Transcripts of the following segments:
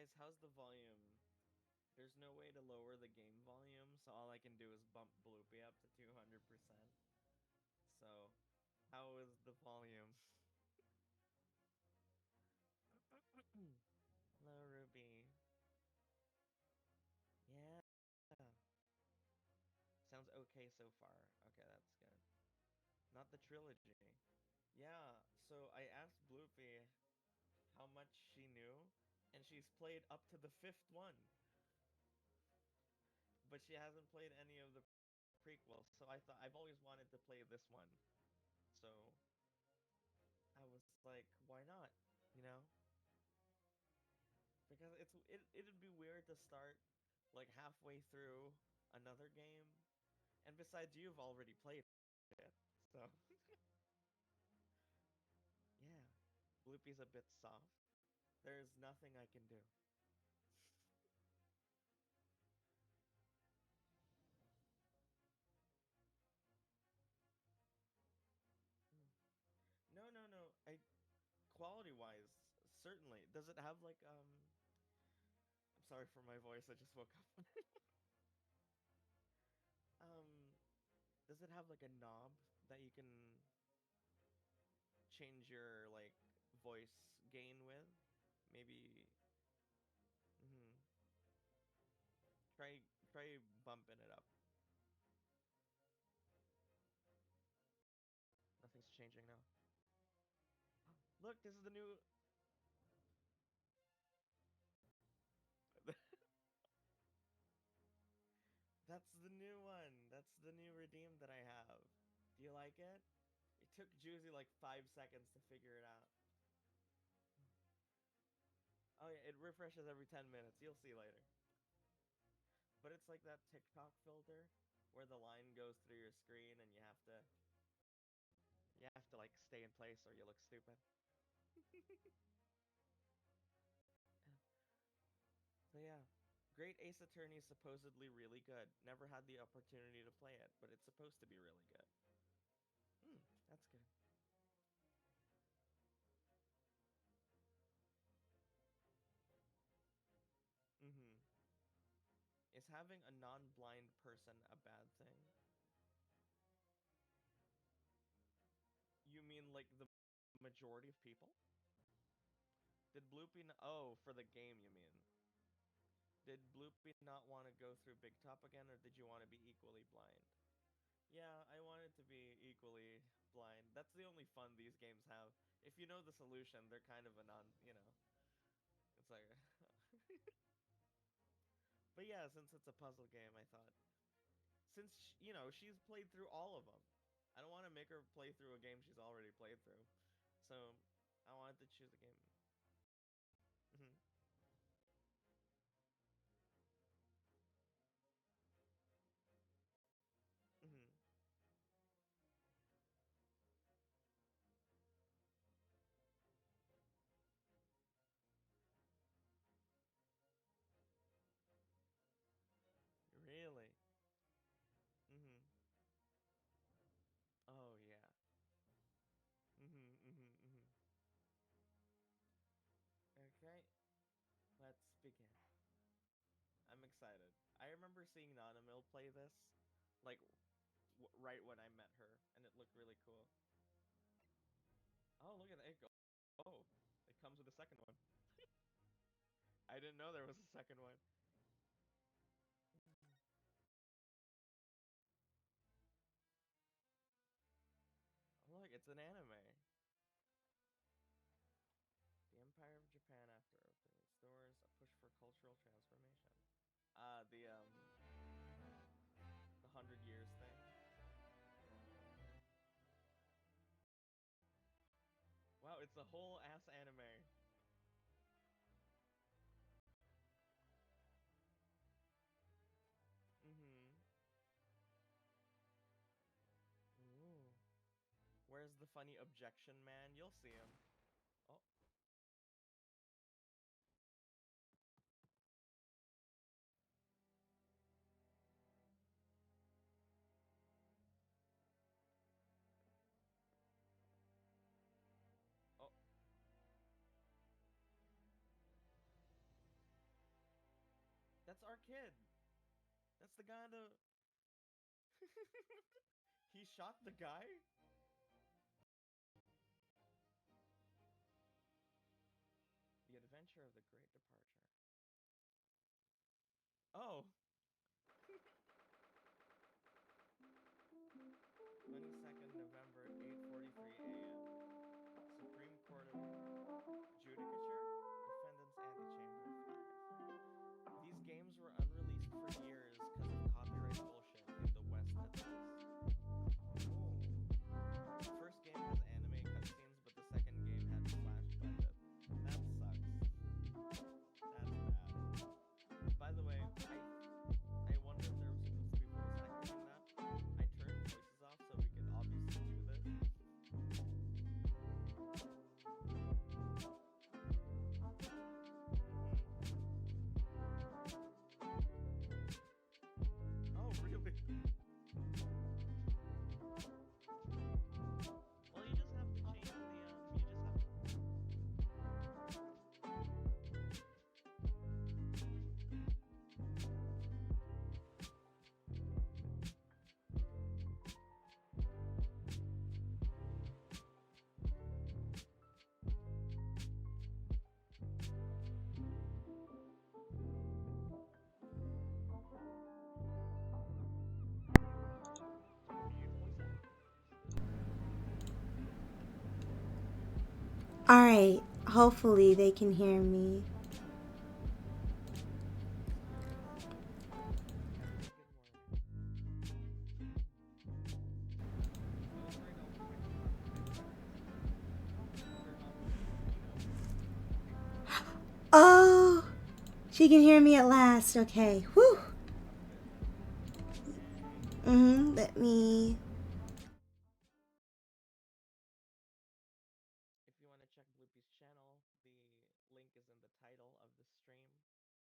Guys, how's the volume? There's no way to lower the game volume, so all I can do is bump Bloopy up to 200%. So, how is the volume? Hello, Ruby. Yeah. Sounds okay so far. Okay, that's good. Not the trilogy. Yeah, so I asked Bloopy how much she knew, and she's played up to the fifth one. But she hasn't played any of the prequels, so I thought I've always wanted to play this one. So I was like, why not? You know? Because it'd be weird to start like halfway through another game. And besides, you've already played it. So yeah. Bloopy's a bit soft. There's nothing I can do. No, no, no. I quality wise, certainly. Does it have like I'm sorry for my voice, I just woke up. um does it have like a knob that you can change your like voice gain with? Maybe hmm try bumping it up. Nothing's changing now. Look, this is the new That's the new one. That's the new redeem that I have. Do you like it? It took Juicy like 5 seconds to figure it out. Oh yeah, it refreshes every 10 minutes. You'll see later. But it's like that TikTok filter where the line goes through your screen and you have to like stay in place or you look stupid. So yeah, Great Ace Attorney is supposedly really good. Never had the opportunity to play it, but it's supposed to be really good. Hmm, that's good. Mm-hmm. Is having a non-blind person a bad thing? You mean like the majority of people? Did Bloopy oh, for the game you mean. Did Bloopy not want to go through Big Top again, or did you want to be equally blind? Yeah, I wanted to be equally blind. That's the only fun these games have. If you know the solution, they're kind of a it's like But yeah, since it's a puzzle game, I thought since she's played through all of them. I don't want to make her play through a game she's already played through. So, I wanted to choose a game. Mhm. Mhm. Really? Mhm. Oh yeah. Mhm. Mhm. Mhm. Okay, let's begin. I'm excited. I remember seeing Nanamil play this, like right when I met her, and it looked really cool. Oh, look at that! Oh, it comes with a second one. I didn't know there was a second one. Oh, look, it's an anime. The Empire of Japan after opening its doors, a push for cultural transformation. The 100 Years thing. Wow, it's a whole ass anime. Mm-hmm. Ooh. Where's the funny objection man? You'll see him. Oh. Oh. That's our kid. That's the guy that. He shot the guy? The Adventure of the Great Departure. Oh! 22nd November, 8:43 a.m. Supreme Court of Judicature, Defendant's Antechamber 5. These games were unreleased for years because of copyright bullshit in the West at least. Ooh. The first game has anime cutscenes, but the second game had Flash budget. That sucks. That's bad. By the way, I wonder if there was supposed to be voice acting in that. I turned voices off so we could obviously do this. Oh, really? Well, you just have to change the, you just have to... All right, hopefully they can hear me. Oh, she can hear me at last. Okay, whew. Let me. If you want to check Bloopy's channel, the link is in the title of the stream.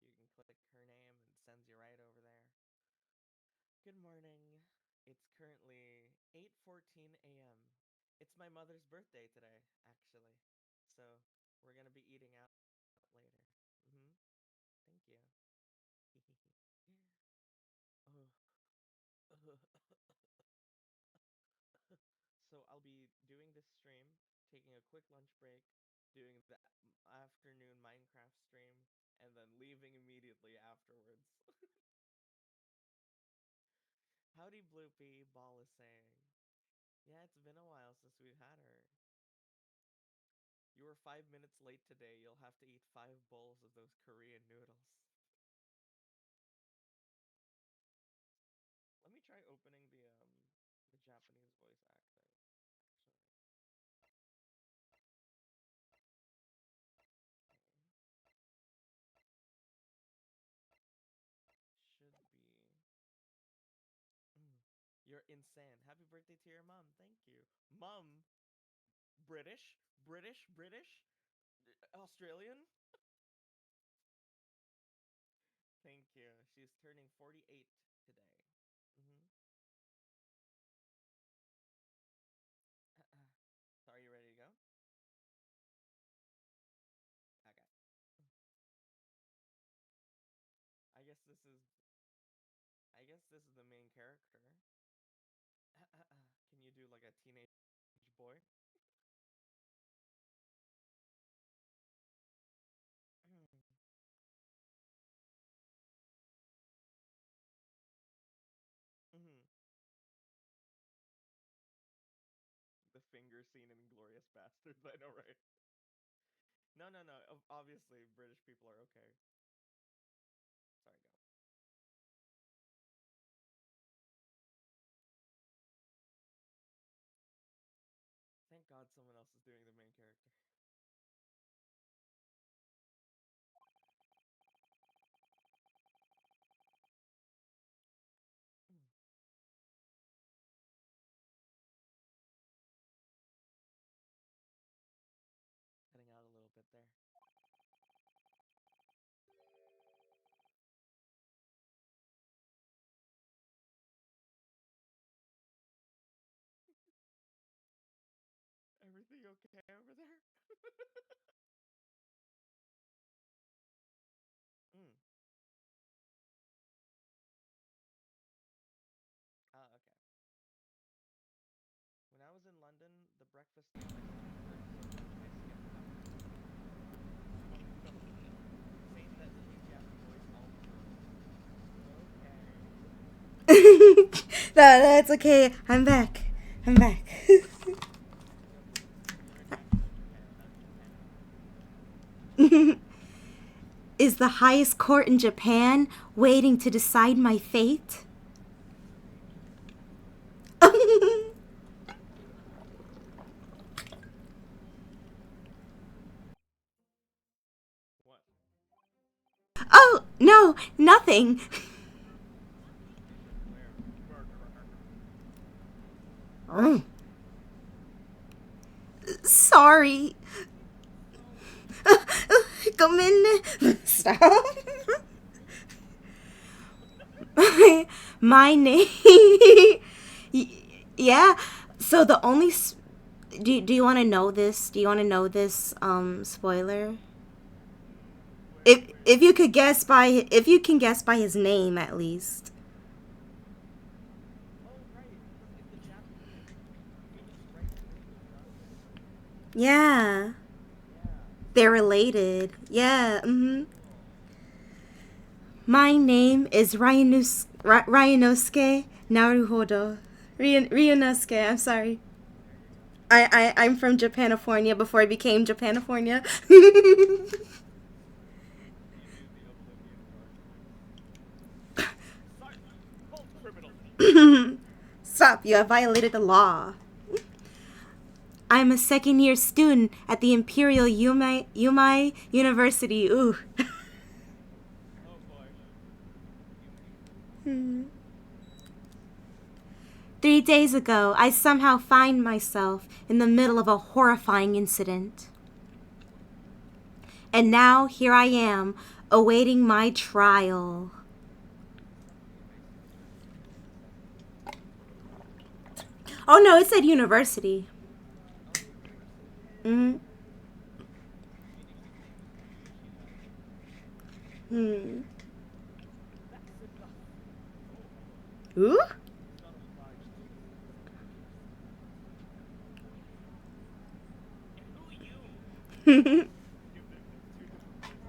You can click her name and it sends you right over there. Good morning. It's currently 8:14 a.m. It's my mother's birthday today, actually. So we're gonna be eating out later. Thank you. Oh. So I'll be doing this stream, taking a quick lunch break, doing the afternoon Minecraft stream, and then leaving immediately afterwards. Howdy Bloopy, Ball is saying. Yeah, it's been a while since we've had her. You were 5 minutes late today. You'll have to eat 5 bowls of those Korean noodles. Let me try opening the Japanese voice acting, actually. Should be. You're insane. Happy birthday to your mom. Thank you. Mom? British? British? British? Australian? Thank you. She's turning 48 today. Mm-hmm. So are you ready to go? Okay. I guess this is the main character. Can you do like a teenage boy? Mm-hmm. The finger scene in Glorious Bastards. I know, right? No, no, no. Obviously, British people are okay. Sorry, go. Thank God someone else is doing the main character. Cutting out a little bit there. Everything okay over there? Mm. breakfast and I slept so I skipped that. Saying that you Japanese boys all girls. No, that's okay. I'm back. I'm back. You're in actual Japan, not Japan. Is the highest court in Japan waiting to decide my fate? What? Oh, no, nothing. I declare murder. Sorry. Come in. Stop. My name. Yeah. So the only. Do you want to know this? Do you want to know this spoiler? If you could guess by if you can guess by his name at least. Oh, right. Because in the Japanese, Phoenix Wright and Ryunosuke Naruhoudo. Yeah. Yeah. They're related. Yeah. Cool. My name is Ryunosuke Naruhoudo. Ryunosuke, I'm sorry. There you go. I'm from Japanifornia before I became Japanifornia. You do the Oblivion Guard voice. Silence! Hold criminal! Stop, you have violated the law. I'm a second-year student at the Imperial Yumei University. Ooh. Oh boy. Hmm. 3 days ago, I somehow find myself in the middle of a horrifying incident. And now here I am, awaiting my trial. Oh no, it said university. Oh, university. Mm-hmm. Phoenix acclaimed university. Hmm. That's enough. Ooh? He's not obliged to and who are you? Give them the two different places.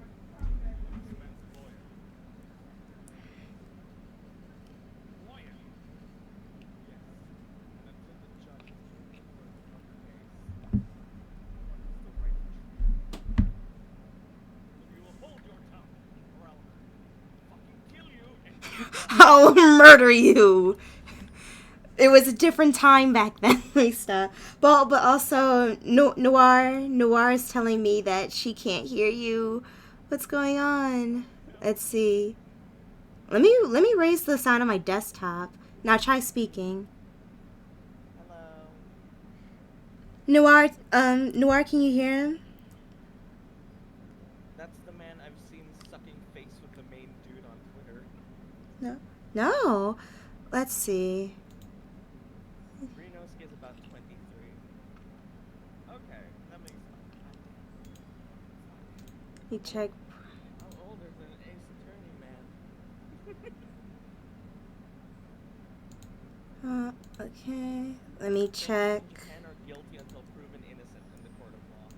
This man's a lawyer. Lawyer? Yes. And until the judge has made a verdict on the case, one has the right to trial. So you will hold your tongue, or I'll fucking kill you and I'll murder you. It was a different time back then, Lisa. But also, Noir is telling me that she can't hear you. What's going on? Let's see. Let me raise the sound on my desktop. Now try speaking. Hello. Noir, can you hear him? That's the man I've seen sucking face with the main dude on Twitter. No. No. Let's see. Ryunosuke is about 23. Okay, that makes sense. Let me check. I'm older than Ace Attorney, man. Okay. Let me Criminals check. in Japan are guilty until proven innocent in the court of law.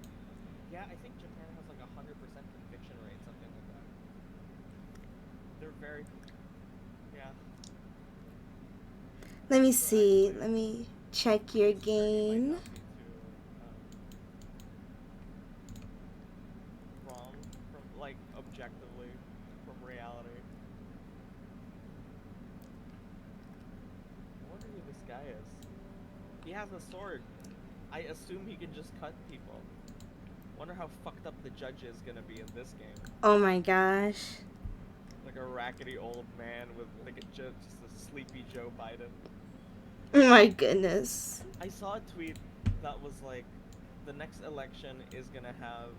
Yeah, I think Japan has like 100% conviction rate, something like that. They're very, yeah. Let me So see. actually, Let me check your Ace Attorney might game. not be too wrong from like objectively from reality. I wonder who this guy is. He has a sword. I assume he can just cut people. Wonder how fucked up the judge is gonna be in this game. Oh my gosh. Like a rackety old man with like just a sleepy Joe Biden. Oh my goodness. I saw a tweet that was like, the next election is gonna have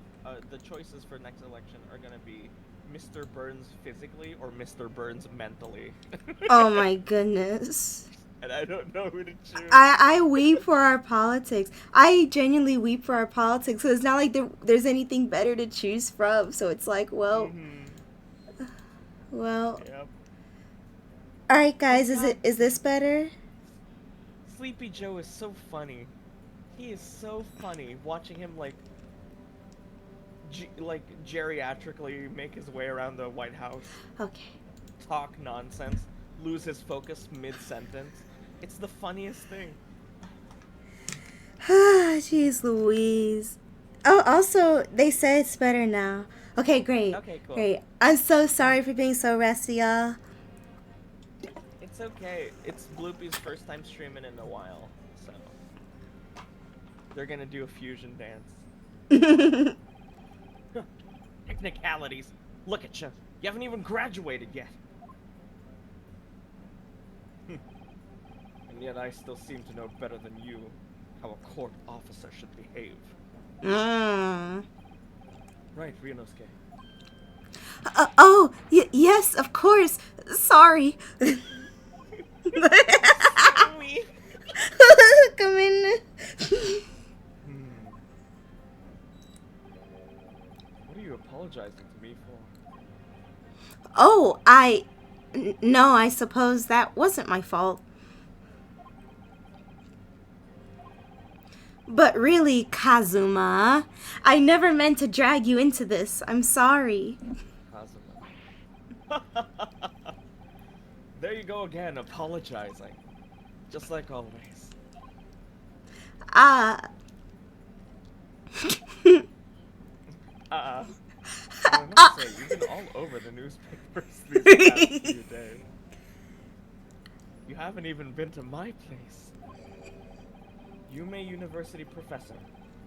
the choices for next election are gonna be Mr. Burns physically or Mr. Burns mentally. Oh my goodness. And I don't know who to choose. I weep for our politics. I genuinely weep for our politics. So it's not like there's anything better to choose from. So it's like, well, well. Yep. All right, guys. Is this better? Sleepy Joe is so funny. He is so funny watching him like geriatrically make his way around the White House, Okay. talk nonsense, lose his focus mid-sentence. It's the funniest thing. Jeez Louise. Oh, also, they say it's better now. Okay, great. Okay, cool. Great. I'm so sorry for being so rusty, y'all. It's okay. It's Bloopy's first time streaming in a while, so they're gonna do a fusion dance. Technicalities. Look at you. You haven't even graduated yet. And yet I still seem to know better than you how a court officer should behave. Right, Ryunosuke. Yes, of course. Sorry. Come in. What are you apologizing to me for? Oh, no, I suppose that wasn't my fault. But really, Kazuma, I never meant to drag you into this. I'm sorry. Kazuma. There you go again, apologizing. Just like always. I must say, you've been all over the newspapers these past few days. You haven't even been to my place. Yume University professor,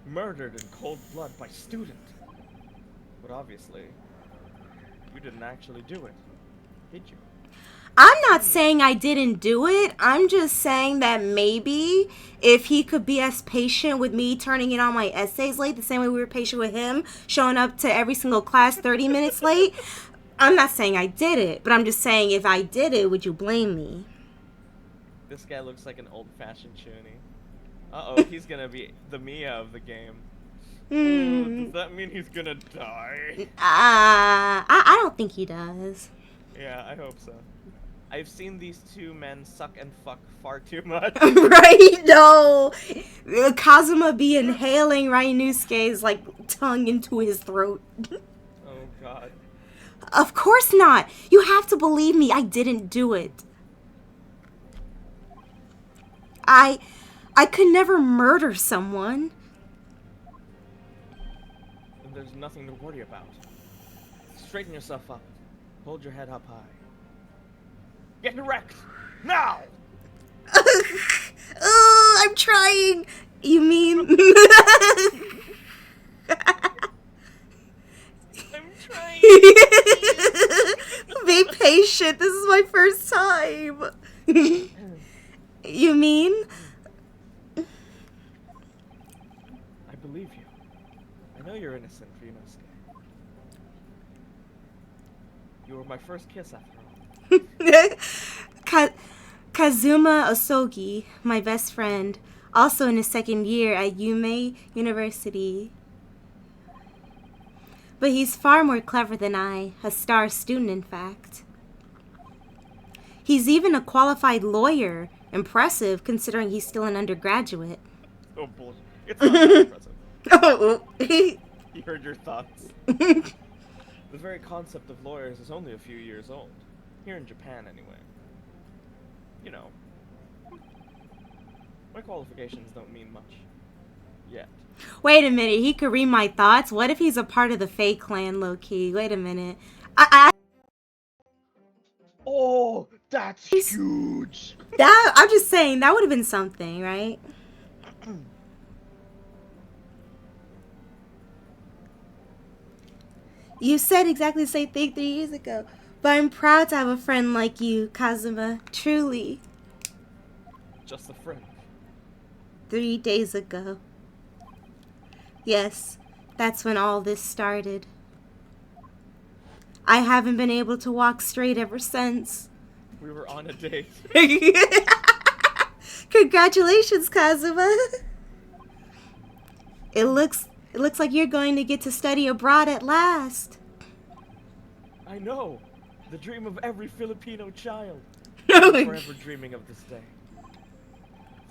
murdered in cold blood by student. But obviously, you didn't actually do it, did you? I'm not saying I didn't do it. I'm just saying that maybe if he could be as patient with me turning in all my essays late, the same way we were patient with him showing up to every single class 30 minutes late. I'm not saying I did it, but I'm just saying if I did it, would you blame me? This guy looks like an old-fashioned chuny. Uh-oh, he's gonna be the Mia of the game. Does that mean he's gonna die? I don't think he does. Yeah, I hope so. I've seen these two men suck and fuck far too much. Right? No. Kazuma be inhaling Ryunosuke's, like, tongue into his throat. Oh, God. Of course not. You have to believe me. I didn't do it. I could never murder someone. And there's nothing to worry about. Straighten yourself up. Hold your head up high. Get erect! Now! I'm trying. You mean? I'm trying. Be patient. This is my first time. You mean? I believe you. I know you're innocent, Ryunosuke. You were my first kiss after all. Kazuma Osogi, my best friend, also in his second year at Yume University. But he's far more clever than I, a star student in fact. He's even a qualified lawyer. Impressive, considering he's still an undergraduate. Oh, bullshit. It's not that impressive. Oh. You heard your thoughts. The very concept of lawyers is only a few years old. Here in Japan, anyway. You know. My qualifications don't mean much. Yet. Wait a minute, he could read my thoughts? What if he's a part of the Fae clan, low-key? Wait a minute. Oh, that's huge! I'm just saying, that would have been something, right? You said exactly the same thing 3 years ago. But I'm proud to have a friend like you, Kazuma. Truly. Just a friend. 3 days ago. Yes, that's when all this started. I haven't been able to walk straight ever since. We were on a date. Congratulations, Kazuma. It looks like you're going to get to study abroad at last. I know. The dream of every Filipino child. I'm forever dreaming of this day.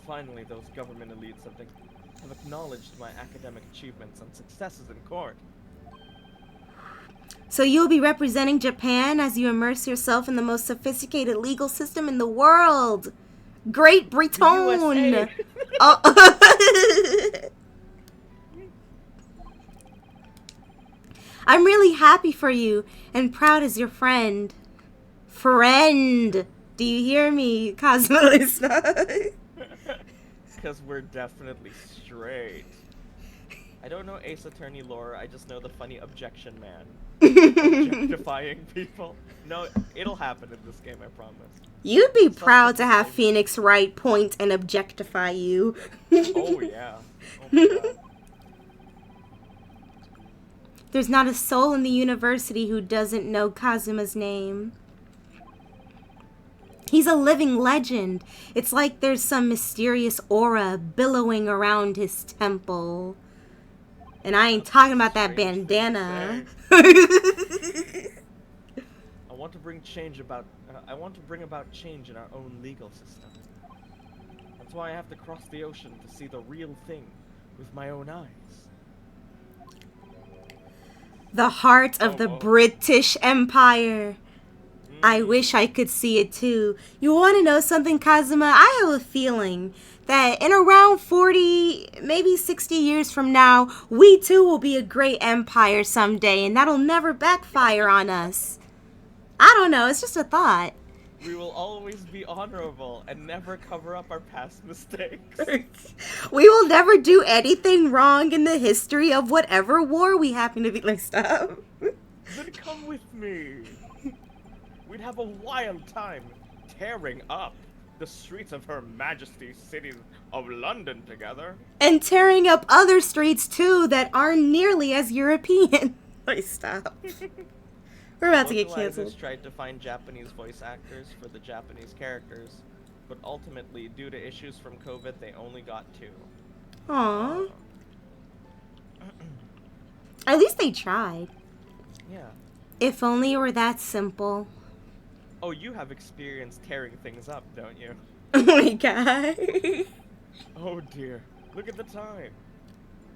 Finally, those government elites have acknowledged my academic achievements and successes in court. So you'll be representing Japan as you immerse yourself in the most sophisticated legal system in the world. Great Breton. Oh. I'm really happy for you and proud as your friend. Friend. Do you hear me, Cosmolista? Because we're definitely straight. I don't know Ace Attorney lore, I just know the funny objection man. Objectifying people. No, it'll happen in this game, I promise. You'd be proud to have Phoenix Wright point and objectify you. Oh, yeah. Oh, my God. There's not a soul in the university who doesn't know Kazuma's name. He's a living legend. It's like there's some mysterious aura billowing around his temple. And I ain't talking about that bandana. I want to bring about change in our own legal system. That's why I have to cross the ocean to see the real thing with my own eyes. The heart of the British Empire. I wish I could see it too. You want to know something, Kazuma? I have a feeling that in around 40, maybe 60 years from now, we too will be a great empire someday, and that'll never backfire on us. I don't know, it's just a thought. We will always be honorable and never cover up our past mistakes. We will never do anything wrong in the history of whatever war we happen to be like, stop. Then come with me. We'd have a wild time tearing up the streets of Her Majesty's city of London together. And tearing up other streets too that aren't nearly as European. Like, stop. We're about to get canceled. Tried to find Japanese voice actors for the Japanese characters, but ultimately, due to issues from COVID, they only got 2. Aww. At least they tried. Yeah. If only it were that simple. Oh, you have experience tearing things up, don't you? Oh my god. Oh dear. Look at the time.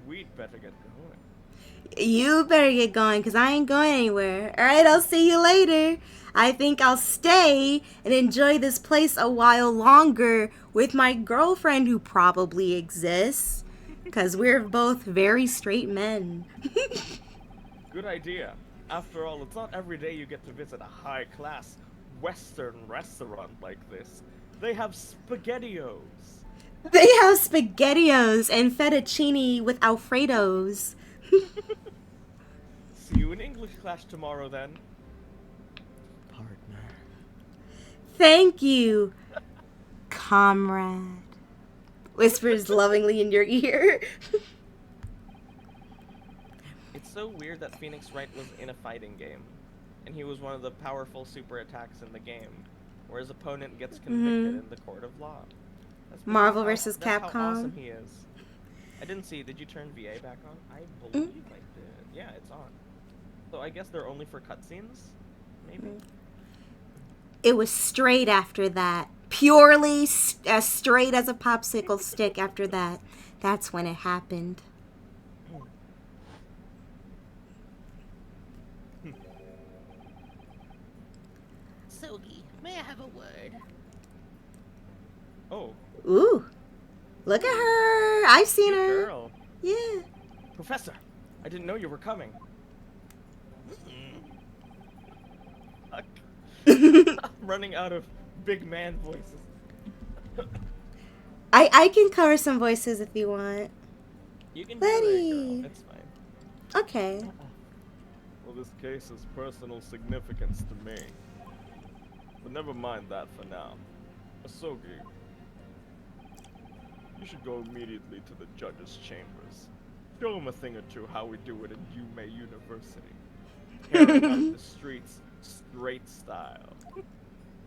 We'd better get going. You better get going, because I ain't going anywhere. Alright, I'll see you later. I think I'll stay and enjoy this place a while longer with my girlfriend who probably exists. Because we're both very straight men. Good idea. After all, it's not every day you get to visit a high-class Western restaurant like this. They have SpaghettiOs. They have SpaghettiOs and fettuccine with Alfredos. See you in English class tomorrow, then. Partner. Thank you, comrade. Whispers lovingly in your ear. It's so weird that Phoenix Wright was in a fighting game, and he was one of the powerful super attacks in the game, where his opponent gets convicted in the court of law. Marvel vs. Capcom. That's how awesome he is. I didn't see. Did you turn VA back on? I believe I did. Yeah, it's on. So I guess they're only for cutscenes? Maybe? It was straight after that. Purely as straight as a popsicle stick after that. That's when it happened. Sogi, may I have a word? Oh. Ooh. Look at her. I've seen her. Girl. Yeah. Professor, I didn't know you were coming. I'm running out of big man voices. I can cover some voices if you want. You can Letty. do it, girl. It's fine. Okay. Well, this case has personal significance to me. But never mind that for now. Asogi, you should go immediately to the judge's chambers. Show him a thing or two how we do it in Yume University. Tearing up the streets straight style.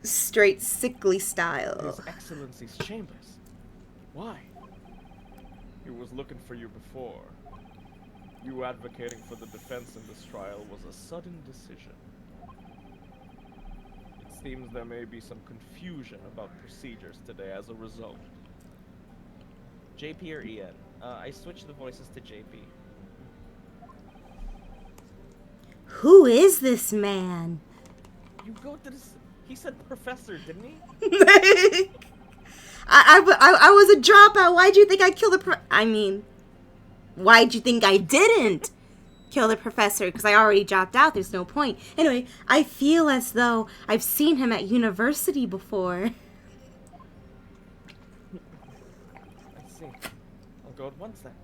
Straight sickly style. His Excellency's chambers. Why? He was looking for you before. You advocating for the defense in this trial was a sudden decision. It seems there may be some confusion about procedures today as a result. JP or Ian? I switched the voices to JP. Who is this man? You go to this. He said professor, didn't he? I was a dropout. Why'd you think I killed why'd you think I didn't kill the professor? Because I already dropped out. There's no point. Anyway, I feel as though I've seen him at university before. I see. I'll go at once then.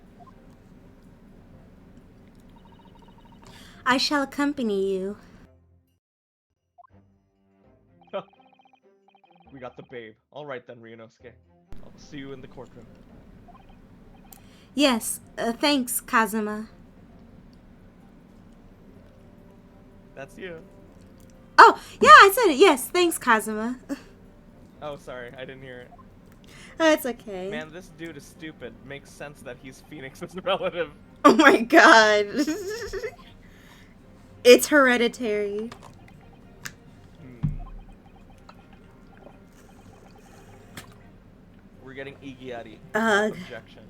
I shall accompany you. We got the babe. Alright then, Ryunosuke. I'll see you in the courtroom. Yes, thanks, Kazuma. That's you. Oh, yeah, I said it. Yes, thanks, Kazuma. Oh, sorry. I didn't hear it. It's okay. Man, this dude is stupid. Makes sense that he's Phoenix's relative. Oh my god. It's hereditary. We're getting Igiari. Ugh. Objection.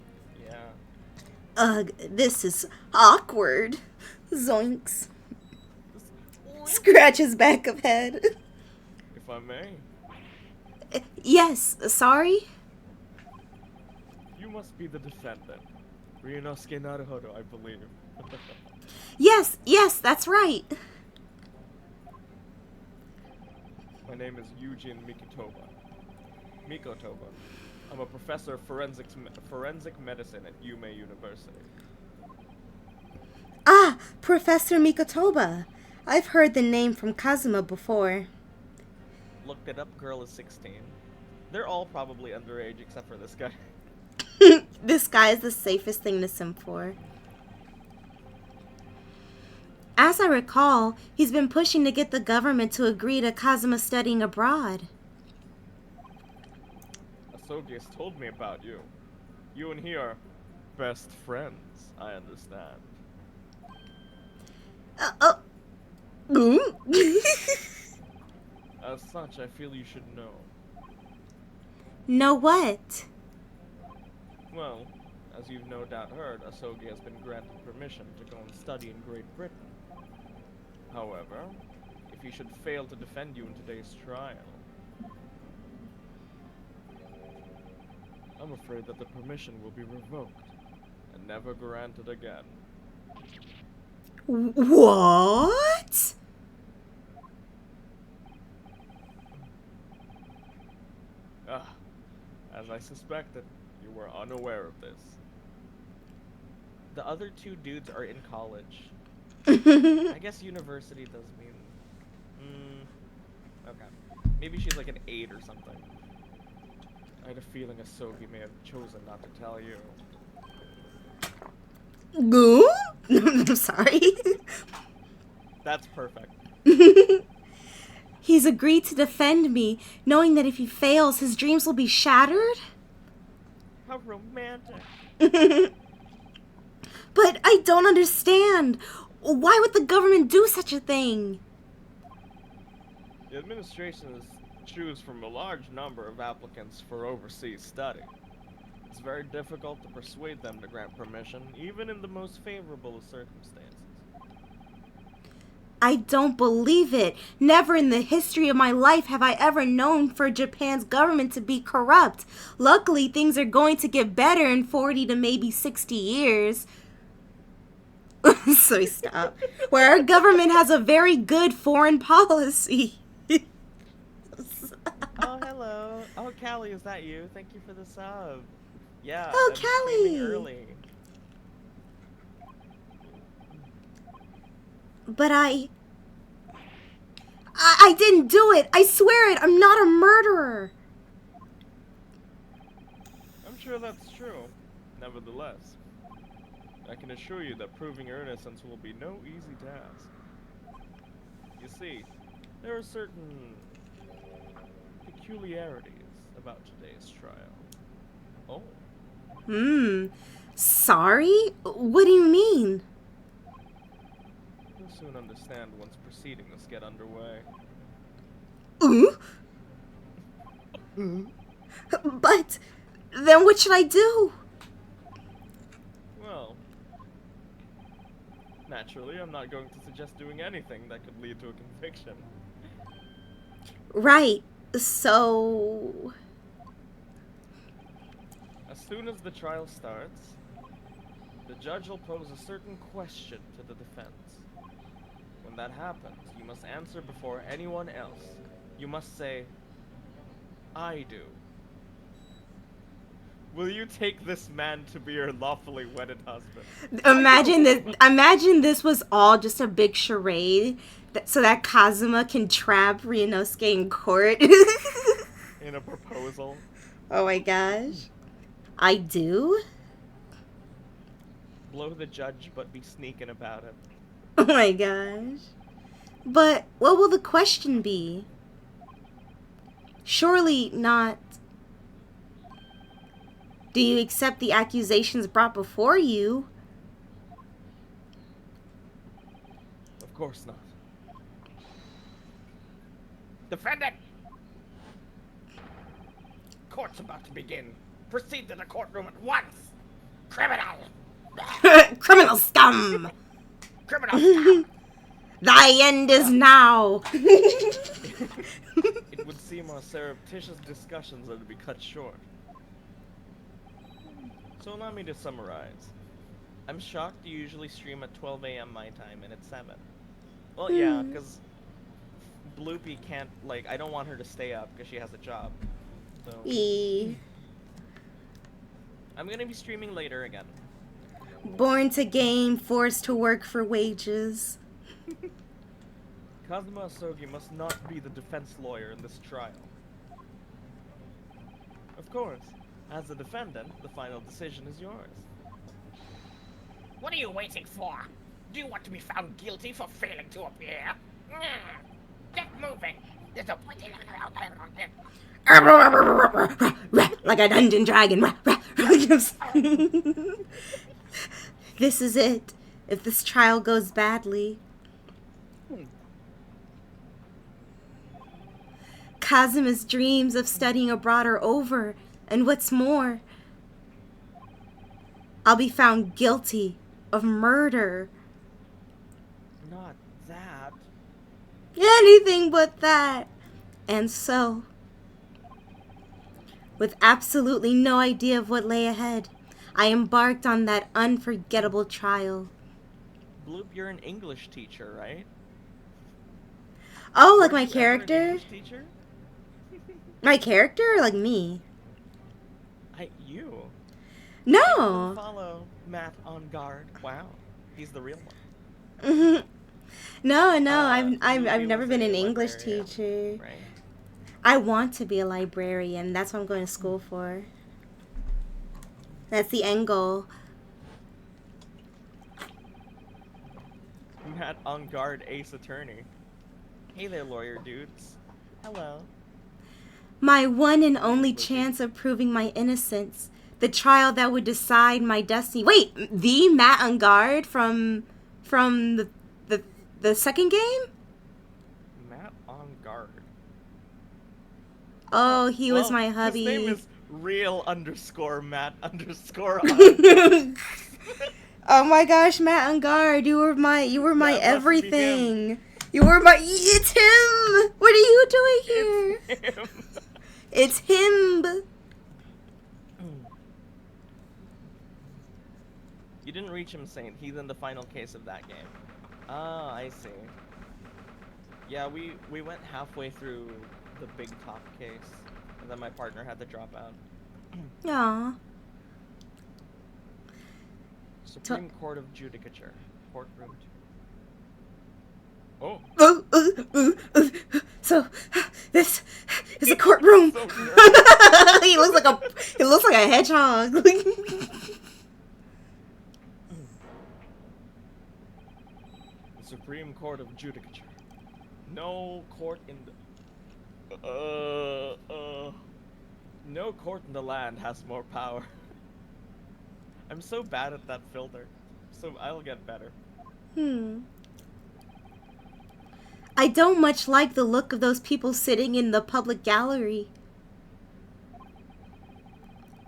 Yeah. Ugh, this is awkward. Zoinks. Scratch his back of head. If I may. Yes, sorry? You must be the defendant. Ryunosuke Naruhoudo, I believe. Yes, that's right. My name is Eugene Mikotoba. I'm a professor of forensic medicine at Yume University. Ah, Professor Mikotoba. I've heard the name from Kazuma before. Looked it up, girl is 16. They're all probably underage except for this guy. This guy is the safest thing to sim for. As I recall, he's been pushing to get the government to agree to Kazuma studying abroad. Asogi has told me about you. You and he are best friends, I understand. As such, I feel you should know. Know what? Well, as you've no doubt heard, Asogi has been granted permission to go and study in Great Britain. However, if he should fail to defend you in today's trial, I'm afraid that the permission will be revoked and never granted again. What? As I suspected, you were unaware of this. The other two dudes are in college. I guess university does mean... okay. Maybe she's like an 8 or something. I had a feeling Asogi may have chosen not to tell you. Goo? I'm sorry. That's perfect. He's agreed to defend me, knowing that if he fails, his dreams will be shattered? How romantic. But I don't understand. Why would the government do such a thing? The administration chooses from a large number of applicants for overseas study. It's very difficult to persuade them to grant permission, even in the most favorable of circumstances. I don't believe it. Never in the history of my life have I ever known for Japan's government to be corrupt. Luckily, things are going to get better in 40 to maybe 60 years. So stop. Where our government has a very good foreign policy. Oh, hello. Oh, Callie, is that you? Thank you for the sub. Yeah. Oh, I'm streaming Callie. early. But I didn't do it. I swear it. I'm not a murderer. I'm sure that's true. Nevertheless, I can assure you that proving your innocence will be no easy task. You see, there are certain peculiarities about today's trial. Oh. Sorry? What do you mean? You'll soon understand once proceedings get underway. But then what should I do? Naturally, I'm not going to suggest doing anything that could lead to a conviction. Right. So... As soon as the trial starts, the judge will pose a certain question to the defense. When that happens, you must answer before anyone else. You must say, I do. Will you take this man to be your lawfully wedded husband? Imagine this was all just a big charade so that Kazuma can trap Ryunosuke in court. In a proposal? Oh my gosh. I do? Blow the judge, but be sneaking about it. Oh my gosh. But what will the question be? Surely not. Do you accept the accusations brought before you? Of course not. Defendant! Court's about to begin. Proceed to the courtroom at once! Criminal! Criminal scum! Criminal scum! Thy end is now! It would seem our surreptitious discussions are to be cut short. So allow me to summarize. I'm shocked you usually stream at 12 a.m. my time and it's 7. Well, yeah, because Bloopy can't, like, I don't want her to stay up because she has a job. So, I'm gonna be streaming later again. Born to game, forced to work for wages. Kazuma Asogi must not be the defense lawyer in this trial. Of course, as the defendant, the final decision is yours. What are you waiting for? Do you want to be found guilty for failing to appear? Get moving. There's a like a dungeon dragon. This is it. If this trial goes badly. Kazuma's dreams of studying abroad are over. And what's more, I'll be found guilty of murder. Not that. Anything but that. And so, with absolutely no idea of what lay ahead, I embarked on that unforgettable trial. Bloop, you're an English teacher, right? Oh, like Weren't my you ever an character? English teacher? My character or like me? You. No. Follow Matt on guard. Wow, he's the real one. No, Bloopy I've never was been a an English librarian, teacher. Right. I want to be a librarian. That's what I'm going to school for. That's the end goal. Matt on guard, ace attorney. Hey there, lawyer dudes. Hello. My one and only chance of proving my innocence. The trial that would decide my destiny. Wait, the Matt on guard from the second game? Matt on guard. Oh, he was my hubby. His name is real_Matt_on. Oh my gosh, Matt on guard, you were my That must be everything. You were my. It's him. What are you doing here? It's him. It's him. You didn't reach him, Saint. He's in the final case of that game. Ah, I see. Yeah, we went halfway through the big top case, and then my partner had to drop out. Aw. Supreme Court of Judicature. Courtroom 2. Oh. So, this is a courtroom. So nervous. He looks like a hedgehog. The Supreme Court of Judicature. No court in the... No court in the land has more power. I'm so bad at that filter. So I'll get better. I don't much like the look of those people sitting in the public gallery.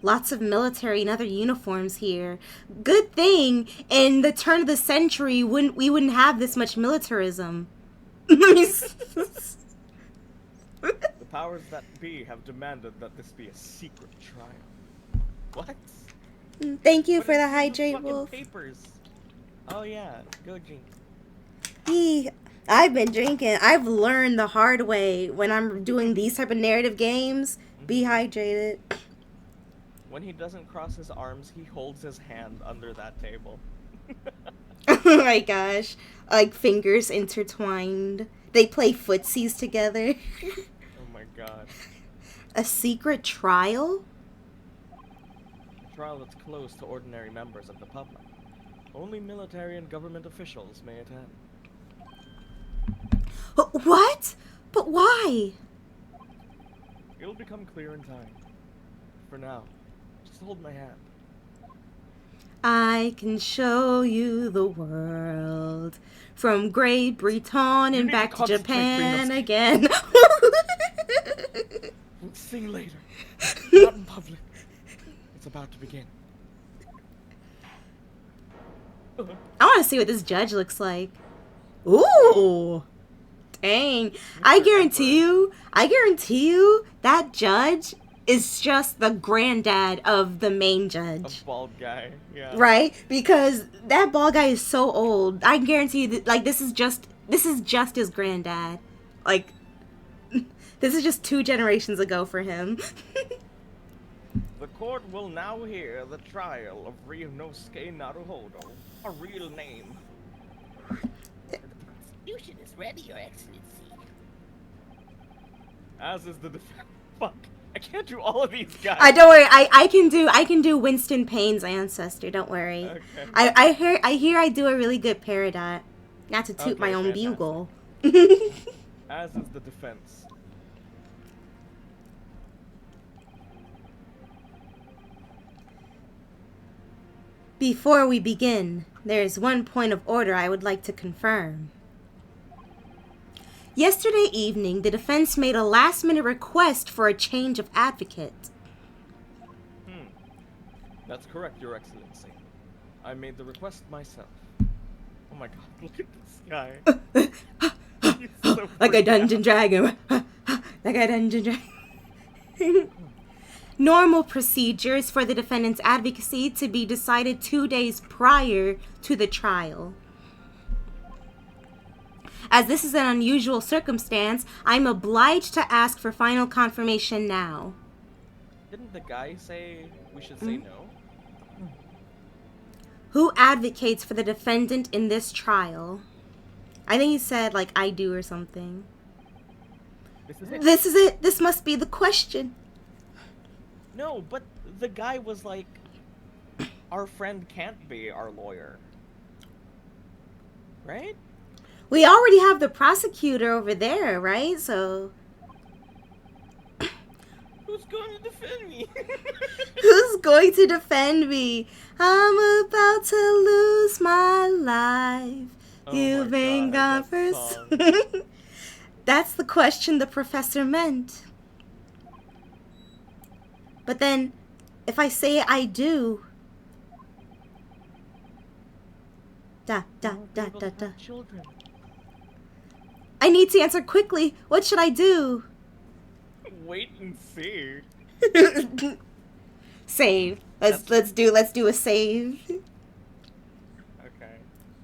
Lots of military and other uniforms here. Good thing in the turn of the century we wouldn't have this much militarism. The powers that be have demanded that this be a secret trial. What? Thank you What for is the these hydrate, fucking Wolf. papers? Oh yeah, go drink. I've been drinking. I've learned the hard way when I'm doing these type of narrative games. Be hydrated. When he doesn't cross his arms, he holds his hand under that table. Oh my gosh. Like fingers intertwined. They play footsies together. Oh my god. A secret trial? A trial that's closed to ordinary members of the public. Only military and government officials may attend. What? But why? It'll become clear in time. For now, just hold my hand. I can show you the world. From Great Britain and back to Japan again. We'll sing later. Not in public. It's about to begin. I want to see what this judge looks like. Ooh. Dang. I guarantee you, that judge is just the granddad of the main judge. A bald guy, yeah. Right? Because that bald guy is so old. I guarantee you that, like, this is just his granddad. Like, this is just 2 generations ago for him. The court will now hear the trial of Ryunosuke Naruhoudo, a real name. The prosecution is ready, Your Excellency. As is the defense. Fuck. I can't do all of these guys. Don't worry. I can do Winston Payne's ancestor. Don't worry. Okay. I hear I do a really good parody. Not to toot my own fantastic. bugle. As is the defense. Before we begin, there is one point of order I would like to confirm. Yesterday evening, the defense made a last-minute request for a change of advocate. That's correct, Your Excellency. I made the request myself. Oh my god, look at this guy. He's so Like a freaked dungeon out. dragon. Like a dungeon dragon. Normal procedures for the defendant's advocacy to be decided 2 days prior to the trial. As this is an unusual circumstance, I'm obliged to ask for final confirmation now. Didn't the guy say we should say no? Who advocates for the defendant in this trial? I think he said, like, I do or something. This is it. This is it. This must be the question. No, but the guy was like, our friend can't be our lawyer. Right? We already have the prosecutor over there, right? So... Who's going to defend me? Who's going to defend me? I'm about to lose my life. Oh You've my been gone God, for... that song. That's the question the professor meant. But then, if I say I do... Da, da, da, Able da, to da. have children. I need to answer quickly. What should I do? Wait and see. Save. Let's do a save. Okay.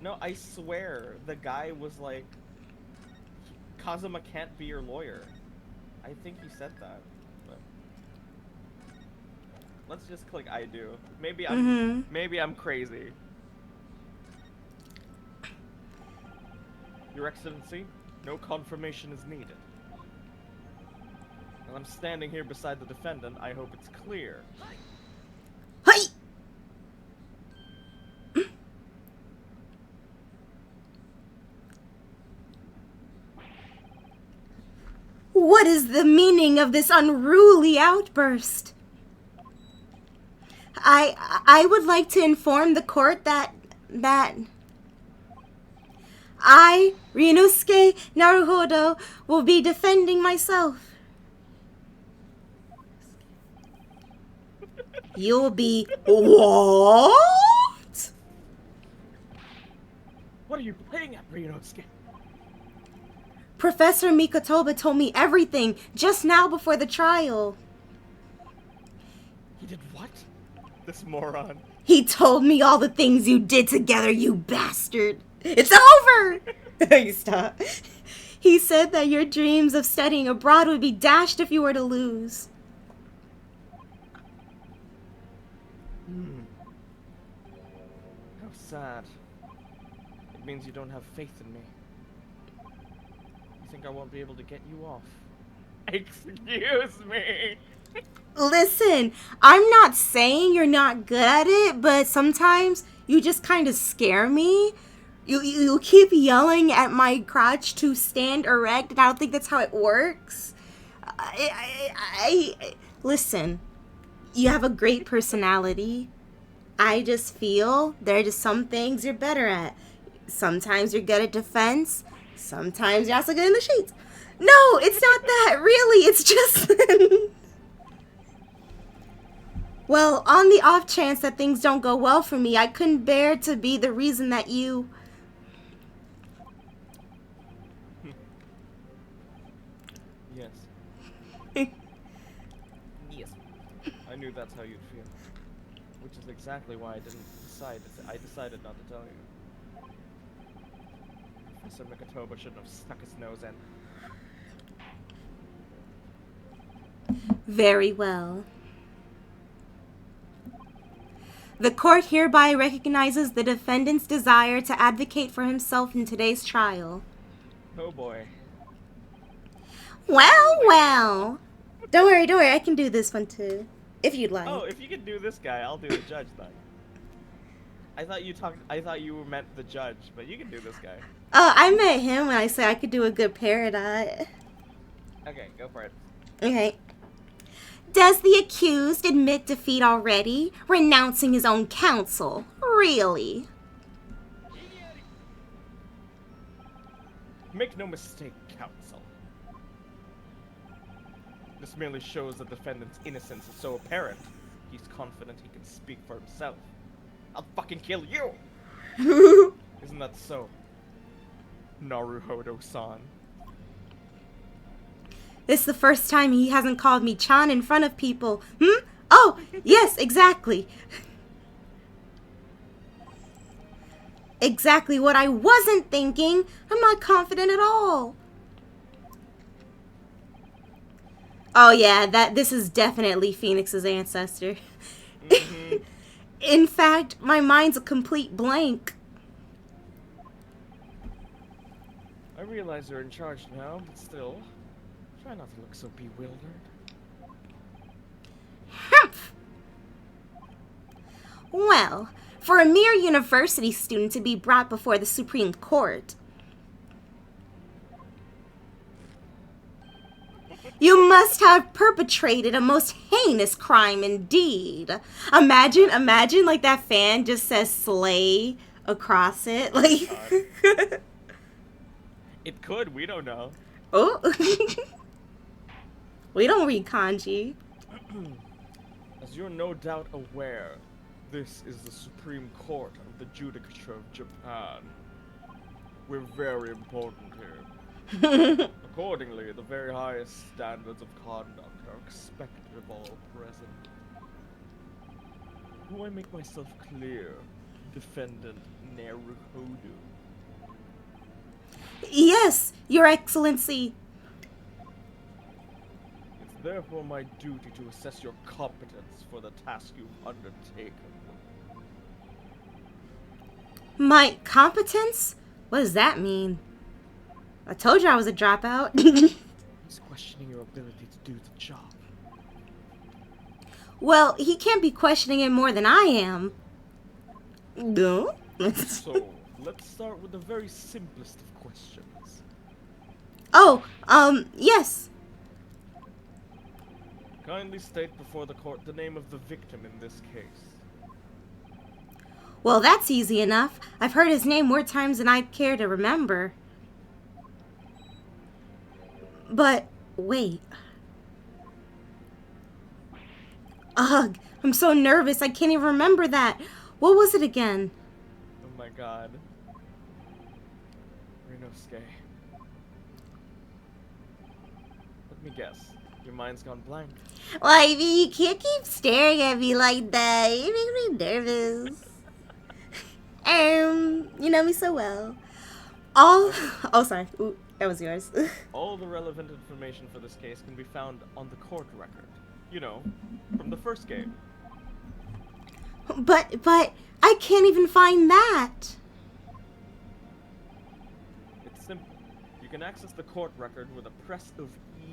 No, I swear, the guy was like, Kazuma can't be your lawyer. I think he said that. But... Let's just click I do. Maybe I'm crazy. Your Excellency, no confirmation is needed. And I'm standing here beside the defendant. I hope it's clear. Hi. What is the meaning of this unruly outburst? I would like to inform the court that I, Ryunosuke Naruhoudo, will be defending myself. You'll be what? What are you playing at, Ryunosuke? Professor Mikotoba told me everything just now before the trial. He did what? This moron. He told me all the things you did together, you bastard. It's over! Stop. He said that your dreams of studying abroad would be dashed if you were to lose. How sad. It means you don't have faith in me. You think I won't be able to get you off? Excuse me! Listen, I'm not saying you're not good at it, but sometimes you just kind of scare me. You keep yelling at my crotch to stand erect, and I don't think that's how it works. Listen, you have a great personality. I just feel there are just some things you're better at. Sometimes you're good at defense. Sometimes you're also good in the sheets. No, it's not that, really. It's just... Well, on the off chance that things don't go well for me, I couldn't bear to be the reason that you... Yes. Yes. I knew that's how you'd feel. Which is exactly why I decided not to tell you. Professor Mikotoba shouldn't have stuck his nose in. Very well. The court hereby recognizes the defendant's desire to advocate for himself in today's trial. Oh boy. Well. Don't worry, I can do this one too. If you'd like. Oh, if you can do this guy, I'll do the judge then. I thought you meant the judge, but you can do this guy. I meant him when I said I could do a good parody. Okay, go for it. Okay. Does the accused admit defeat already, renouncing his own counsel? Really? Make no mistake, counsel. This merely shows the defendant's innocence is so apparent. He's confident he can speak for himself. I'll fucking kill you! Isn't that so, Naruhoudo-san? This is the first time he hasn't called me Chan in front of people. Oh, yes, exactly. Exactly what I wasn't thinking. I'm not confident at all. Oh yeah, this is definitely Phoenix's ancestor. Mm-hmm. In fact, my mind's a complete blank. I realize you're in charge now, but still, try not to look so bewildered. Humph! Well, for a mere university student to be brought before the Supreme Court, you must have perpetrated a most heinous crime indeed. Imagine like that fan just says slay across it. Like It could, we don't know. Oh. We don't read kanji. As you're no doubt aware, this is the Supreme Court of the Judicature of Japan. We're very important here. Accordingly, the very highest standards of conduct are expected of all present. Do I make myself clear, Defendant Naruhoudo? Yes, Your Excellency. It's therefore my duty to assess your competence for the task you've undertaken. My competence? What does that mean? I told you I was a dropout. He's questioning your ability to do the job. Well, he can't be questioning it more than I am. No? So, let's start with the very simplest of questions. Oh, yes. Kindly state before the court the name of the victim in this case. Well, that's easy enough. I've heard his name more times than I'd care to remember. But, wait. Ugh, I'm so nervous. I can't even remember that. What was it again? Oh my god. Ryunosuke. Let me guess. Your mind's gone blank. Well, I mean, you can't keep staring at me like that. You make me nervous. You know me so well. Oh, sorry. Ooh, that was yours. All the relevant information for this case can be found on the court record. You know, from the first game. But I can't even find that. It's simple. You can access the court record with a press of E.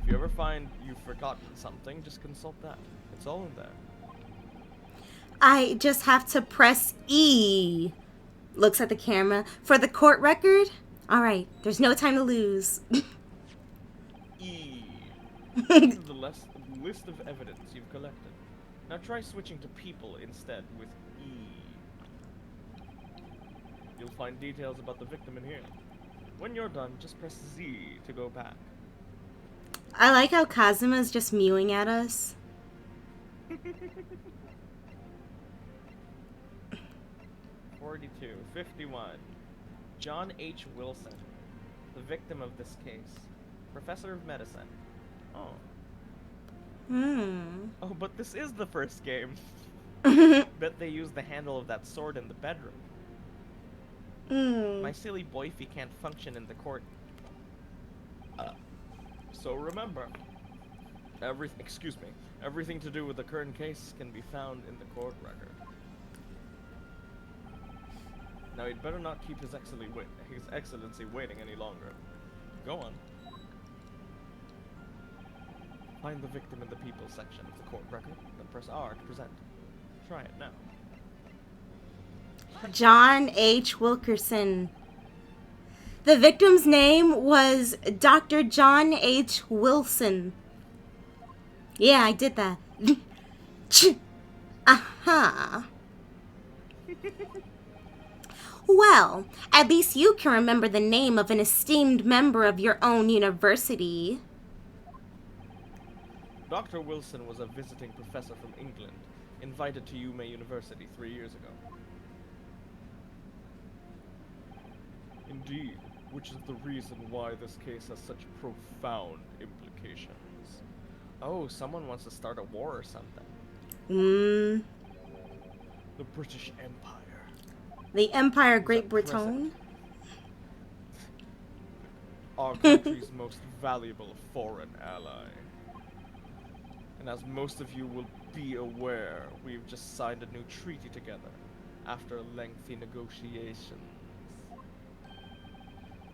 If you ever find you've forgotten something, just consult that. It's all in there. I just have to press E. Looks at the camera. For the court record? Alright, there's no time to lose. E. This is the list of evidence you've collected. Now try switching to people instead with E. You'll find details about the victim in here. When you're done, just press Z to go back. I like how Kazuma's just mewing at us. 51. John H. Wilson, the victim of this case. Professor of medicine. Oh. Oh, but this is the first game. Bet they used the handle of that sword in the bedroom. My silly boyfie can't function in the court. So remember, everything to do with the current case can be found in the court record. Now he'd better not keep His Excellency waiting any longer. Go on. Find the victim in the people section of the court record, then press R to present. Try it now. John H. Wilkerson. The victim's name was Dr. John H. Wilson. Yeah, I did that. Aha. Well, at least you can remember the name of an esteemed member of your own university. Dr. Wilson was a visiting professor from England, invited to Meiji University 3 years ago. Indeed, which is the reason why this case has such profound implications. Oh, someone wants to start a war or something. The British Empire. The Empire Great Britain. Our country's most valuable foreign ally. And as most of you will be aware, we've just signed a new treaty together, after lengthy negotiations.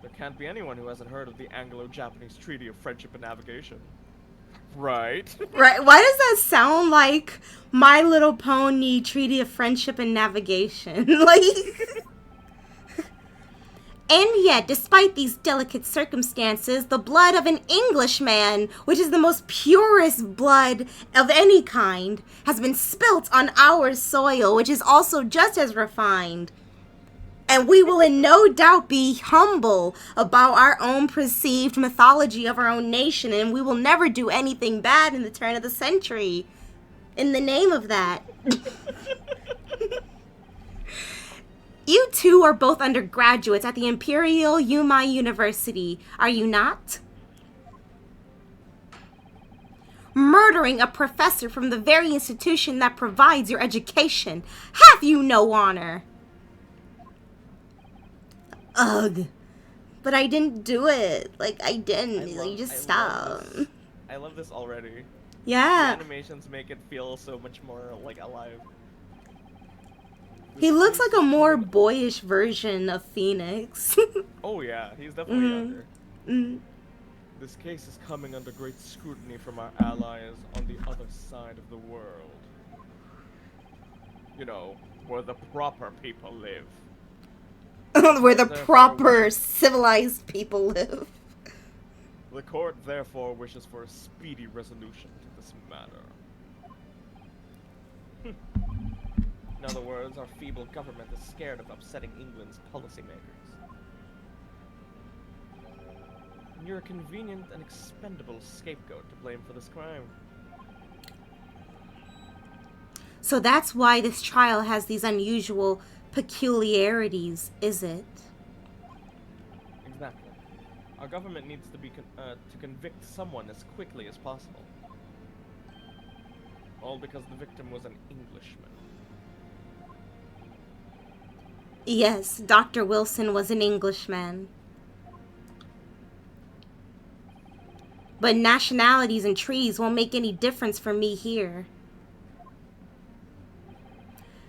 There can't be anyone who hasn't heard of the Anglo-Japanese Treaty of Friendship and Navigation. Right? Right. Why does that sound like My Little Pony Treaty of Friendship and Navigation? And yet, despite these delicate circumstances, the blood of an Englishman, which is the most purest blood of any kind, has been spilt on our soil, which is also just as refined. And we will in no doubt be humble about our own perceived mythology of our own nation, and we will never do anything bad in the turn of the century. In the name of that. You two are both undergraduates at the Imperial Meiji University, are you not? Murdering a professor from the very institution that provides your education. Have you no honor? Ugh. But I didn't do it. I didn't. You just stop. I love this already. Yeah. The animations make it feel so much more, alive. He looks like a more boyish version of Phoenix. Oh yeah, he's definitely younger. This case is coming under great scrutiny from our allies on the other side of the world. You know, where the proper people live. Where the proper civilized people live. The court therefore wishes for a speedy resolution to this matter. In other words, our feeble government is scared of upsetting England's policymakers. You're a convenient and expendable scapegoat to blame for this crime. So that's why this trial has these unusual peculiarities, is it? Exactly. Our government needs to to convict someone as quickly as possible. All because the victim was an Englishman. Yes, Dr. Wilson was an Englishman. But nationalities and trees won't make any difference for me here.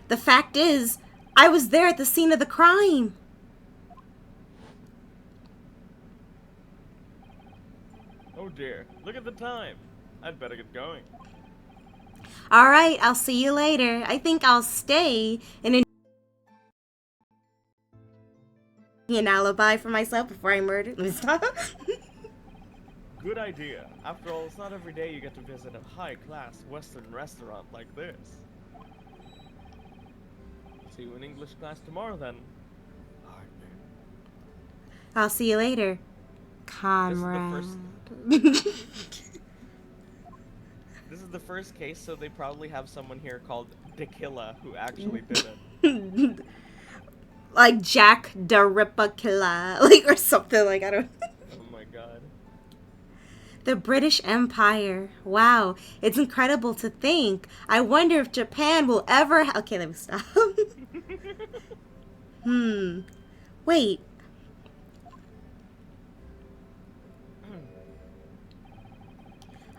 The fact is, I was there at the scene of the crime. Oh dear, look at the time. I'd better get going. Alright, I'll see you later. I think I'll stay and an alibi for myself before I murder. Let me stop. Good idea. After all, it's not every day you get to visit a high-class Western restaurant like this. See you in English class tomorrow, then. Alright, I'll see you later, comrade. This is the first case, so they probably have someone here called Dekilla who actually did it. Like Jack the Ripper Killer, like, or something, like, I don't. Oh my god. The British Empire. Wow, it's incredible to think. I wonder if Japan will ever. Okay, let me stop. Wait.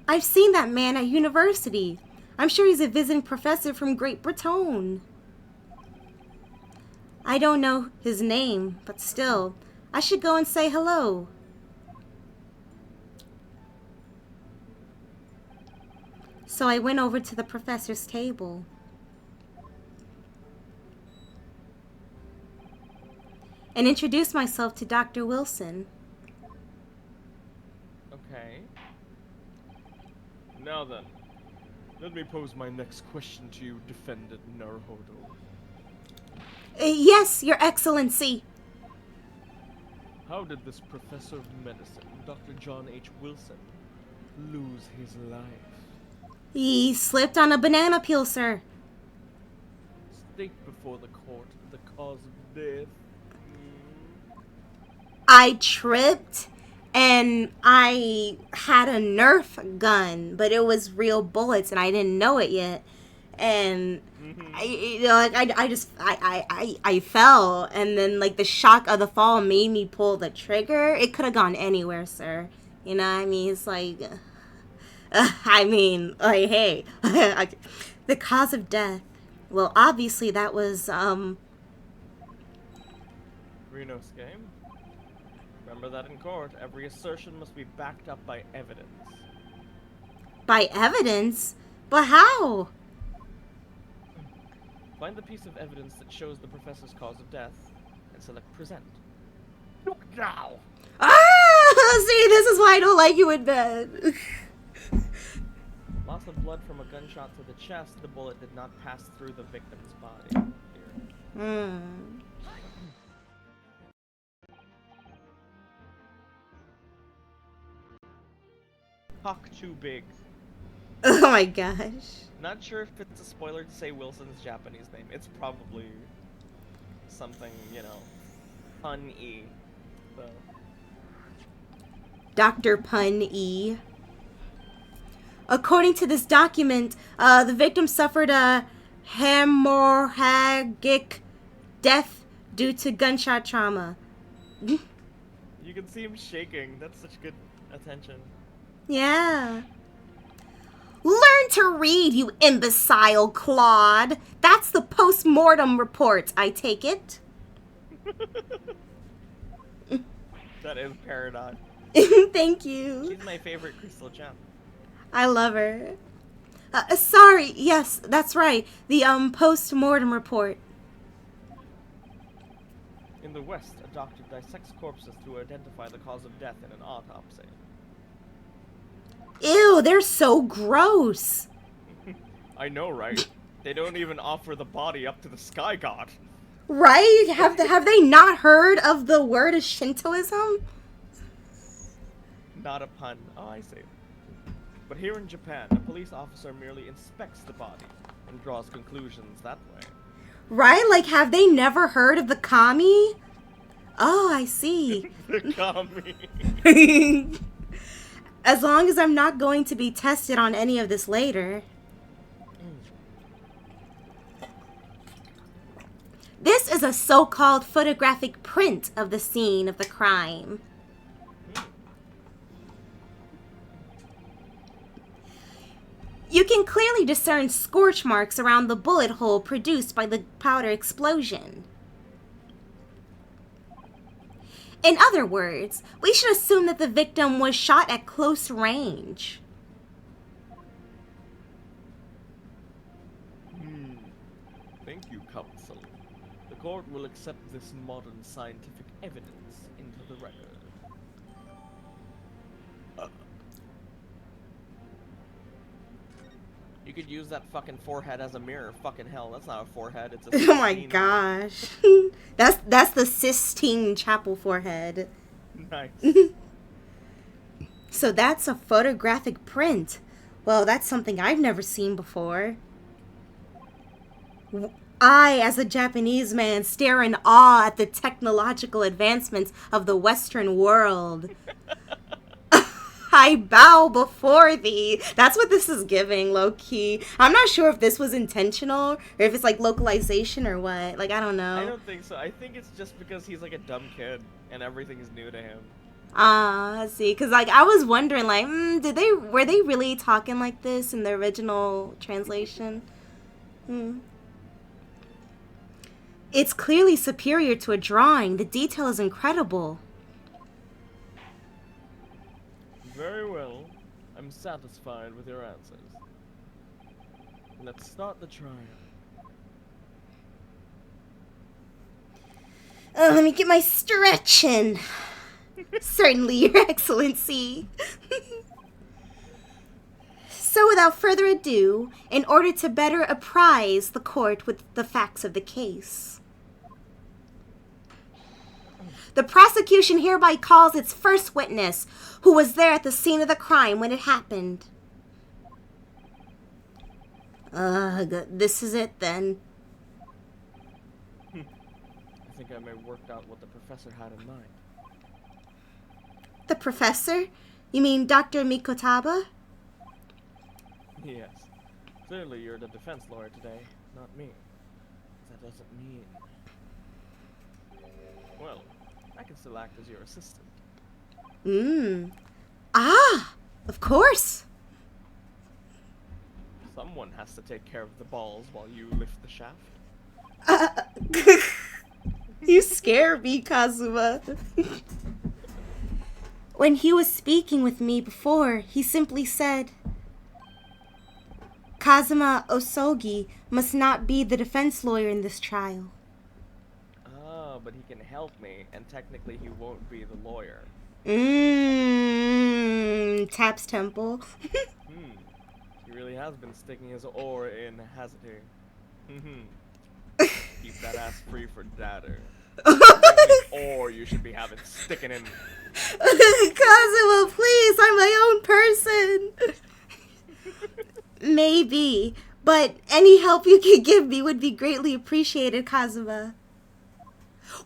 I've seen that man at university. I'm sure he's a visiting professor from Great Britain. I don't know his name, but still, I should go and say hello. So I went over to the professor's table. And introduced myself to Dr. Wilson. Okay. Now then, let me pose my next question to you, Defendant Naruhoudo. Yes, Your Excellency. How did this professor of medicine, Dr. John H. Wilson, lose his life? He slipped on a banana peel, sir. State before the court the cause of death. I tripped and I had a Nerf gun, but it was real bullets and I didn't know it yet. And I fell, and then like the shock of the fall made me pull the trigger. It could have gone anywhere, sir. You know what I mean? It's like, hey, the cause of death. Well, obviously that was Ryunosuke, remember that in court, every assertion must be backed up by evidence. By evidence? But how? Find the piece of evidence that shows the professor's cause of death, and select present. Look now. See, this is why I don't like you in bed. Loss of blood from a gunshot to the chest, the bullet did not pass through the victim's body. Hawk too big. Oh my gosh. Not sure if it's a spoiler to say Wilson's Japanese name. It's probably something, you know, pun-y, though. Dr. Pun E. According to this document, the victim suffered a hemorrhagic death due to gunshot trauma. You can see him shaking. That's such good attention. Yeah. Learn to read, you imbecile, Claude. That's the post-mortem report, I take it. That is Paradox. Thank you. She's my favorite Crystal Gem. I love her. Sorry, yes, that's right. The, post-mortem report. In the West, a doctor dissects corpses to identify the cause of death in an autopsy. Ew, they're so gross. I know, right? They don't even offer the body up to the sky god. Right? Have they not heard of the word of Shintoism? Not a pun. Oh, I see. But here in Japan, a police officer merely inspects the body and draws conclusions that way. Right? Like, have they never heard of the kami? Oh, I see. The kami. As long as I'm not going to be tested on any of this later. This is a so-called photographic print of the scene of the crime. You can clearly discern scorch marks around the bullet hole produced by the powder explosion. In other words, we should assume that the victim was shot at close range. Thank you, counsel. The court will accept this modern scientific evidence into the record. You could use that fucking forehead as a mirror. Fucking hell, that's not a forehead, it's a Oh my gosh. That's the Sistine Chapel forehead. Nice. So that's a photographic print. Well, that's something I've never seen before. I, as a Japanese man, stare in awe at the technological advancements of the Western world. I bow before thee. That's what this is giving, low-key. I'm not sure if this was intentional, or if it's like localization or what. Like, I don't know. I don't think so. I think it's just because he's like a dumb kid, and everything is new to him. I see. Because, like, I was wondering, like, were they really talking like this in the original translation? It's clearly superior to a drawing. The detail is incredible. Very well. I'm satisfied with your answers. Let's start the trial. Let me get my stretch in. Certainly, Your Excellency. So without further ado, in order to better apprise the court with the facts of the case, the prosecution hereby calls its first witness, who was there at the scene of the crime when it happened. This is it then. I think I may have worked out what the professor had in mind. The professor? You mean Dr. Mikotaba? Yes. Clearly you're the defense lawyer today, not me. That doesn't mean... Well, I can still act as your assistant. Of course. Someone has to take care of the balls while you lift the shaft. You scare me, Kazuma. When he was speaking with me before, he simply said, Kazuma Osogi must not be the defense lawyer in this trial. Oh, but he can help me, and technically he won't be the lawyer. Taps temple. He really has been sticking his oar in, hasn't he? Keep that ass free for dadder. Or you should be having sticking in. Kazuma, please, I'm my own person. Maybe, but any help you can give me would be greatly appreciated, Kazuma.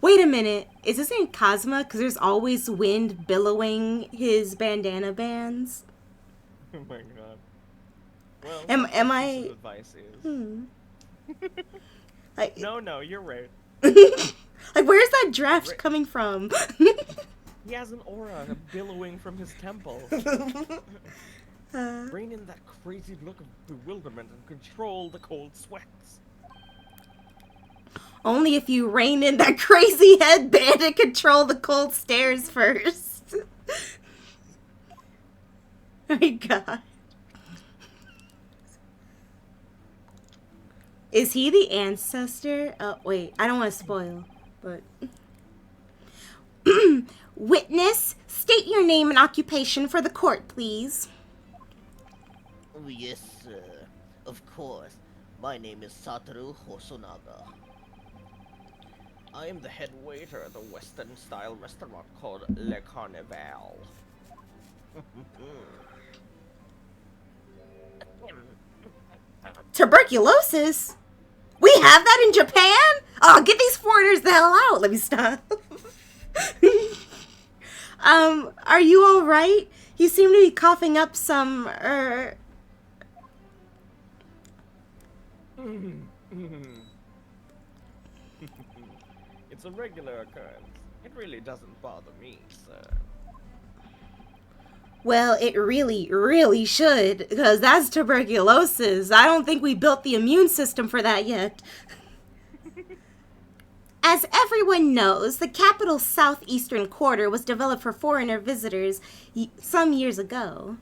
Wait a minute, is his name Kazuma? Because there's always wind billowing his bandana bands. Oh my god. Well, am I... advice is... Like, No, you're right. Like, where's that draft coming from? He has an aura billowing from his temple. Rein in that crazy look of bewilderment and control the cold sweats. Only if you rein in that crazy headband and control the cold stares first. My god. Is he the ancestor? Oh, wait. I don't want to spoil, but... Witness, state your name and occupation for the court, please. Oh, yes, sir. Of course. My name is Satoru Hosonaga. I am the head waiter at a Western-style restaurant called Le Carnival. Tuberculosis? We have that in Japan? Oh, get these foreigners the hell out. Let me stop. Are you alright? You seem to be coughing up some, It's a regular occurrence. It really doesn't bother me, sir. Well, it really, really should, because that's tuberculosis. I don't think we built the immune system for that yet. As everyone knows, the capital's southeastern quarter was developed for foreigner visitors some years ago.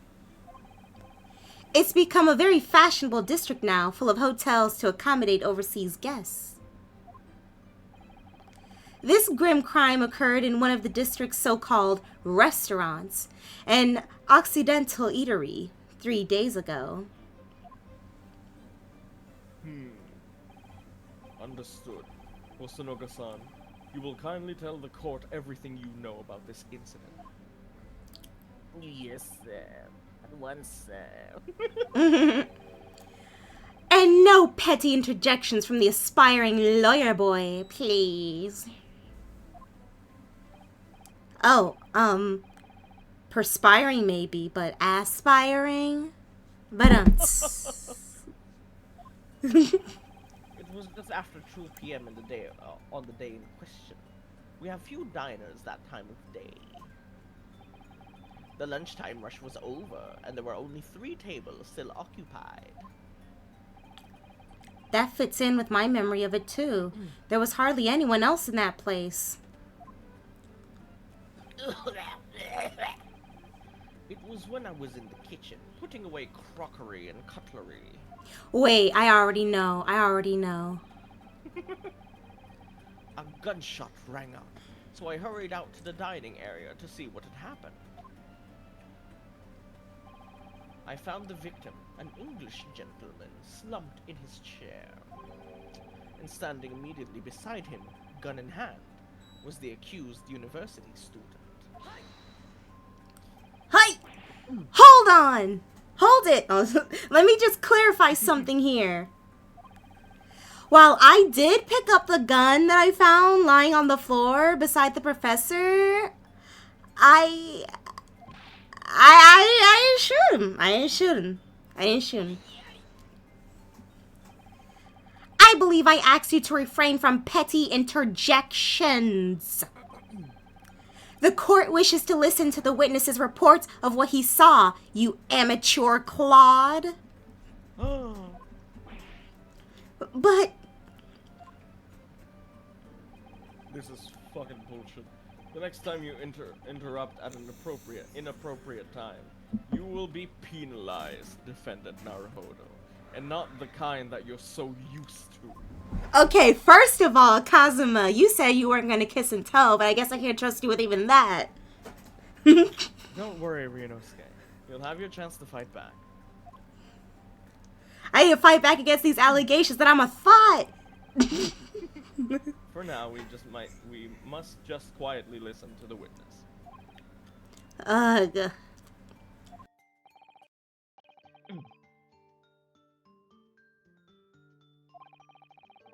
It's become a very fashionable district now, full of hotels to accommodate overseas guests. This grim crime occurred in one of the district's so-called restaurants, an Occidental eatery, 3 days ago. Understood. Hosonoga-san, you will kindly tell the court everything you know about this incident. Yes, sir. At once, sir. And no petty interjections from the aspiring lawyer boy, please. Oh, perspiring maybe, but aspiring? But It was just after 2 p.m. in the day, on the day in question. We have few diners that time of day. The lunchtime rush was over, and there were only 3 tables still occupied. that fits in with my memory of it too. There was hardly anyone else in that place. It was when I was in the kitchen, putting away crockery and cutlery. Wait, I already know. A gunshot rang out, so I hurried out to the dining area to see what had happened. I found the victim, an English gentleman, slumped in his chair. And standing immediately beside him, gun in hand, was the accused university student. Hi! Hold on! Hold it! Let me just clarify something here. While I did pick up the gun that I found lying on the floor beside the professor, I didn't shoot him. I didn't shoot him. I believe I asked you to refrain from petty interjections. The court wishes to listen to the witness's reports of what he saw, you amateur clod. But... This is fucking bullshit. The next time you interrupt at an inappropriate time, you will be penalized, defendant Naruhoudo, and not the kind that you're so used to. Okay, first of all, Kazuma, you said you weren't going to kiss and tell, but I guess I can't trust you with even that. Don't worry, Ryunosuke. You'll have your chance to fight back. I need to fight back against these allegations that I'm a thought. For now, we must just quietly listen to the witness. Ugh.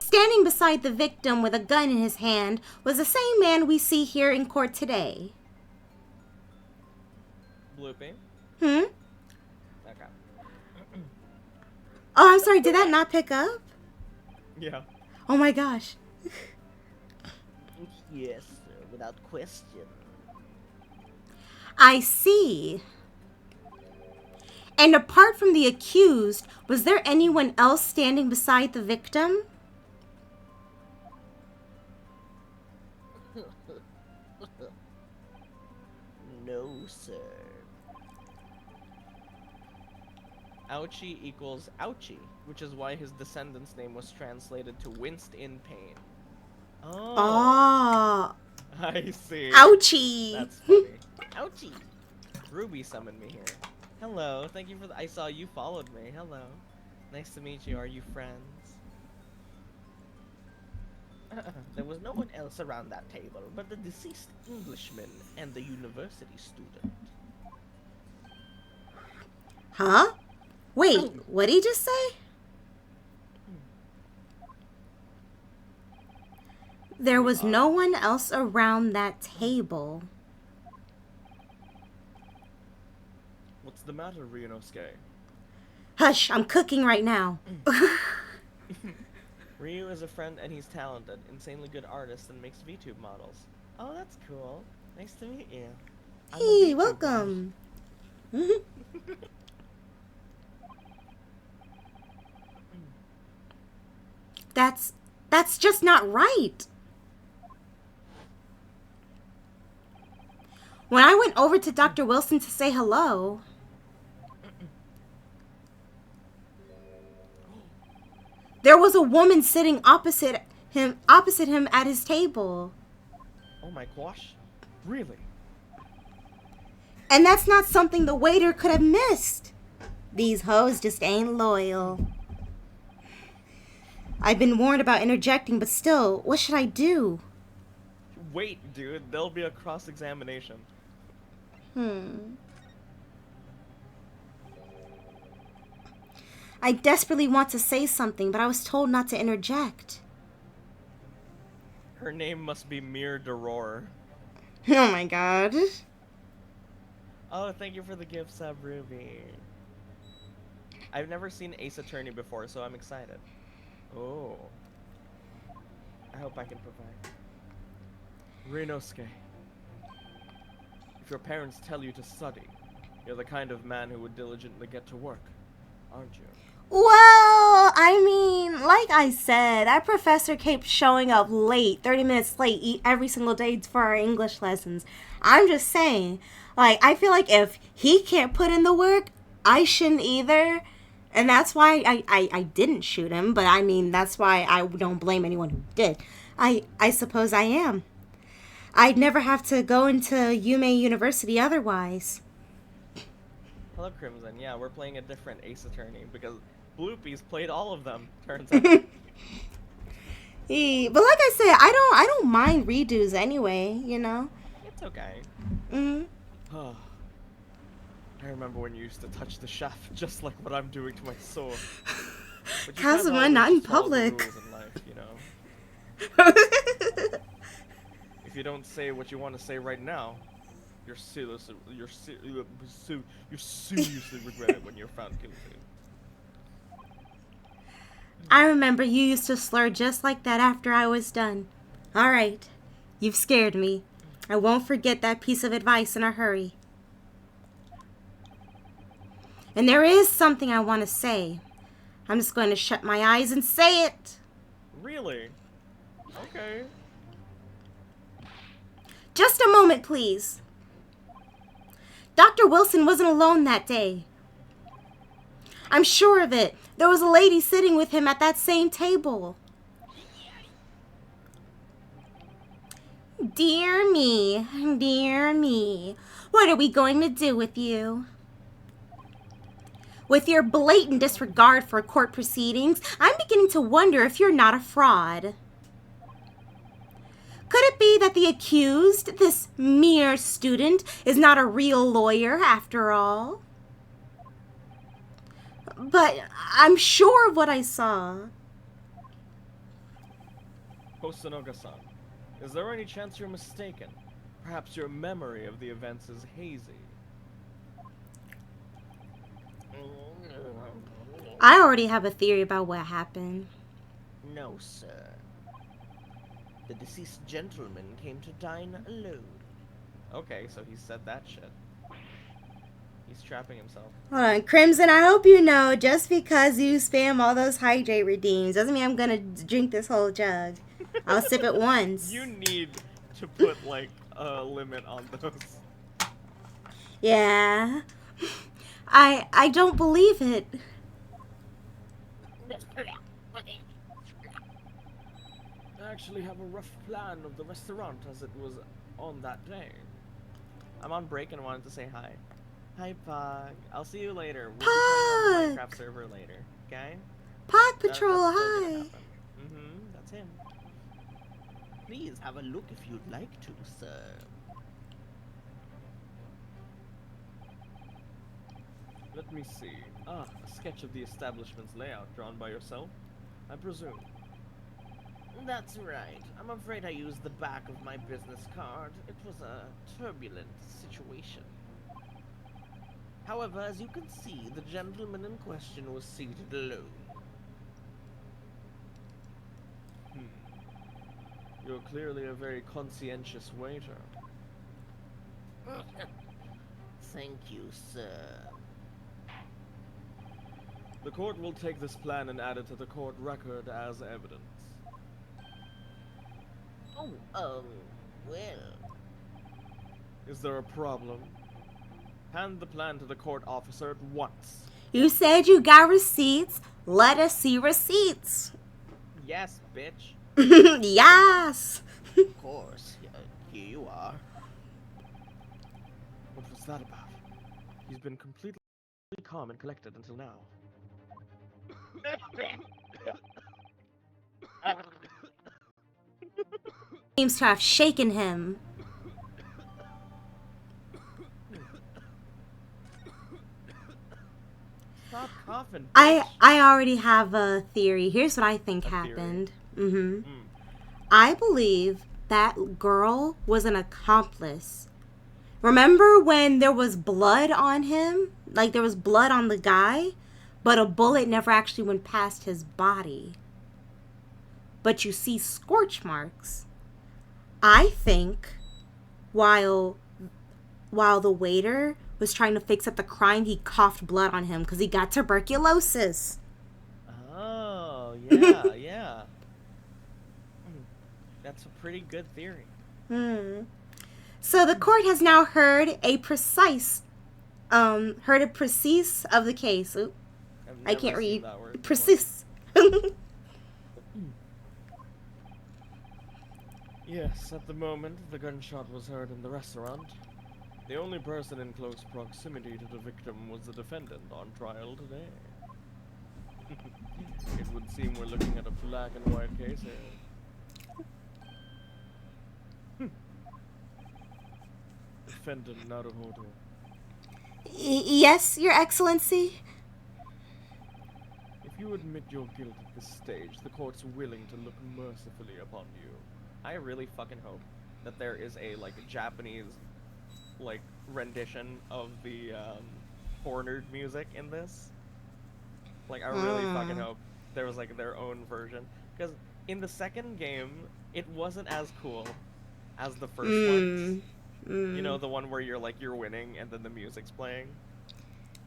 Standing beside the victim with a gun in his hand was the same man we see here in court today. Bloopy? Hmm? Okay. Oh, I'm sorry, did that not pick up? Yeah. Oh my gosh. Yes, sir, without question. I see. And apart from the accused, was there anyone else standing beside the victim? No, sir. Ouchie equals ouchie, which is why his descendant's name was translated to winced in pain. Oh. Oh. I see. Ouchie. That's funny. Ouchie! Ruby summoned me here. Hello, thank you for I saw you followed me. Hello. Nice to meet you. Are you friends? There was no one else around that table but the deceased Englishman and the university student. Huh? Wait, what'd he just say? There was no one else around that table. What's the matter, Ryunosuke? Hush, I'm cooking right now. Ryu is a friend and he's talented, insanely good artist and makes VTube models. Oh, that's cool. Nice to meet you. I'm a Hey, VTuber. welcome. That's just not right. When I went over to Dr. Wilson to say hello, there was a woman sitting opposite him at his table. Oh my gosh. Really? And that's not something the waiter could have missed. These hoes just ain't loyal. I've been warned about interjecting, but still, what should I do? Wait, dude. There'll be a cross-examination. I desperately want to say something, but I was told not to interject. Her name must be Mir Doror. Oh my god. Oh, thank you for the gift sub, Ruby. I've never seen Ace Attorney before, so I'm excited. Oh. I hope I can provide. Ryunosuke. If your parents tell you to study, you're the kind of man who would diligently get to work, aren't you? Well, I mean, like I said, that professor kept showing up late, 30 minutes late, every single day for our English lessons. I'm just saying, like, I feel like if he can't put in the work, I shouldn't either. And that's why I didn't shoot him, but I mean, that's why I don't blame anyone who did. I suppose I am. I'd never have to go into Yume University otherwise. Hello, Crimson. Yeah, we're playing a different Ace Attorney because Bloopy's played all of them, turns out. But like I said, I don't mind redos anyway, you know? It's okay. Mm-hmm. I remember when you used to touch the shaft just like what I'm doing to my sword. But you Kazuma, can't not always in just follow the public. rules in life, you know? If you don't say what you want to say right now, you're seriously regret it when you're found guilty. I remember you used to slur just like that after I was done. Alright, you've scared me. I won't forget that piece of advice in a hurry. And there is something I want to say. I'm just going to shut my eyes and say it. Really? Okay. Just a moment, please. Dr. Wilson wasn't alone that day. I'm sure of it. There was a lady sitting with him at that same table. Dear me, dear me. What are we going to do with you? With your blatant disregard for court proceedings, I'm beginning to wonder if you're not a fraud. Could it be that the accused, this mere student, is not a real lawyer after all? But I'm sure of what I saw. Hosonoga-san, is there any chance you're mistaken? Perhaps your memory of the events is hazy. I already have a theory about what happened. No, sir. The deceased gentleman came to dine alone. Okay, so he said that shit. He's trapping himself. Hold on, Crimson, I hope you know, just because you spam all those hydrate redeems doesn't mean I'm gonna drink this whole jug. I'll sip it once. You need to put, like, a limit on those. Yeah. I don't believe it. I actually have a rough plan of the restaurant as it was on that day. I'm on break and wanted to say hi. Hi, Pog. I'll see you later. We'll be playing on the Minecraft server later, okay? Pod Patrol, hi. That's him. Please have a look if you'd like to, sir. Let me see. Ah, a sketch of the establishment's layout drawn by yourself, I presume. That's right. I'm afraid I used the back of my business card. It was a turbulent situation. However, as you can see, the gentleman in question was seated alone. You're clearly a very conscientious waiter. Thank you, sir. The court will take this plan and add it to the court record as evidence. Oh, well... Is there a problem? Hand the plan to the court officer at once. You said you got receipts. Let us see receipts. Yes, bitch. Yes. Of course. Here you are. What was that about? He's been completely calm and collected until now. Seems to have shaken him. Stop coughing, I bitch. already have a theory. Here's what I think happened. I believe that girl was an accomplice. Remember when there was blood on him? Like there was blood on the guy, but a bullet never actually went past his body. But you see scorch marks. I think while the waiter was trying to fix up the crime, he coughed blood on him because he got tuberculosis. Oh, yeah, yeah. That's a pretty good theory. So the court has now heard a precise of the case. Oop, I can't read. Precise. Yes, at the moment, the gunshot was heard in the restaurant. The only person in close proximity to the victim was the defendant on trial today. It would seem we're looking at a black and white case here. Defendant Naruhoudo. Yes, Your Excellency. If you admit your guilt at this stage, the court's willing to look mercifully upon you. I really fucking hope that there is a, like, Japanese, like, rendition of the, cornered music in this. Like, I really fucking hope there was, like, their own version. Because in the second game, it wasn't as cool as the first ones. You know, the one where you're winning and then the music's playing?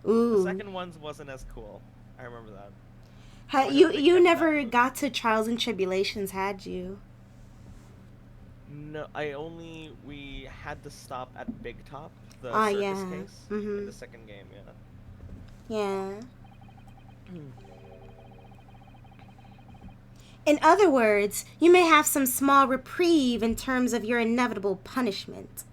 Ooh. The second ones wasn't as cool. I remember that. You never got to Trials and Tribulations, had you? No, we had to stop at Big Top, the circus case, in the second game, Yeah. In other words, you may have some small reprieve in terms of your inevitable punishment.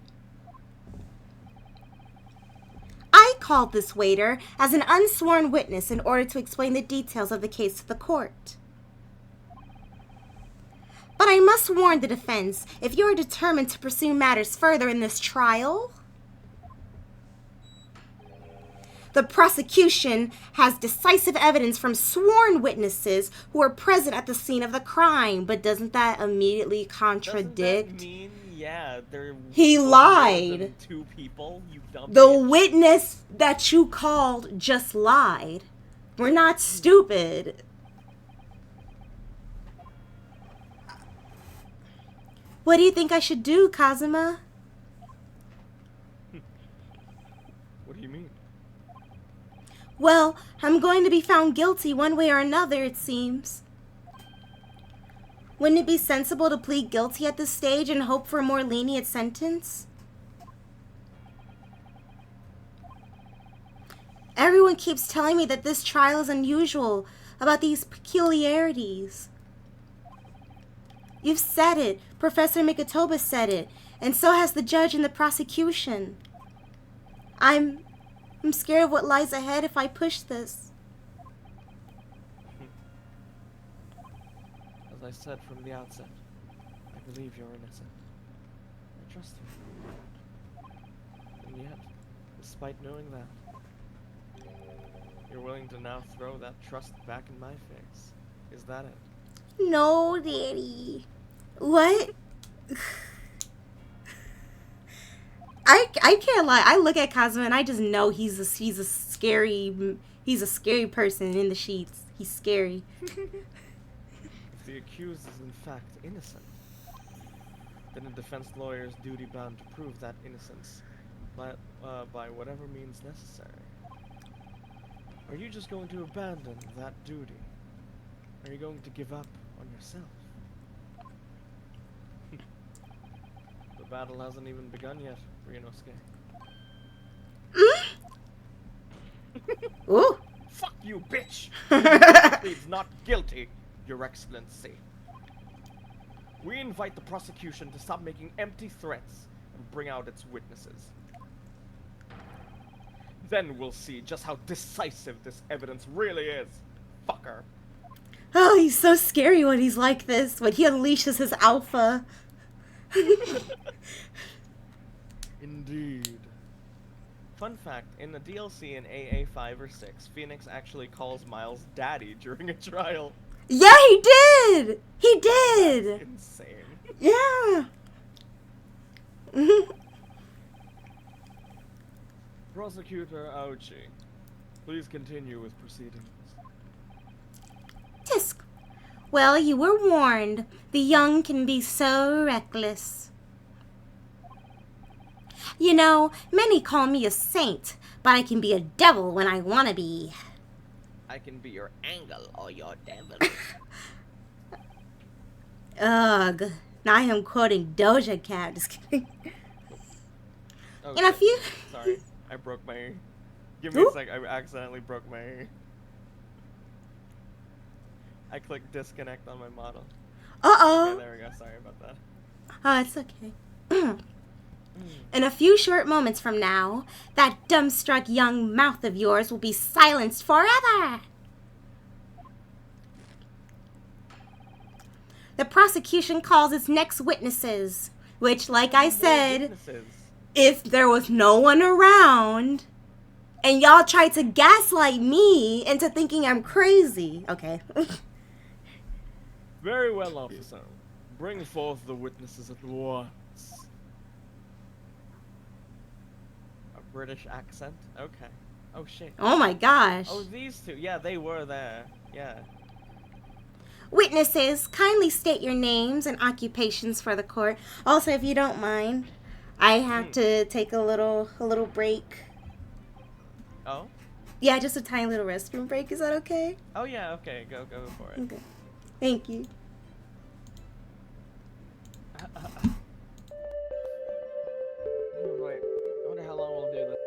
I called this waiter as an unsworn witness in order to explain the details of the case to the court. But I must warn the defense, if you are determined to pursue matters further in this trial, the prosecution has decisive evidence from sworn witnesses who were present at the scene of the crime. But doesn't that immediately contradict? Doesn't that mean, yeah, he lied. Two people, you dumb The bitch. witness that you called just lied. We're not stupid. What do you think I should do, Kazuma? What do you mean? Well, I'm going to be found guilty one way or another, it seems. Wouldn't it be sensible to plead guilty at this stage and hope for a more lenient sentence? Everyone keeps telling me that this trial is unusual, about these peculiarities. You've said it. Professor Mikotoba said it. And so has the judge and the prosecution. I'm scared of what lies ahead if I push this. As I said from the outset, I believe you're innocent. I trust you. And yet, despite knowing that, You're willing to now throw that trust back in my face. Is that it? No, Daddy. What? I can't lie. I look at Kazuma and I just know he's a scary person in the sheets. He's scary. If the accused is in fact innocent, then a defense lawyer is duty bound to prove that innocence by whatever means necessary. Are you just going to abandon that duty? Are you going to give up on yourself? The battle hasn't even begun yet, Ryunosuke. Ooh. Fuck you, bitch! Pleads not guilty, Your Excellency. We invite the prosecution to stop making empty threats and bring out its witnesses. Then we'll see just how decisive this evidence really is, fucker. Oh, he's so scary when he's like this, when he unleashes his alpha. Indeed. Fun fact, in the DLC in AA 5 or 6, Phoenix actually calls Miles daddy during a trial. Yeah, he did! He did! Insane. Yeah! Prosecutor Aochi, please continue with proceedings. Tisk. Well, you were warned. The young can be so reckless. You know, many call me a saint, but I can be a devil when I want to be. I can be your angel or your devil. Ugh. Now I am quoting Doja Cat. Just kidding. Oh, In a shit. few... Sorry, I broke my... Give me Ooh. a sec, I accidentally broke my... I clicked disconnect on my model. Uh-oh. Okay, there we go, sorry about that. Oh, it's okay. In a few short moments from now, that dumbstruck young mouth of yours will be silenced forever. The prosecution calls its next witnesses, which, like I said, Witnesses. if there was no one around, and y'all tried to gaslight me into thinking I'm crazy. Okay. Very well, officer. Bring forth the witnesses at once. A British accent? Okay. Oh shit. Oh my gosh. Oh, these two. Yeah, they were there. Yeah. Witnesses, kindly state your names and occupations for the court. Also, if you don't mind, I have to take a little break. Oh? Yeah, just a tiny little restroom break. Is that okay? Oh yeah, okay. Go for it. Okay. Thank you. Oh, wait. I wonder how long we'll do this.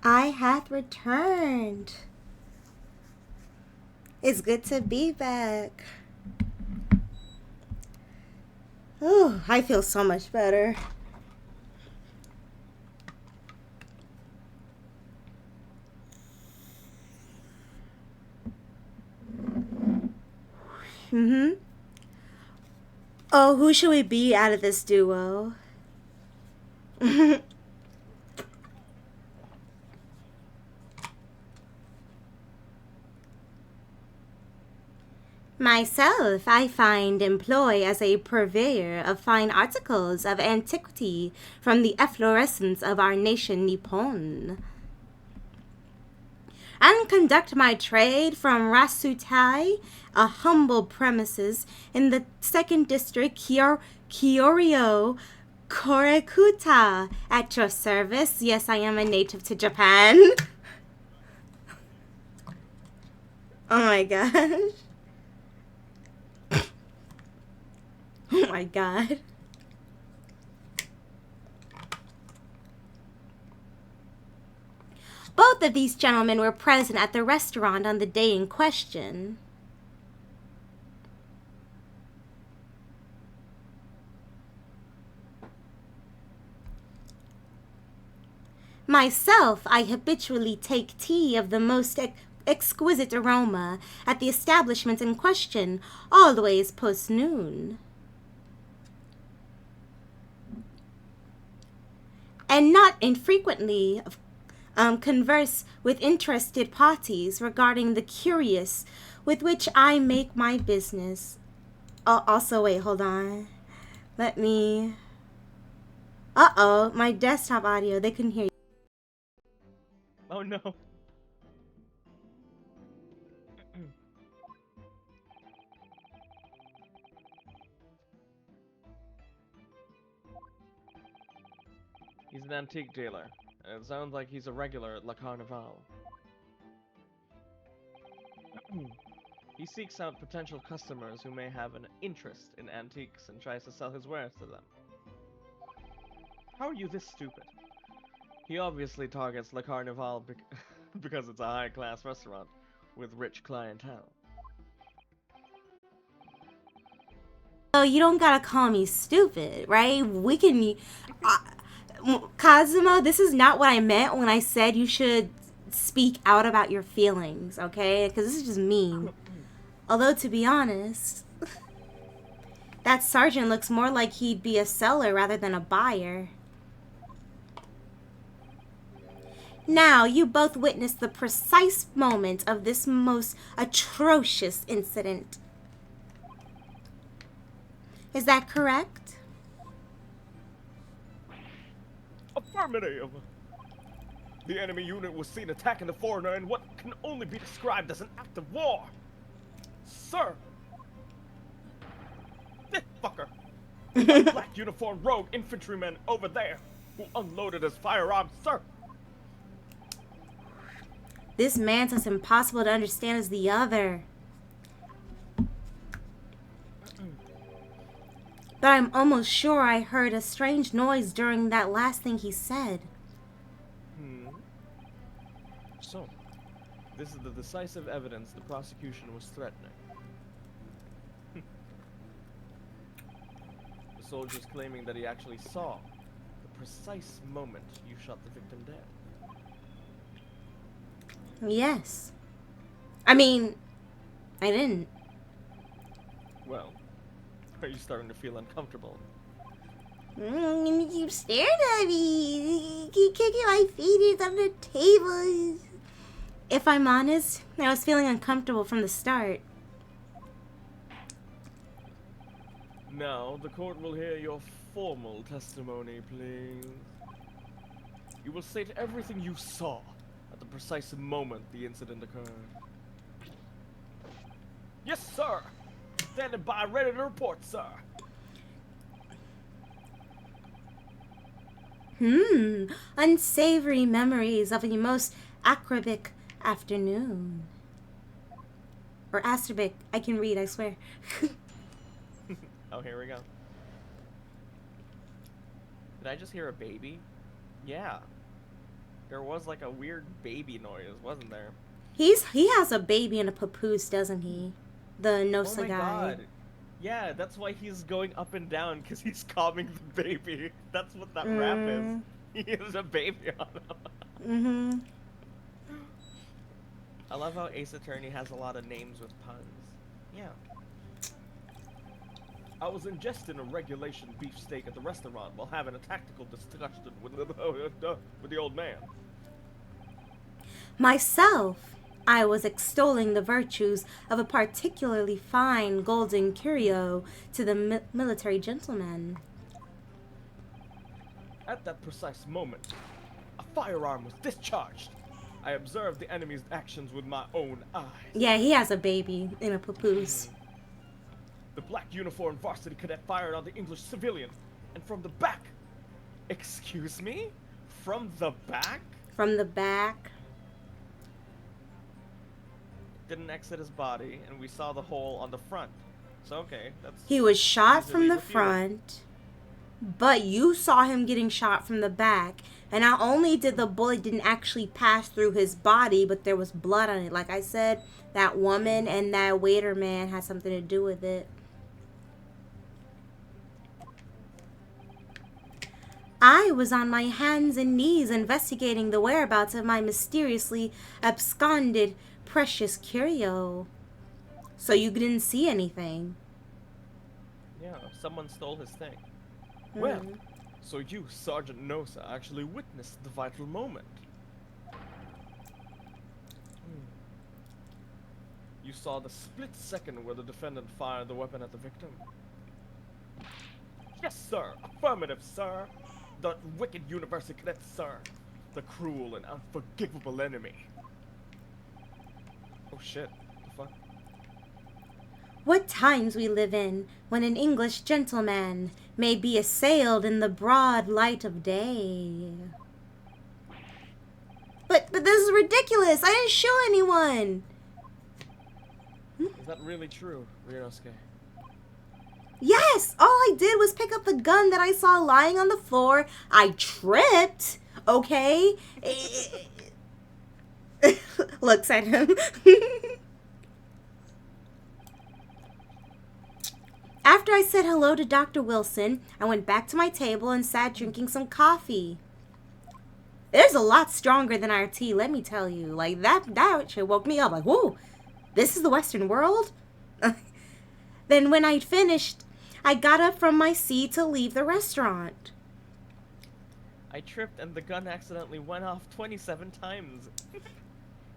I hath returned. It's good to be back. Oh, I feel so much better. Oh, who should we be out of this duo? Myself, I find employ as a purveyor of fine articles of antiquity from the efflorescence of our nation Nippon, and conduct my trade from Rasutai, a humble premises in the 2nd District, Kyorio, Korekuta, at your service. Yes, I am a native to Japan. Oh my gosh. Oh my god. Both of these gentlemen were present at the restaurant on the day in question. Myself, I habitually take tea of the most exquisite aroma at the establishment in question, always post-noon. And not infrequently converse with interested parties regarding the curious with which I make my business. Also, wait, hold on. Let me... Uh-oh, my desktop audio, they couldn't hear you. Oh no. He's an antique dealer, and it sounds like he's a regular at La Carnival. He seeks out potential customers who may have an interest in antiques and tries to sell his wares to them. How are you this stupid? He obviously targets La Carnival because it's a high-class restaurant with rich clientele. Oh, you don't gotta call me stupid, right? We can... Kazuma, this is not what I meant when I said you should speak out about your feelings, okay? Because this is just mean. Although, to be honest, that sergeant looks more like he'd be a seller rather than a buyer. Now, you both witnessed the precise moment of this most atrocious incident. Is that correct? Affirmative! The enemy unit was seen attacking the foreigner in what can only be described as an act of war! Sir! This fucker! The black uniformed rogue infantryman over there who unloaded his firearms, sir! This man's as impossible to understand as the other. But I'm almost sure I heard a strange noise during that last thing he said. So, this is the decisive evidence the prosecution was threatening. The soldier's claiming that he actually saw the precise moment you shot the victim dead. Yes. I mean, I didn't. Well, are you starting to feel uncomfortable? You keep staring at me. You keep kicking my feet on the table. If I'm honest, I was feeling uncomfortable from the start. Now, the court will hear your formal testimony, please. You will state everything you saw at the precise moment the incident occurred. Yes, sir! Standing by, ready to report, sir! Unsavory memories of a most acerbic afternoon. Or acerbic. I can read, I swear. Oh, here we go. Did I just hear a baby? Yeah. There was like a weird baby noise, wasn't there? He has a baby and a papoose, doesn't he? The Oh Nosa my guy. god. Yeah, that's why he's going up and down, because he's calming the baby. That's what that rap is. He has a baby on him. I love how Ace Attorney has a lot of names with puns. Yeah. I was ingesting a regulation beefsteak at the restaurant while having a tactical discussion with the old man. Myself, I was extolling the virtues of a particularly fine golden curio to the military gentleman. At that precise moment, a firearm was discharged. I observed the enemy's actions with my own eyes. Yeah, he has a baby in a papoose. The black uniformed varsity cadet fired on the English civilian, and from the back. Excuse me? From the back? From the back. Didn't exit his body, and we saw the hole on the front. So okay, that's. He was shot from easily the refuted. front, but you saw him getting shot from the back. And not only did the bullet didn't actually pass through his body, but there was blood on it. Like I said, that woman and that waiter man had something to do with it. I was on my hands and knees investigating the whereabouts of my mysteriously absconded precious curio. So you didn't see anything? Yeah, someone stole his thing. Well, so you, Sergeant Nosa, actually witnessed the vital moment. You saw the split second where the defendant fired the weapon at the victim? Yes, sir. Affirmative, sir. The wicked university cadet, sir. The cruel and unforgivable enemy. Oh shit. The fuck? What times we live in, when an English gentleman may be assailed in the broad light of day. But this is ridiculous. I didn't shoot anyone. Is that really true, Ryunosuke? Yes, all I did was pick up the gun that I saw lying on the floor. I tripped, okay? Looks at him. After I said hello to Dr. Wilson, I went back to my table and sat drinking some coffee. It's a lot stronger than our tea, let me tell you. Like, that shit woke me up. Like, whoa, this is the Western world? Then when I'd finished, I got up from my seat to leave the restaurant. I tripped and the gun accidentally went off 27 times.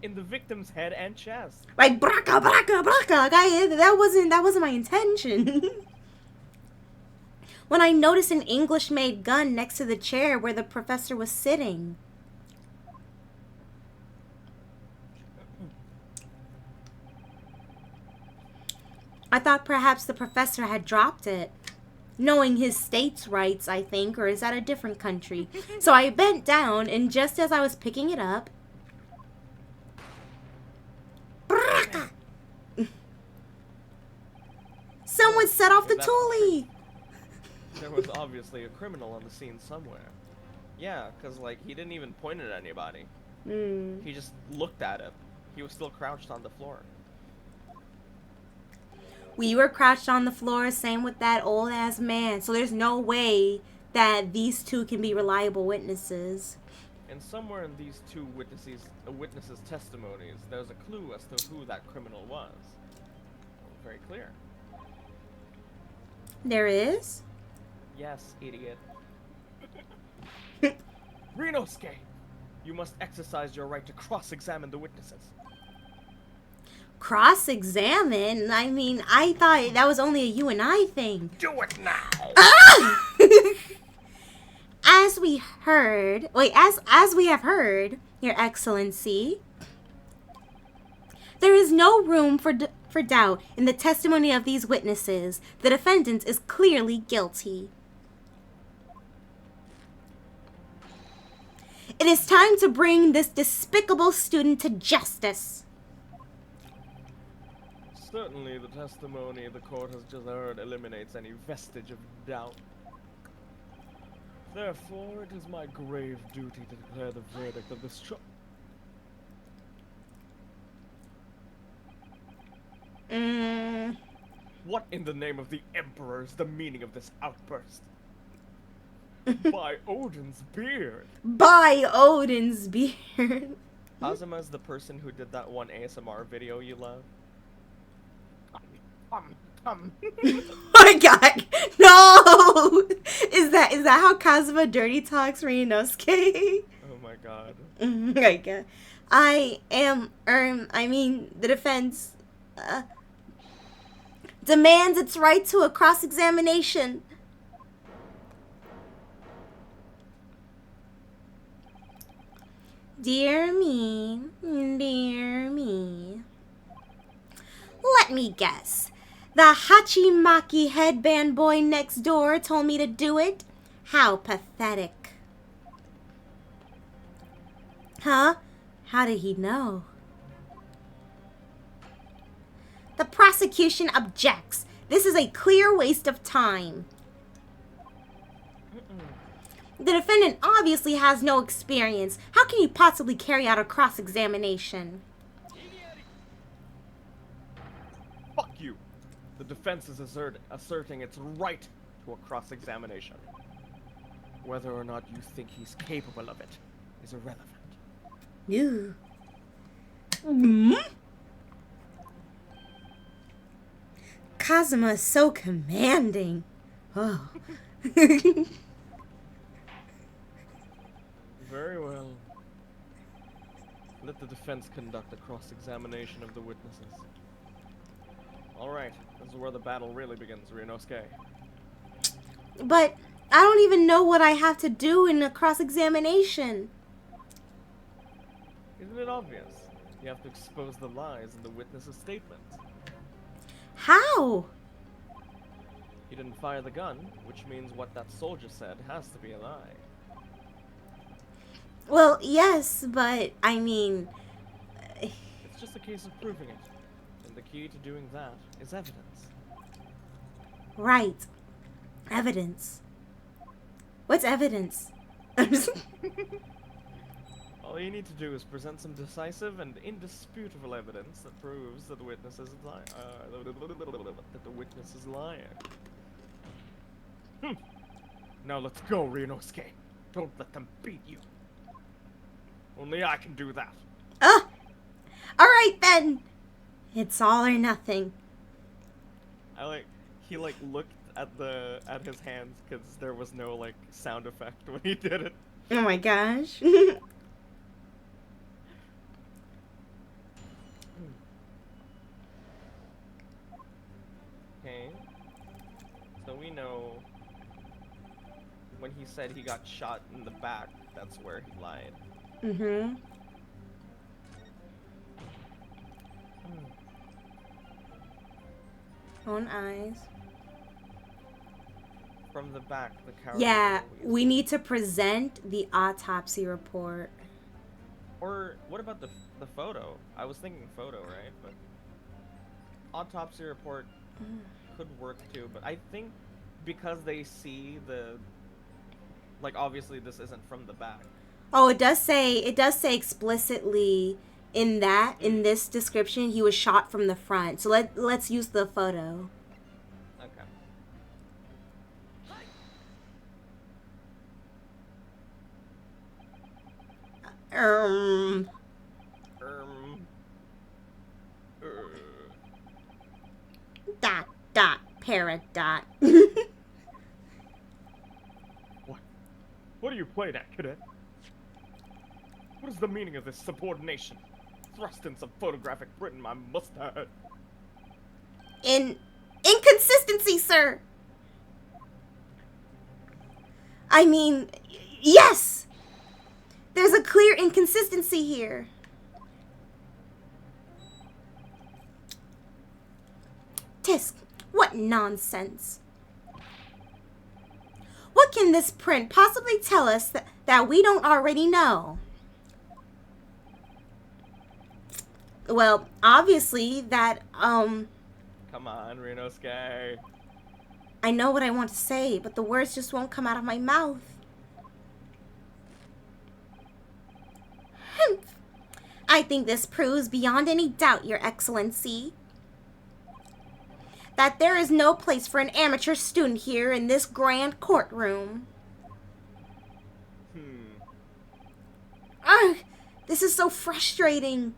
In the victim's head and chest. Like, braka, braka, braka. That wasn't my intention. When I noticed an English-made gun next to the chair where the professor was sitting. I thought perhaps the professor had dropped it. Knowing his state's rights, I think, or is that a different country? So I bent down, and just as I was picking it up, someone set off the toolie. There was obviously a criminal on the scene somewhere. Yeah, because, like, he didn't even point at anybody. He just looked at it. He was still crouched on the floor. We were crouched on the floor, same with that old-ass man. So there's no way that these two can be reliable witnesses. And somewhere in these two witnesses' testimonies, there's a clue as to who that criminal was. Very clear. There is? Yes, idiot. Ryunosuke! You must exercise your right to cross-examine the witnesses. Cross-examine? I mean, I thought that was only a you and I thing. Do it now! As we have heard, Your Excellency, there is no room for doubt in the testimony of these witnesses. The defendant is clearly guilty. It is time to bring this despicable student to justice. Certainly, the testimony the court has just heard eliminates any vestige of doubt. Therefore, it is my grave duty to declare the verdict of this trial. What in the name of the Emperor is the meaning of this outburst? By Odin's beard! By Odin's beard. Kazuma's the person who did that one ASMR video you love. Come. Oh my god. No! Is that how Kazuma dirty talks Ryunosuke? Oh my god. Oh my god. I mean, the defense demands its right to a cross-examination. Dear me, dear me. Let me guess. The Hachimaki headband boy next door told me to do it? How pathetic. Huh? How did he know? The prosecution objects. This is a clear waste of time. The defendant obviously has no experience. How can he possibly carry out a cross-examination? Fuck you! The defense is asserting its right to a cross-examination. Whether or not you think he's capable of it is irrelevant. Ew. Kazuma is so commanding. Oh. Very well. Let the defense conduct a cross-examination of the witnesses. Alright, this is where the battle really begins, Ryunosuke. But I don't even know what I have to do in a cross-examination. Isn't it obvious? You have to expose the lies in the witnesses' statements. How? He didn't fire the gun, which means what that soldier said has to be a lie. Well, yes, but I mean... It's just a case of proving it. And the key to doing that is evidence. Right. Evidence. What's evidence? All you need to do is present some decisive and indisputable evidence that proves that the witness is lying. That the witness is lying. Now let's go, Ryunosuke. Don't let them beat you. Only I can do that. Alright then. It's all or nothing. He looked at his hands because there was no sound effect when he did it. Oh my gosh. Okay. So we know when he said he got shot in the back, that's where he lied. Mm-hmm. Own eyes. From the back, the coward. Yeah, we need to present the autopsy report. Or what about the photo? I was thinking photo, right? But autopsy report could work too. But I think because they see the obviously this isn't from the back. Oh, it does say explicitly in this description he was shot from the front. So let's use the photo. Okay. Dot. What are you playing at, cadet? What is the meaning of this subordination? Thrust in some photographic print in my mustache. Inconsistency, sir. I mean, yes. There's a clear inconsistency here. Tisk, what nonsense. What can this print possibly tell us that we don't already know? Well, obviously that, Come on, Ryunosuke. I know what I want to say, but the words just won't come out of my mouth. I think this proves beyond any doubt, Your Excellency, that there is no place for an amateur student here in this grand courtroom. Ugh, this is so frustrating.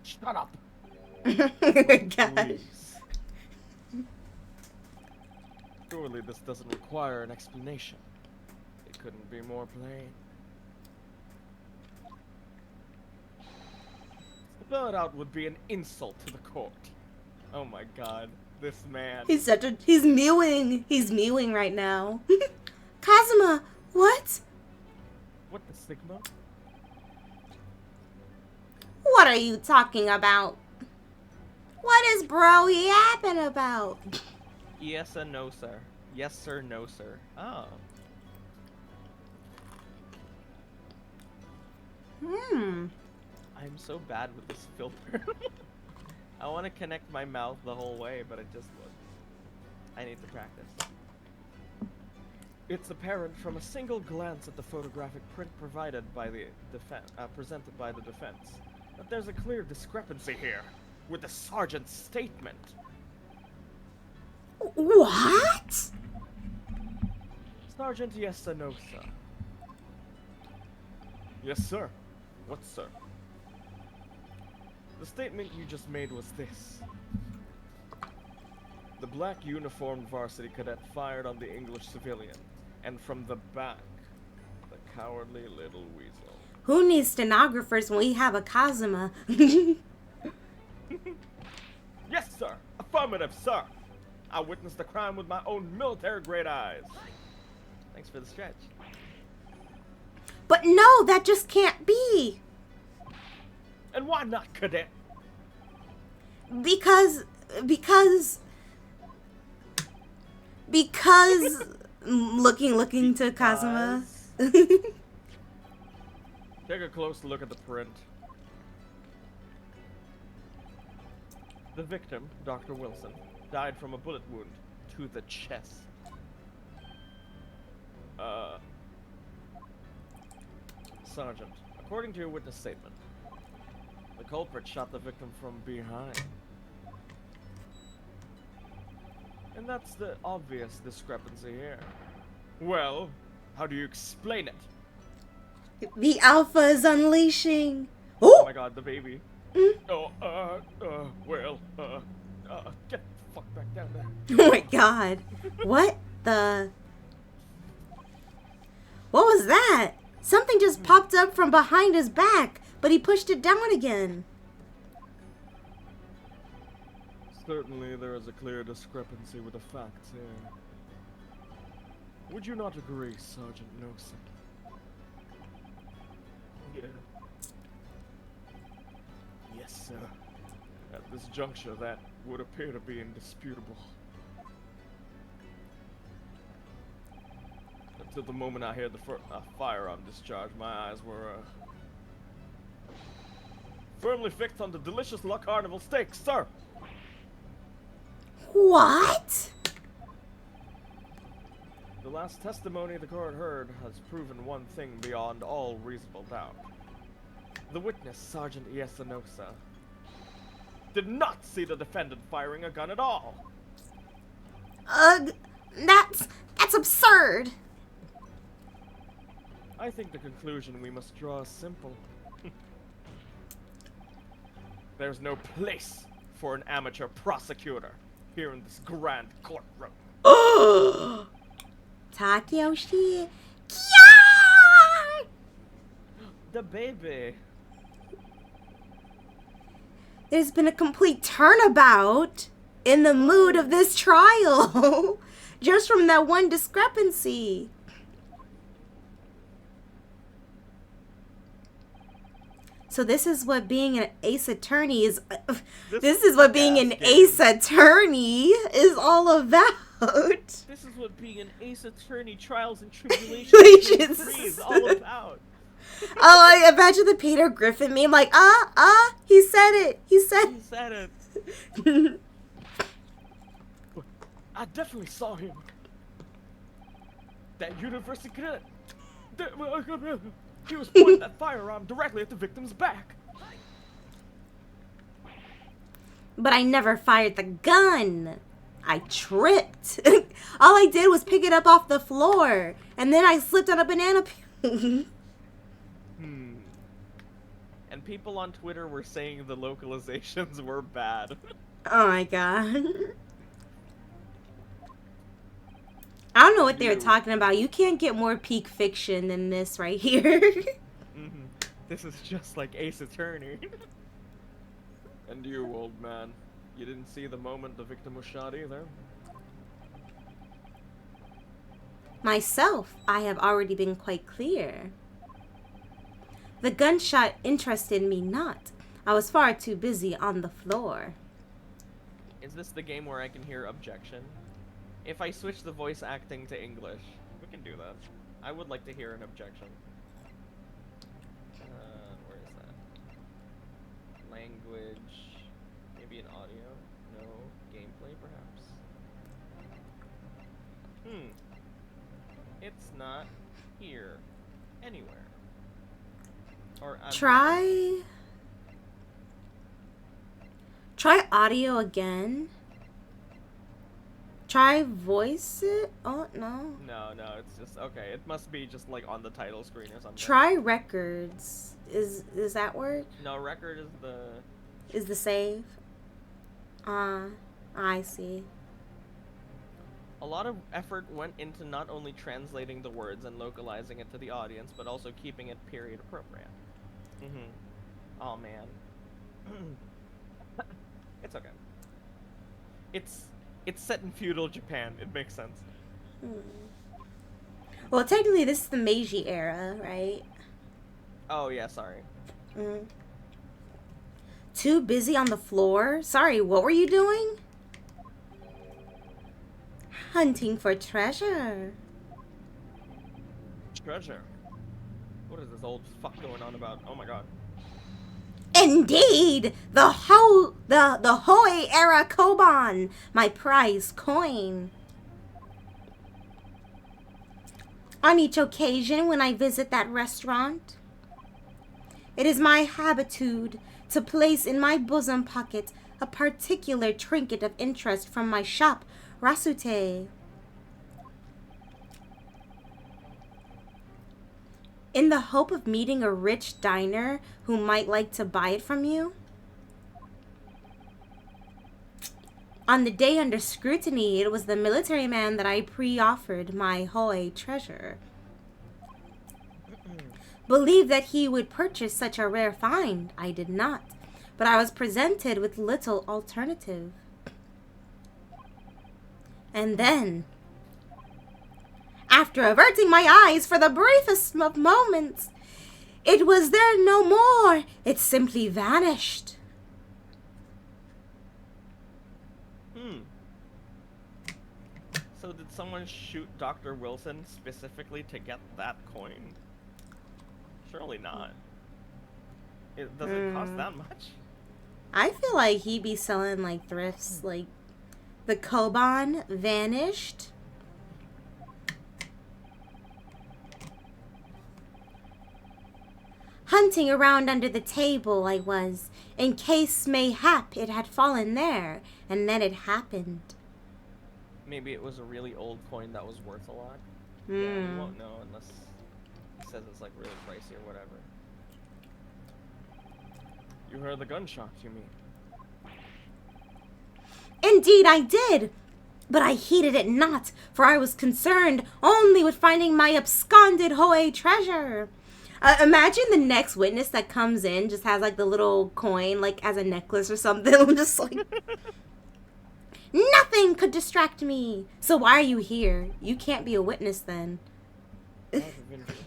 Shut up. Gosh. Please. Surely this doesn't require an explanation. It couldn't be more plain. Spell it out would be an insult to the court. Oh my god, this man. He's mewing. He's mewing right now. Kazuma, what? What the Sigma? What are you talking about? What is bro yapping about? Yes or no, sir. Yes, sir, no, sir. Oh. I'm so bad with this filter. I want to connect my mouth the whole way, but it just wouldn't. I need to practice. It's apparent from a single glance at the photographic print provided by the presented by the defense that there's a clear discrepancy here with the sergeant's statement. What? Sergeant Yesanosa. Yes, sir. What, sir? The statement you just made was this. The black uniformed varsity cadet fired on the English civilian, and from the back, the cowardly little weasel. Who needs stenographers when we have a Kazuma? Yes, sir! Affirmative, sir! I witnessed the crime with my own military-grade eyes. Thanks for the stretch. But no, that just can't be. And why not, cadet? Because looking to Kazuma. Take a close look at the print. The victim, Dr. Wilson, died from a bullet wound to the chest. Sergeant, according to your witness statement, the culprit shot the victim from behind. And that's the obvious discrepancy here. Well, how do you explain it? The alpha is unleashing. Oh Oh, my god, the baby. Oh, get the fuck back down there. oh my god. What the? What was that? Something just popped up from behind his back, but he pushed it down again. Certainly there is a clear discrepancy with the facts here. Would you not agree, Sergeant Nosen? Yeah. Yes, sir. At this juncture, that would appear to be indisputable. Until the moment I heard the firearm discharge, my eyes were firmly fixed on the delicious La Carnival steak, sir! What? The last testimony the court heard has proven one thing beyond all reasonable doubt. The witness, Sergeant Yesanosa, did not see the defendant firing a gun at all. Ugh, that's absurd. I think the conclusion we must draw is simple. There's no place for an amateur prosecutor here in this grand courtroom. Talk your shit. Yeah! The baby. There's been a complete turnabout in the mood of this trial. Just from that one discrepancy. So this is what being an ace attorney is. This is what being an ace attorney is all about. This is what being an ace attorney trials and tribulations is all about. Oh, I imagine the Peter Griffin meme, like, he said it. He said it. I definitely saw him. That university cadet. He was pointing that firearm directly at the victim's back. But I never fired the gun. I tripped. All I did was pick it up off the floor. And then I slipped on a banana peel. And people on Twitter were saying the localizations were bad. Oh my god. I don't know what they were talking about. You can't get more peak fiction than this right here. This is just like Ace Attorney. And you, old man, you didn't see the moment the victim was shot either? Myself, I have already been quite clear. The gunshot interested me not. I was far too busy on the floor. Is this the game where I can hear objection? If I switch the voice acting to English, we can do that. I would like to hear an objection. Where is that? Language. Maybe an audio? No. Gameplay, perhaps? It's not here. Anywhere. Or Try audio again. Try voice it. Oh no. No, it's just okay. It must be just like on the title screen or something. Try records. Does that work? No, record is the save. I see. A lot of effort went into not only translating the words and localizing it to the audience, but also keeping it period appropriate. Oh man. It's okay. It's set in feudal Japan. It makes sense. Well, technically, this is the Meiji era, right? Oh yeah, sorry. Too busy on the floor? Sorry, what were you doing? Hunting for treasure. Treasure? What is this old fuck going on about? Oh my god. Indeed! The Hoei era Koban, my prize coin. On each occasion when I visit that restaurant, it is my habitude to place in my bosom pocket a particular trinket of interest from my shop, Rasute. In the hope of meeting a rich diner who might like to buy it from you? On the day under scrutiny, it was the military man that I pre-offered my Hoei treasure. Believed that he would purchase such a rare find. I did not, but I was presented with little alternative. And then, after averting my eyes for the briefest of moments, it was there no more. It simply vanished. So did someone shoot Dr. Wilson specifically to get that coin? Surely not. Does it cost that much? I feel like he'd be selling like thrifts, like the Koban vanished. Hunting around under the table I was, in case mayhap it had fallen there, and then it happened. Maybe it was a really old coin that was worth a lot. Yeah, we won't know unless it says it's like really pricey or whatever. You heard the gunshots, you mean? Indeed I did, but I heeded it not, for I was concerned only with finding my absconded Hoei treasure. Imagine the next witness that comes in just has like the little coin like as a necklace or something. I'm just like, nothing could distract me. So why are you here? You can't be a witness then. Out of interest.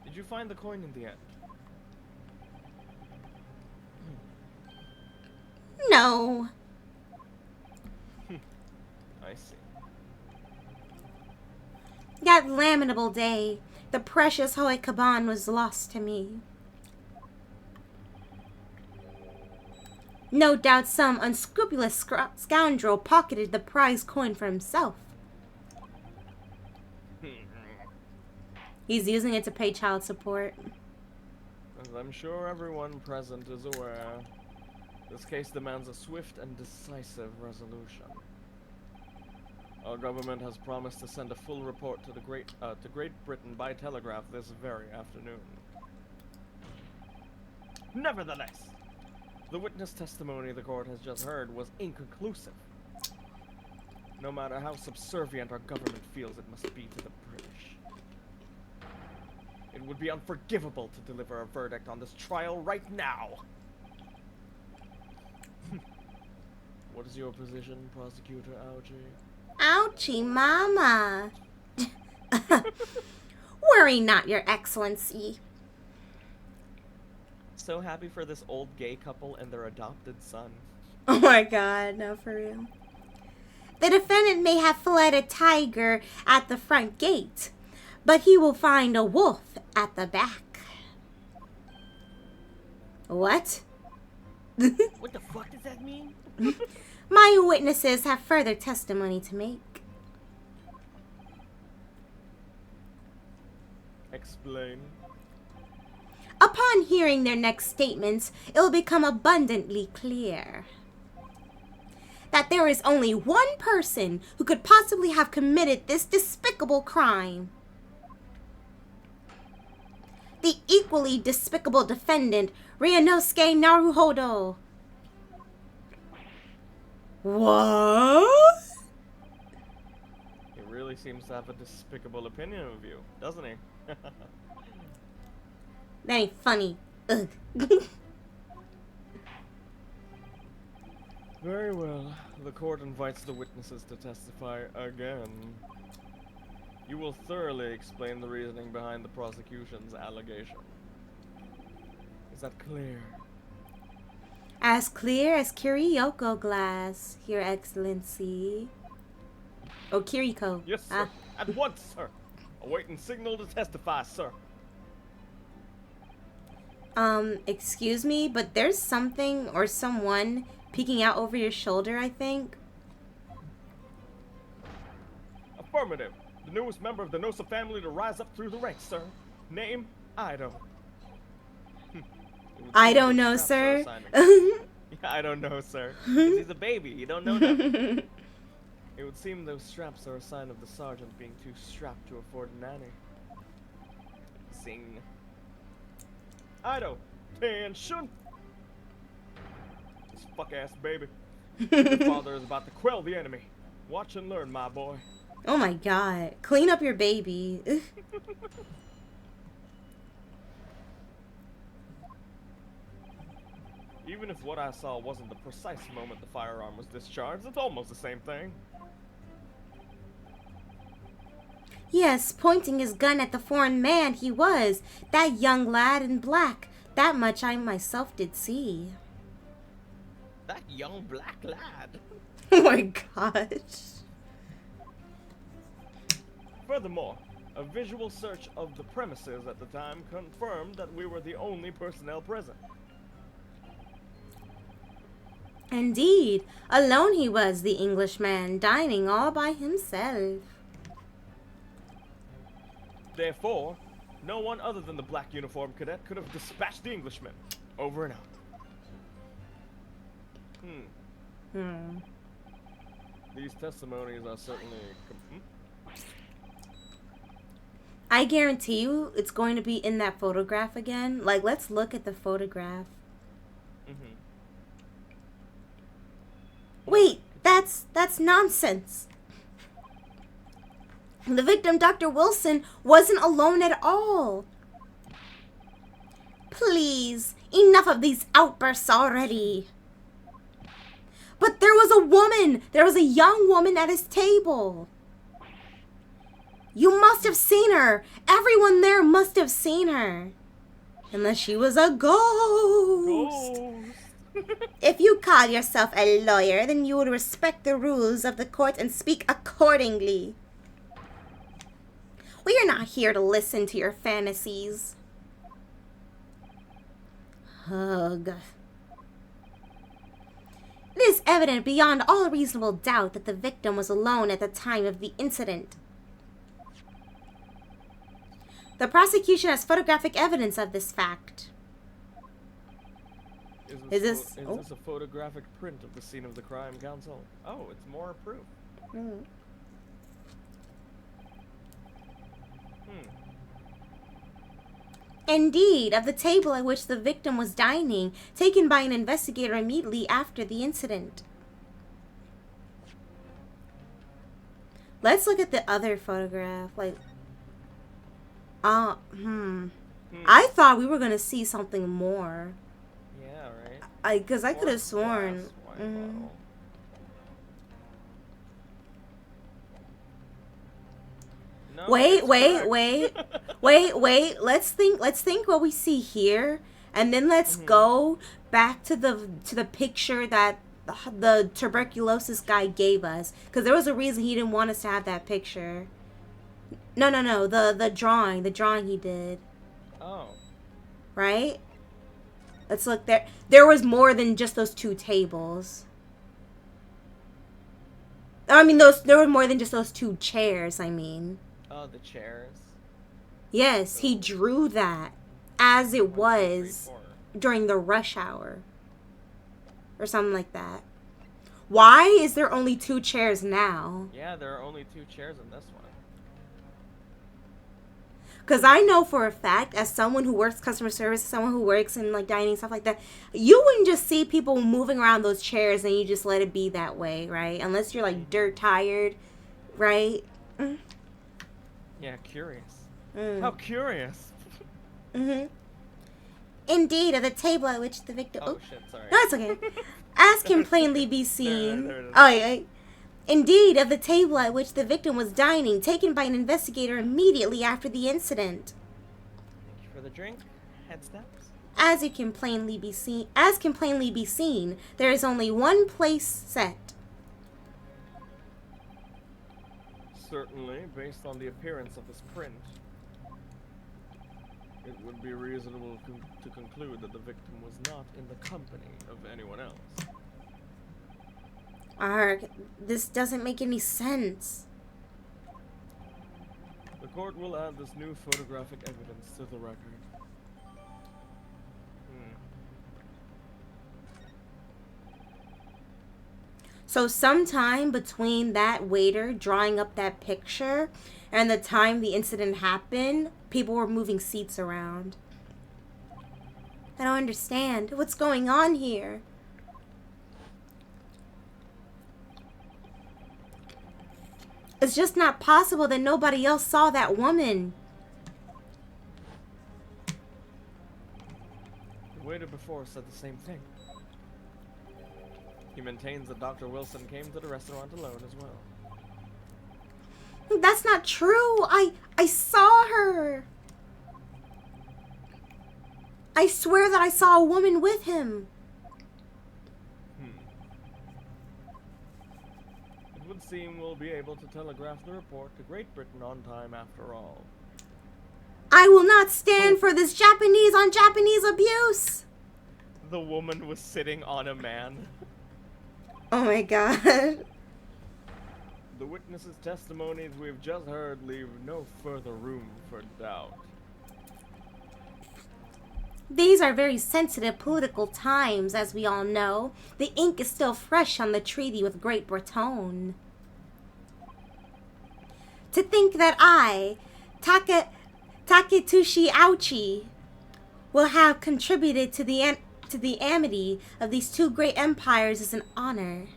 Did you find the coin in the end? No. I see. That lamentable day, the precious Hoei Kaban was lost to me. No doubt some unscrupulous scoundrel pocketed the prize coin for himself. He's using it to pay child support. As I'm sure everyone present is aware, this case demands a swift and decisive resolution. Our government has promised to send a full report to Great Britain by telegraph this very afternoon. Nevertheless, the witness testimony the court has just heard was inconclusive. No matter how subservient our government feels it must be to the British, it would be unforgivable to deliver a verdict on this trial right now. What is your position, Prosecutor Algie? Ouchie, mama. Worry not, Your Excellency. So happy for this old gay couple and their adopted son. Oh my god, no, for real. The defendant may have fled a tiger at the front gate, but he will find a wolf at the back. What? What the fuck does that mean? My witnesses have further testimony to make. Explain. Upon hearing their next statements, it will become abundantly clear that there is only one person who could possibly have committed this despicable crime. The equally despicable defendant, Ryunosuke Naruhoudo. What? He really seems to have a despicable opinion of you, doesn't he? That ain't funny. Ugh. Very well. The court invites the witnesses to testify again. You will thoroughly explain the reasoning behind the prosecution's allegation. Is that clear? As clear as Kyrioko glass, Your Excellency. Oh, Kiriko. Yes, sir. At once, sir. Awaiting signal to testify, sir. Excuse me, but there's something or someone peeking out over your shoulder, I think. Affirmative. The newest member of the Nosa family to rise up through the ranks, sir. Name, Ido. I don't know, sir. I don't know, sir. 'Cause he's a baby. You don't know that. It would seem those straps are a sign of the sergeant being too strapped to afford a nanny. Zing. Ido, attention! This fuck-ass baby. Your father is about to quell the enemy. Watch and learn, my boy. Oh my god. Clean up your baby. Even if what I saw wasn't the precise moment the firearm was discharged, it's almost the same thing. Yes, pointing his gun at the foreign man he was, that young lad in black. That much I myself did see. That young black lad. Oh my gosh. Furthermore, a visual search of the premises at the time confirmed that we were the only personnel present. Indeed, alone he was, the Englishman, dining all by himself. Therefore, no one other than the black uniformed cadet could have dispatched the Englishman. Over and out. These testimonies are certainly... I guarantee you it's going to be in that photograph again. Like, let's look at the photograph. Wait, that's nonsense. The victim, Dr. Wilson, wasn't alone at all. Please, enough of these outbursts already. But there was a woman. There was a young woman at his table. You must have seen her. Everyone there must have seen her. Unless she was a ghost. If you call yourself a lawyer, then you would respect the rules of the court and speak accordingly. We are not here to listen to your fantasies. Ugh. It is evident beyond all reasonable doubt that the victim was alone at the time of the incident. The prosecution has photographic evidence of this fact. Is this a photographic print of the scene of the crime, Counsel? Oh, it's more proof. Mm. Indeed, of the table at which the victim was dining, taken by an investigator immediately after the incident. Let's look at the other photograph. Like, I thought we were gonna see something more. Yeah, right. Because I could have sworn. No, Wait. correct. Let's think what we see here, and then let's go back to the picture that the tuberculosis guy gave us, because there was a reason he didn't want us to have that picture. No, the drawing he did. Oh. Right? Let's look there. There was more than just those two tables. I mean, there were more than just those two chairs, I mean. Oh, the chairs. Yes, he drew that as it 1, 2, 3, was 4. during the rush hour. Or something like that. Why is there only two chairs now? Yeah, there are only 2 chairs in this one. Because I know for a fact, as someone who works customer service, someone who works in like dining, stuff like that, you wouldn't just see people moving around those chairs and you just let it be that way, right? Unless you're like dirt tired, right? Yeah, curious. How curious. Indeed, at the table at which the victim... Oh, shit, sorry. No, it's okay. As can plainly be seen... There it is. Oh, yeah. Indeed, of the table at which the victim was dining, taken by an investigator immediately after the incident. Thank you for the drink. Head snaps. As can plainly be seen, there is only one place set. Certainly, based on the appearance of this print, it would be reasonable to conclude that the victim was not in the company of anyone else. Arg, this doesn't make any sense. The court will add this new photographic evidence to the record. So sometime between that waiter drawing up that picture and the time the incident happened, people were moving seats around. I don't understand. What's going on here? It's just not possible that nobody else saw that woman. The waiter before said the same thing. He maintains that Dr. Wilson came to the restaurant alone as well. That's not true. I saw her. I swear that I saw a woman with him. It would seem we'll be able to telegraph the report to Great Britain on time after all. I will not stand for this Japanese on Japanese abuse. The woman was sitting on a man. Oh my god. The witnesses' testimonies we've just heard leave no further room for doubt. These are very sensitive political times, as we all know. The ink is still fresh on the treaty with Great Britain. To think that I, Taketushi Ouchi, will have contributed to the amity of these two great empires is an honor.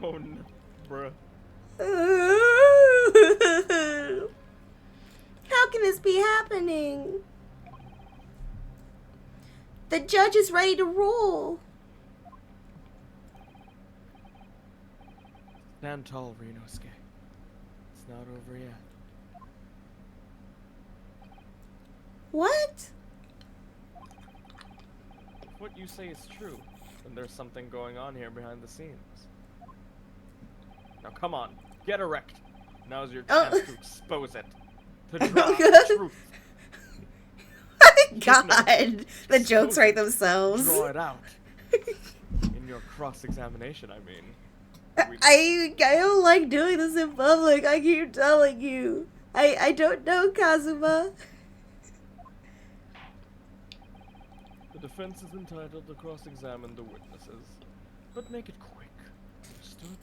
Oh no, bruh. How can this be happening? The judge is ready to rule. Stand tall, Ryunosuke. It's not over yet. What? If what you say is true, then there's something going on here behind the scenes. Now come on, get erect. Now's your chance to expose it. To draw the truth. God, the jokes write themselves. Draw it out. In your cross-examination, I mean. I don't like doing this in public. I keep telling you. I don't know, Kazuma. The defense is entitled to cross-examine the witnesses, but make it quick. Understood?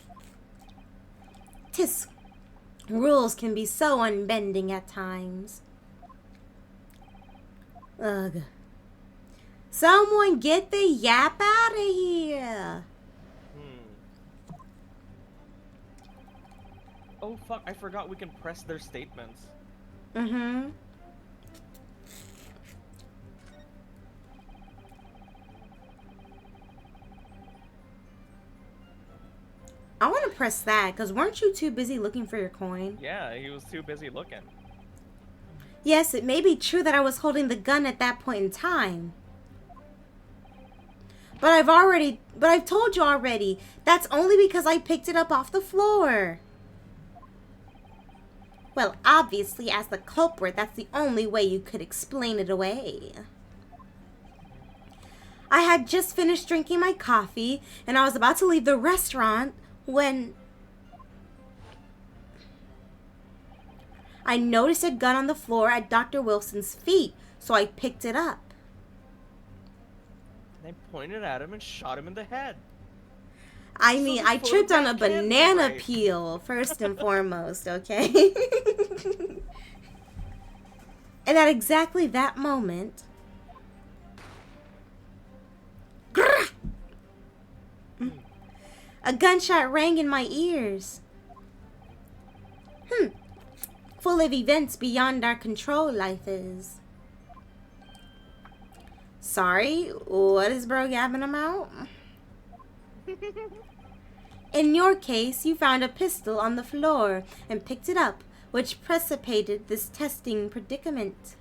Tisk. Rules can be so unbending at times. Ugh. Someone get the yap out of here. Oh fuck, I forgot we can press their statements. Mm-hmm. I want to press that, because weren't you too busy looking for your coin? Yeah, he was too busy looking. Yes, it may be true that I was holding the gun at that point in time. But I've told you already, that's only because I picked it up off the floor. Well, obviously, as the culprit, that's the only way you could explain it away. I had just finished drinking my coffee, and I was about to leave the restaurant when I noticed a gun on the floor at Dr. Wilson's feet, so I picked it up. They pointed at him and shot him in the head. I mean, So the I tripped on a photograph can be banana right. peel, first and foremost, okay? And at exactly that moment, a gunshot rang in my ears. Full of events beyond our control, life is. Sorry, what is bro gabbing about? In your case, you found a pistol on the floor and picked it up, which precipitated this testing predicament.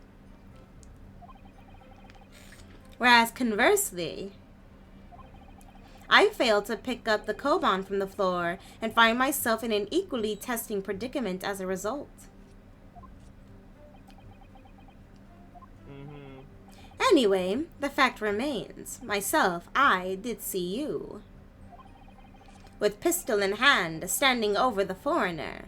Whereas conversely, I failed to pick up the koban from the floor and find myself in an equally testing predicament as a result. Anyway, the fact remains. Myself, I did see you. With pistol in hand, standing over the foreigner.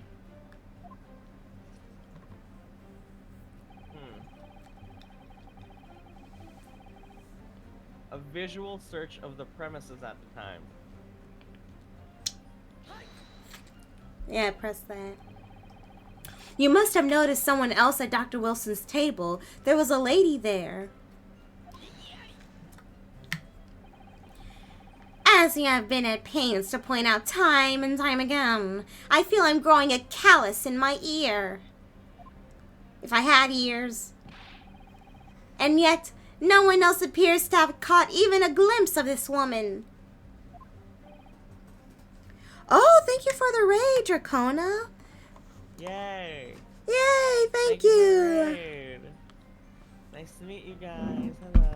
A visual search of the premises at the time. Yeah, press that. You must have noticed someone else at Dr. Wilson's table. There was a lady there. As you have been at pains to point out time and time again, I feel I'm growing a callus in my ear. If I had ears. And yet, no one else appears to have caught even a glimpse of this woman. Oh, thank you for the raid, Dracona. Yay! Yay, thank for the you. raid. Nice to meet you guys. Hello.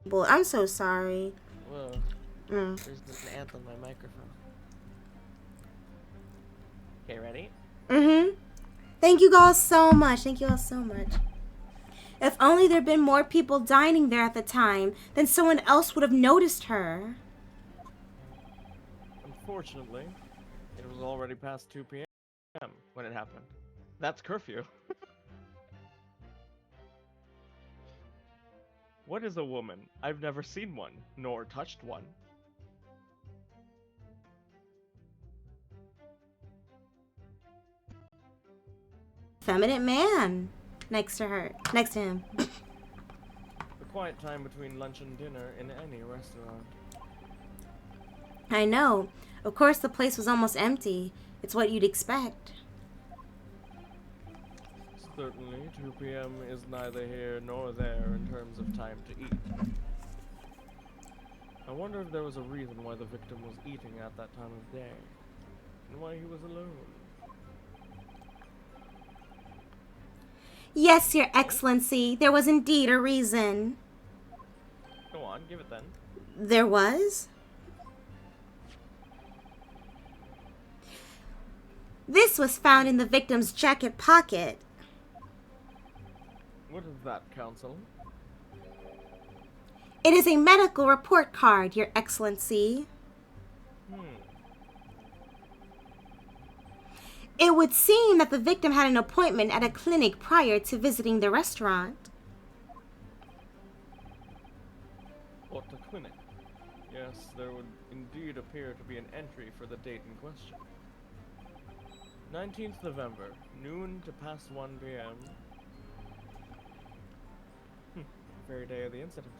Well, I'm so sorry. Whoa. Mm. There's an ant on my microphone. Okay, ready? Mm-hmm. Thank you all so much. Thank you all so much. If only there'd been more people dining there at the time, then someone else would have noticed her. Unfortunately, it was already past 2 p.m. when it happened. That's curfew. What is a woman? I've never seen one, nor touched one. Feminine man next to her. Next to him. The quiet time between lunch and dinner in any restaurant. I know. Of course, the place was almost empty. It's what you'd expect. Certainly, 2 p.m. is neither here nor there in terms of time to eat. I wonder if there was a reason why the victim was eating at that time of day, and why he was alone. Yes, Your Excellency, there was indeed a reason. Go on, give it then. There was? This was found in the victim's jacket pocket. What is that, Counsel? It is a medical report card, Your Excellency. It would seem that the victim had an appointment at a clinic prior to visiting the restaurant. What a clinic. Yes, there would indeed appear to be an entry for the date in question. 19th November, noon to past 1 p.m. Very day of the incident.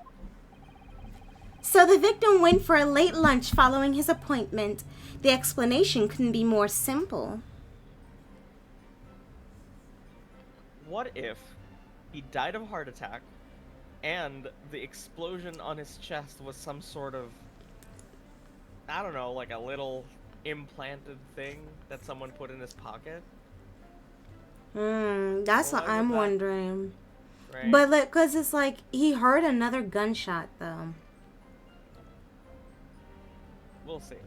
So the victim went for a late lunch following his appointment. The explanation couldn't be more simple. What if he died of a heart attack and the explosion on his chest was some sort of, I don't know, like a little implanted thing that someone put in his pocket? That's what I'm wondering. Right? But like, cause it's like he heard another gunshot though. We'll see.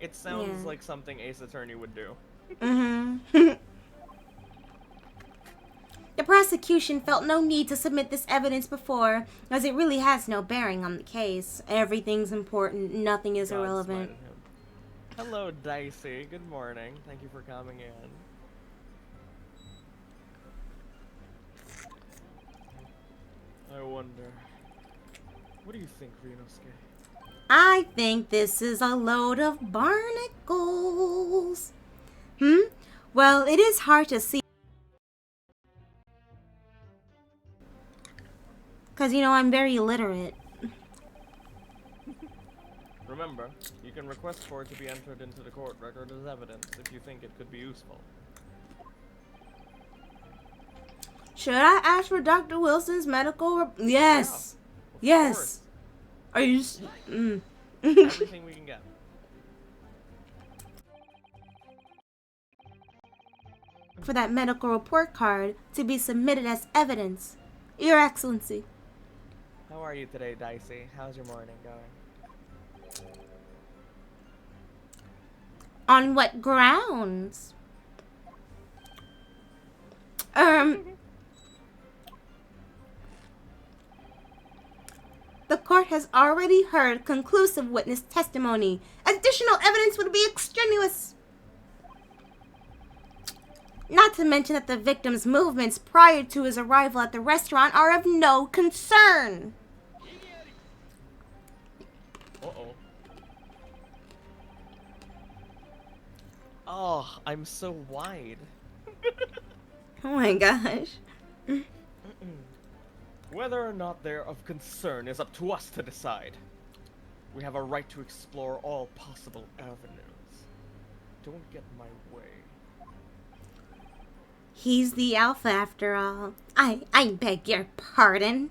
It sounds Yeah. like something Ace Attorney would do. The prosecution felt no need to submit this evidence before, as it really has no bearing on the case. Everything's important. Nothing is God irrelevant. smited him. Hello, Dicey. Good morning. Thank you for coming in. I wonder, what do you think, Ryunosuke? I think this is a load of barnacles. Well, it is hard to see. Because, you know, I'm very illiterate. Remember, you can request for it to be entered into the court record as evidence if you think it could be useful. Should I ask for Dr. Wilson's medical Yes. Yeah, of Yes. course. Are you Everything we can get. for that medical report card to be submitted as evidence, Your Excellency. How are you today, Dicey? How's your morning going? On what grounds? The court has already heard conclusive witness testimony. Additional evidence would be extraneous. Not to mention that the victim's movements prior to his arrival at the restaurant are of no concern. Uh-oh. Oh, I'm so wide. Oh my gosh. Whether or not they're of concern is up to us to decide. We have a right to explore all possible avenues. Don't get in my way. He's the alpha after all. I beg your pardon.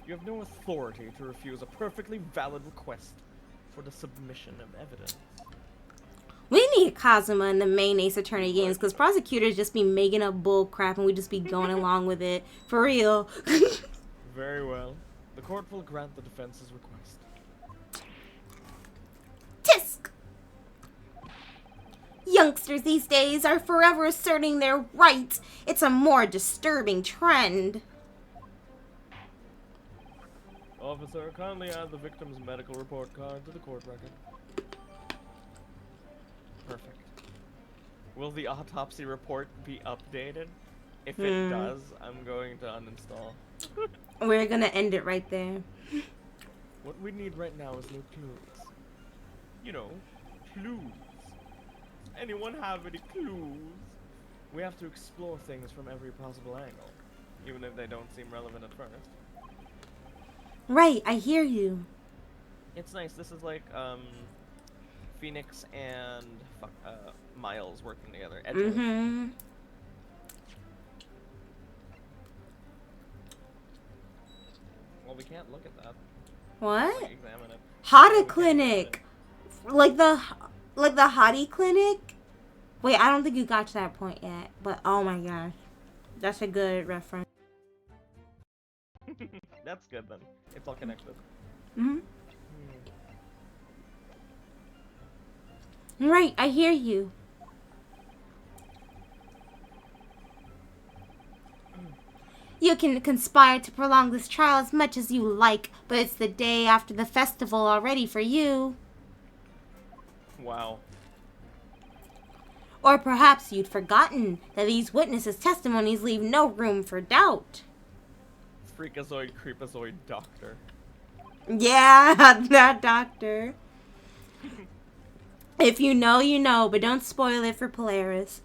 You have no authority to refuse a perfectly valid request for the submission of evidence. We need Kazuma in the main Ace Attorney games because prosecutors just be making up bull crap and we just be going along with it. For real. Very well. The court will grant the defense's request. Tisk! Youngsters these days are forever asserting their rights. It's a more disturbing trend. Officer, kindly add the victim's medical report card to the court record. Perfect. Will the autopsy report be updated? If it does, I'm going to uninstall. We're gonna end it right there. What we need right now is no clues. You know, clues. Anyone have any clues? We have to explore things from every possible angle, even if they don't seem relevant at first. Right, I hear you. It's nice. This is like, Phoenix and Miles working together. Mm-hmm. Well, we can't look at that. What? Like, examine it. Hottie clinic. Like the hottie clinic? Wait, I don't think you got to that point yet. But oh my gosh. That's a good reference. That's good then. It's all connected. Mm-hmm. Right, I hear you. You can conspire to prolong this trial as much as you like, but it's the day after the festival already for you. Wow. Or perhaps you'd forgotten that these witnesses' testimonies leave no room for doubt. Freakazoid, creepazoid, doctor. Yeah, that doctor. If you know, you know, but don't spoil it for Polaris.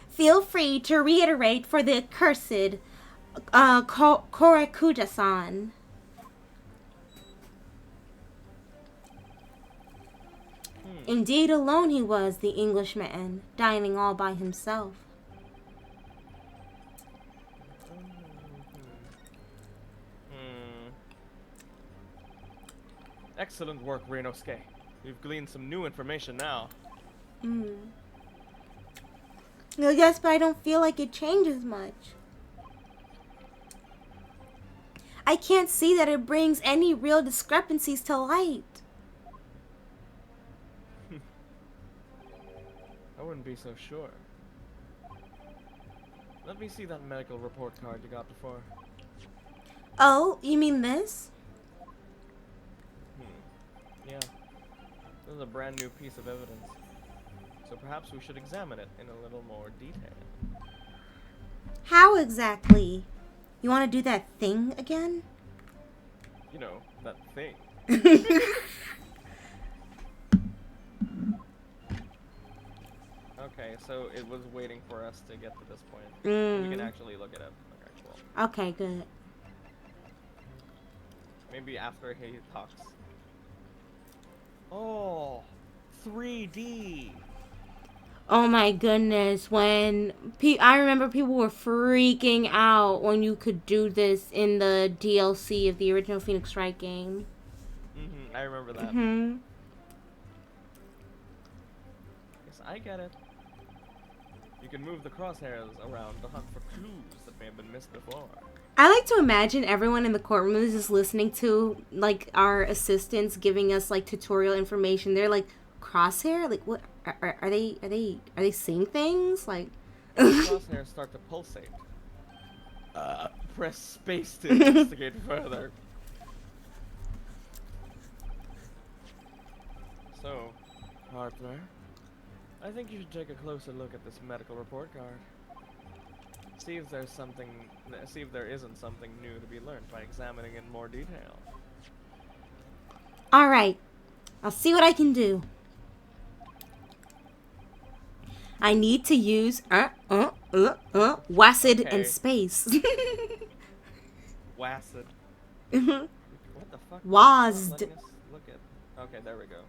Feel free to reiterate for the accursed Korakuda-san. Indeed, alone he was, the Englishman, dining all by himself. Excellent work, Ryunosuke. We've gleaned some new information now. Well, yes, but I don't feel like it changes much. I can't see that it brings any real discrepancies to light. I wouldn't be so sure. Let me see that medical report card you got before. Oh, you mean this? Yeah. This is a brand new piece of evidence. So perhaps we should examine it in a little more detail. How exactly? You want to do that thing again? You know, that thing. Okay, so it was waiting for us to get to this point. We can actually look at it. Okay, good. Maybe after he talks. Oh, 3D. Oh my goodness, when I remember people were freaking out when you could do this in the DLC of the original Phoenix Wright game. I remember that. Yes, I get it. You can move the crosshairs around to hunt for clues that may have been missed before. I like to imagine everyone in the courtroom is just listening to, like, our assistants giving us, like, tutorial information. They're like, crosshair? Like, what? Are they seeing things? Like, crosshairs start to pulsate. Press space to investigate further. So, partner, I think you should take a closer look at this medical report card. See if there's something. See if there isn't something new to be learned by examining it in more detail. all right, I'll see what I can do. I need to use WASD Okay. and space. Wasted. What the fuck? WASD. Letting us look at. Okay, there we go.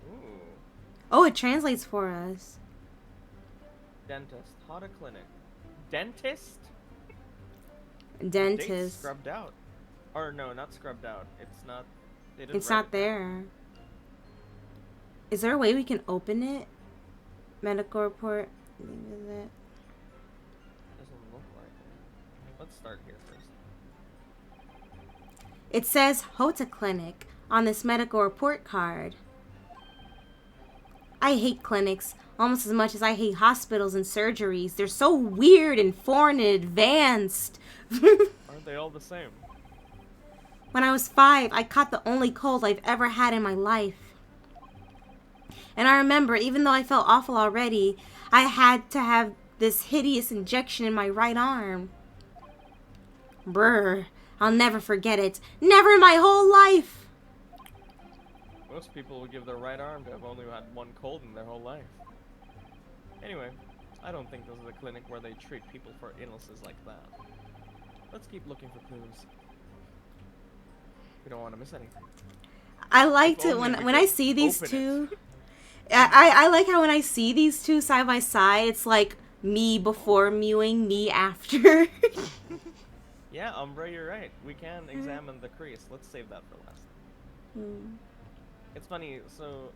Ooh. Oh, it translates for us. Dentist. Hot a clinic. Dentist? Date's Dentist. scrubbed out. Or no, not scrubbed out. It's not. They didn't It's write not it down. there. Is there a way we can open it? Medical report. Doesn't look like it. Let's start here first. It says Hota Clinic on this medical report card. I hate clinics almost as much as I hate hospitals and surgeries. They're so weird and foreign and advanced. Aren't they all the same? When I was 5, I caught the only cold I've ever had in my life. And I remember, even though I felt awful already, I had to have this hideous injection in my right arm. Brr, I'll never forget it. Never in my whole life. Most people would give their right arm to have only had one cold in their whole life. Anyway, I don't think this is a clinic where they treat people for illnesses like that. Let's keep looking for clues. We don't want to miss anything. I liked If it only when we I could see these open two. I like how when I see these two side by side, it's like me before mewing, me after. Yeah, Umbra, you're right. We can examine the crease. Let's save that for last. It's funny, so,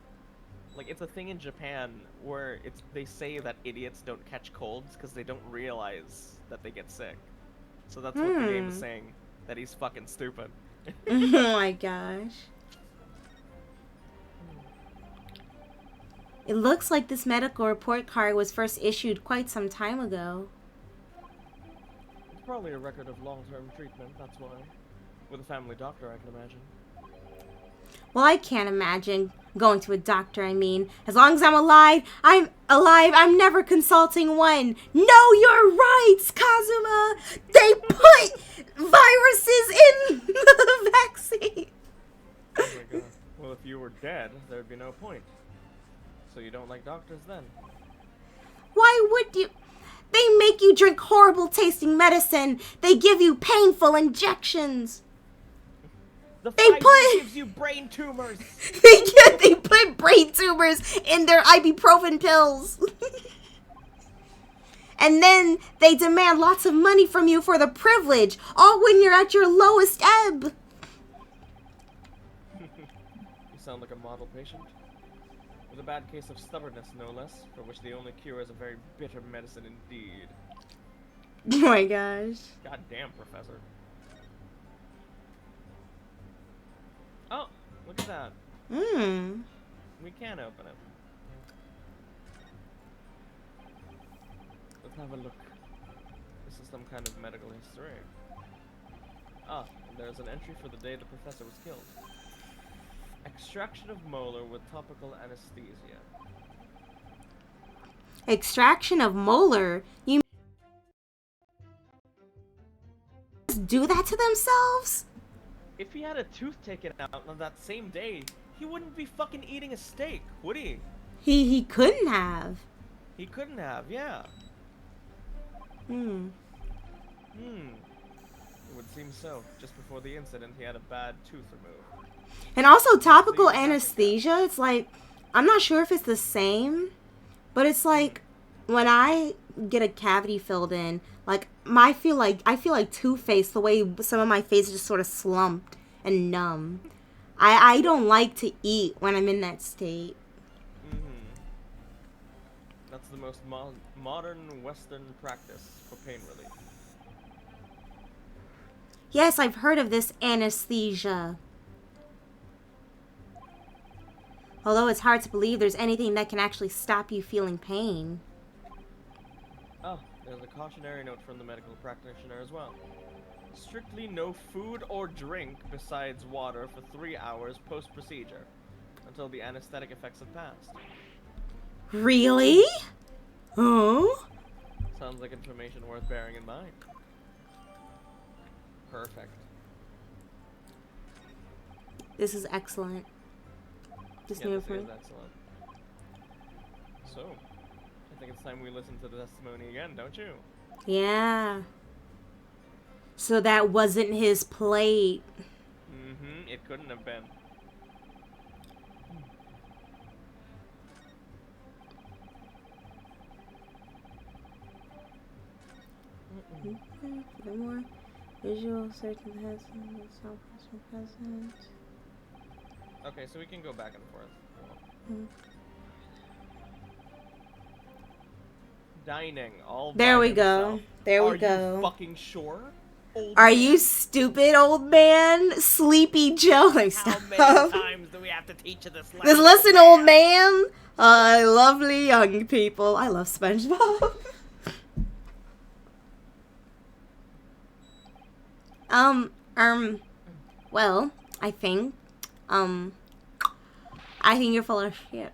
like, it's a thing in Japan where they say that idiots don't catch colds because they don't realize that they get sick. So that's what the game is saying, that he's fucking stupid. Oh my gosh. It looks like this medical report card was first issued quite some time ago. It's probably a record of long-term treatment, that's why. With a family doctor, I can imagine. Well, I can't imagine. Going to a doctor, I mean. As long as I'm alive, I'm never consulting one. Know your rights, Kazuma! They put viruses in the vaccine! Oh my god. Well, if you were dead, there would be no point. So you don't like doctors then? Why would you? They make you drink horrible tasting medicine. They give you painful injections. The They Pfizer put- gives you brain tumors. They put brain tumors in their ibuprofen pills. And then they demand lots of money from you for the privilege, all when you're at your lowest ebb. You sound like a model patient. With a bad case of stubbornness, no less, for which the only cure is a very bitter medicine indeed. Oh my gosh. God damn, Professor. Oh, look at that. We can open it. Let's have a look. This is some kind of medical history. Ah, and there's an entry for the day the professor was killed. Extraction of molar with topical anesthesia. Extraction of molar? You do that to themselves? If he had a tooth taken out on that same day, he wouldn't be fucking eating a steak, would he? He couldn't have. He couldn't have, yeah. It would seem so. Just before the incident, he had a bad tooth removed. And also topical anesthesia, it's like, I'm not sure if it's the same, but it's like when I get a cavity filled in, like I feel like Two-Face, the way some of my face is just sort of slumped and numb. I don't like to eat when I'm in that state. That's the most modern Western practice for pain relief. Yes, I've heard of this anesthesia. Although it's hard to believe there's anything that can actually stop you feeling pain. Oh, there's a cautionary note from the medical practitioner as well. Strictly no food or drink besides water for 3 hours post-procedure, until the anesthetic effects have passed. Really? Oh? Sounds like information worth bearing in mind. Perfect. This is excellent. This Yeah, new this is information. excellent. So, I think it's time we listen to the testimony again, don't you? Yeah. So that wasn't his plate. It couldn't have been. Furthermore, visual search of the head present. Okay, so we can go back and forth. Dining, all There by we go. himself. There we Are go. you fucking sure? Old Are man? you stupid, old man? Sleepy Joe. Like, How stop. many times do we have to teach you this lesson? Just listen, old man. Lovely young people. I love SpongeBob. Well, I think you're full of shit.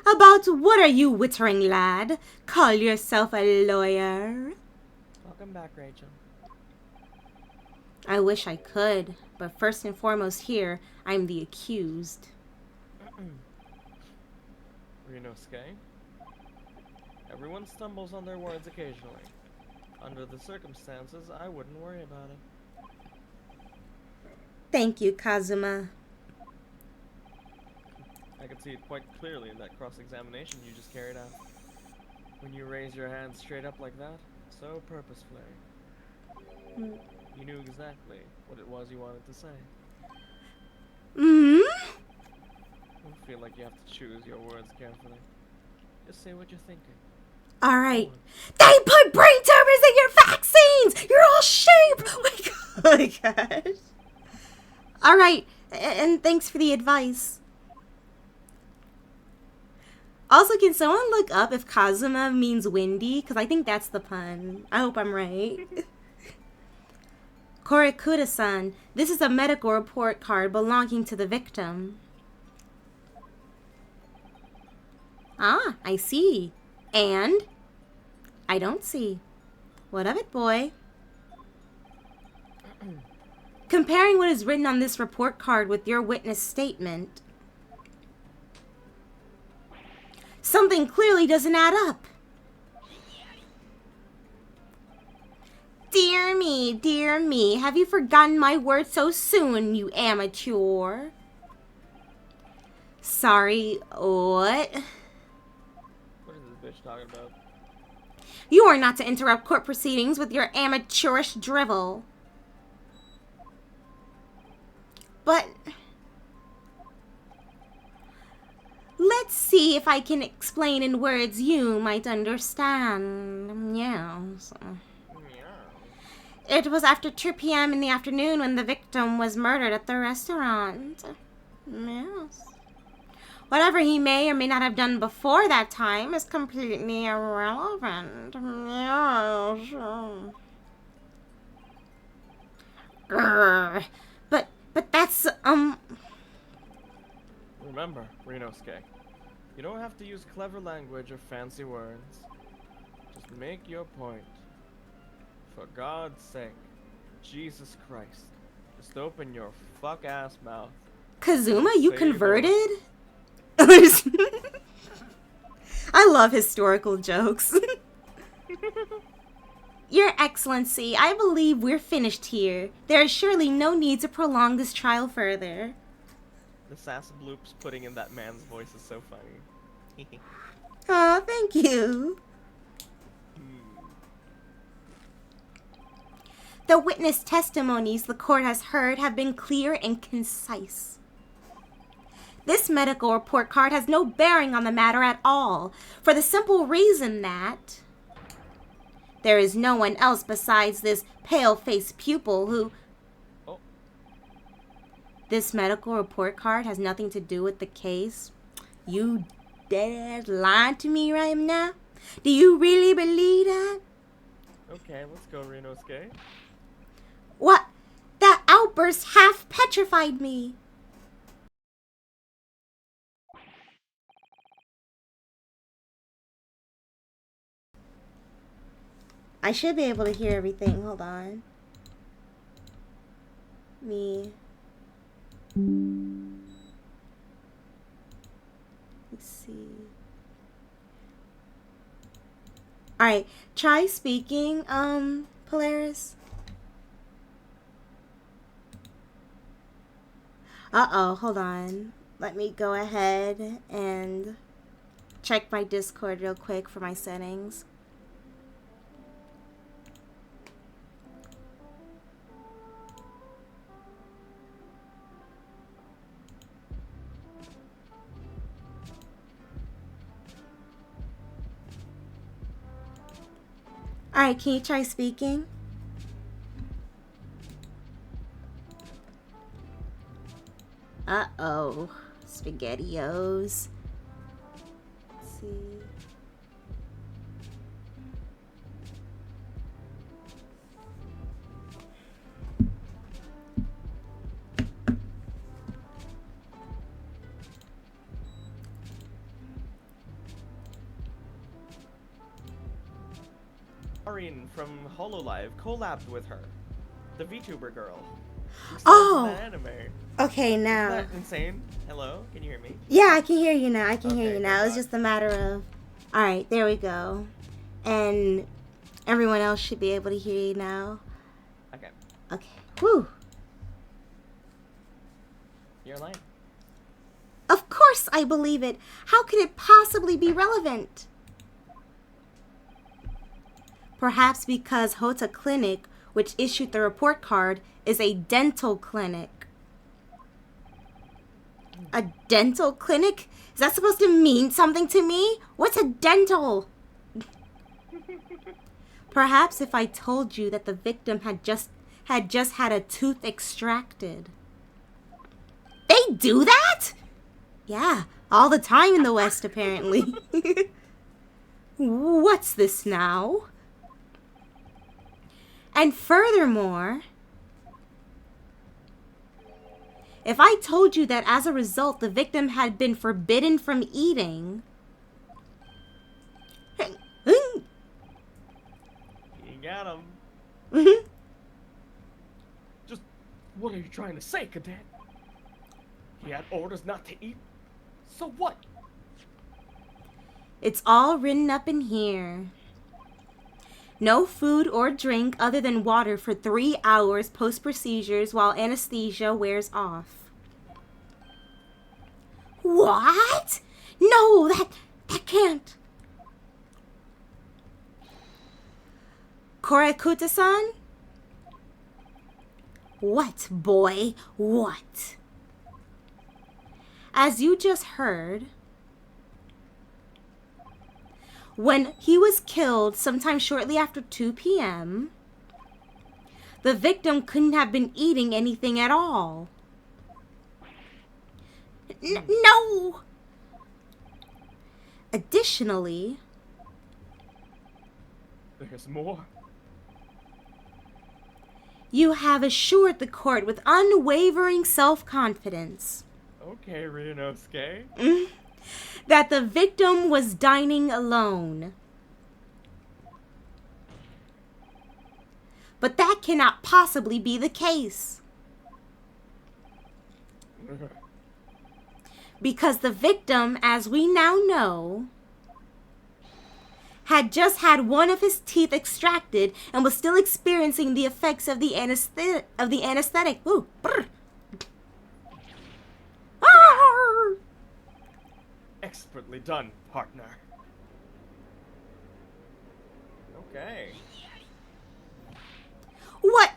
About what are you wittering, lad? Call yourself a lawyer? Welcome back, Rachel. I wish I could, but first and foremost here, I'm the accused. Ryunosuke. Everyone stumbles on their words occasionally. Under the circumstances, I wouldn't worry about it. Thank you, Kazuma. I could see it quite clearly in that cross-examination you just carried out. When you raise your hands straight up like that, so purposefully. You knew exactly what it was you wanted to say. Don't feel like you have to choose your words carefully. Just say what you're thinking. All right. They put brain tumors in your vaccines! You're all sheep! Oh my gosh. All right. And thanks for the advice. Also, can someone look up if Kazuma means windy? Because I think that's the pun. I hope I'm right. Korikuda-san, this is a medical report card belonging to the victim. Ah, I see. And? I don't see. What of it, boy? Comparing what is written on this report card with your witness statement, something clearly doesn't add up. Dear me, have you forgotten my word so soon, you amateur? Sorry, what? What is this bitch talking about? You are not to interrupt court proceedings with your amateurish drivel. But let's see if I can explain in words you might understand. Yes. It was after 2 p.m. in the afternoon when the victim was murdered at the restaurant. Yes. Whatever he may or may not have done before that time is completely irrelevant. Yes. Grr. But that's, Remember, Ryunosuke, you don't have to use clever language or fancy words. Just make your point. For God's sake, Jesus Christ, just open your fuck-ass mouth. Kazuma, you Say converted? I love historical jokes. Your Excellency, I believe we're finished here. There is surely no need to prolong this trial further. The sass bloops putting in that man's voice is so funny. Aw, thank you. The witness testimonies the court has heard have been clear and concise. This medical report card has no bearing on the matter at all, for the simple reason that there is no one else besides this pale-faced pupil who... Oh. This medical report card has nothing to do with the case. You dead lying to me right now? Do you really believe that? Okay, let's go, Ryunosuke. What? That outburst half petrified me. I should be able to hear everything. Hold on. Let's see. Alright, try speaking, Polaris. Uh-oh, hold on. Let me go ahead and check my Discord real quick for my settings. Alright, can you try speaking? Uh-oh. SpaghettiOs. Let's see. Maureen from HoloLive collabed with her. The VTuber girl. Oh! The anime. Okay, now. Isn't that insane? Hello? Can you hear me? Yeah, I can hear you now. I can hear Okay, you now. thank It's God. just a matter of... Alright, there we go. And everyone else should be able to hear you now. Okay. Okay. Whew. You're lying. Of course I believe it. How could it possibly be relevant? Perhaps because Hota Clinic, which issued the report card, is a dental clinic. A dental clinic? Is that supposed to mean something to me? What's a dental? Perhaps if I told you that the victim had just had a tooth extracted. They do that? Yeah, all the time in the West, apparently. What's this now? And furthermore, If I told you that as a result the victim had been forbidden from eating... You got him. Just, what are you trying to say, Cadet? He had orders not to eat? So what? It's all written up in here. No food or drink other than water for 3 hours post-procedures while anesthesia wears off. What? No, that can't. Korakuta-san? What, boy? What? As you just heard, when he was killed sometime shortly after 2 p.m., the victim couldn't have been eating anything at all. No! Additionally, There's more. you have assured the court with unwavering self-confidence Okay, Ryunosuke. that the victim was dining alone. But that cannot possibly be the case. Because the victim, as we now know, had just had one of his teeth extracted and was still experiencing the effects of the anesthetic. Ooh, brr. Arr! Expertly done, partner. Okay. What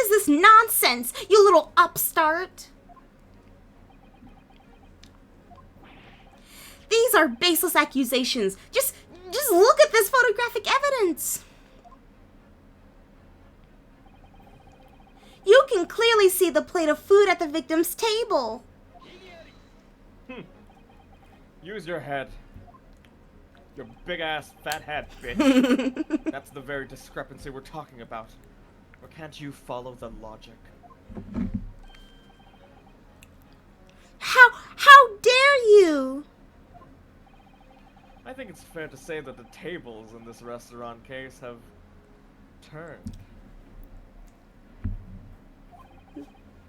is this nonsense, you little upstart? These are baseless accusations. Just look at this photographic evidence. You can clearly see the plate of food at the victim's table. Use your head. Your big-ass fat head, bitch. That's the very discrepancy we're talking about. Or can't you follow the logic? How dare you? I think it's fair to say that the tables in this restaurant case have turned.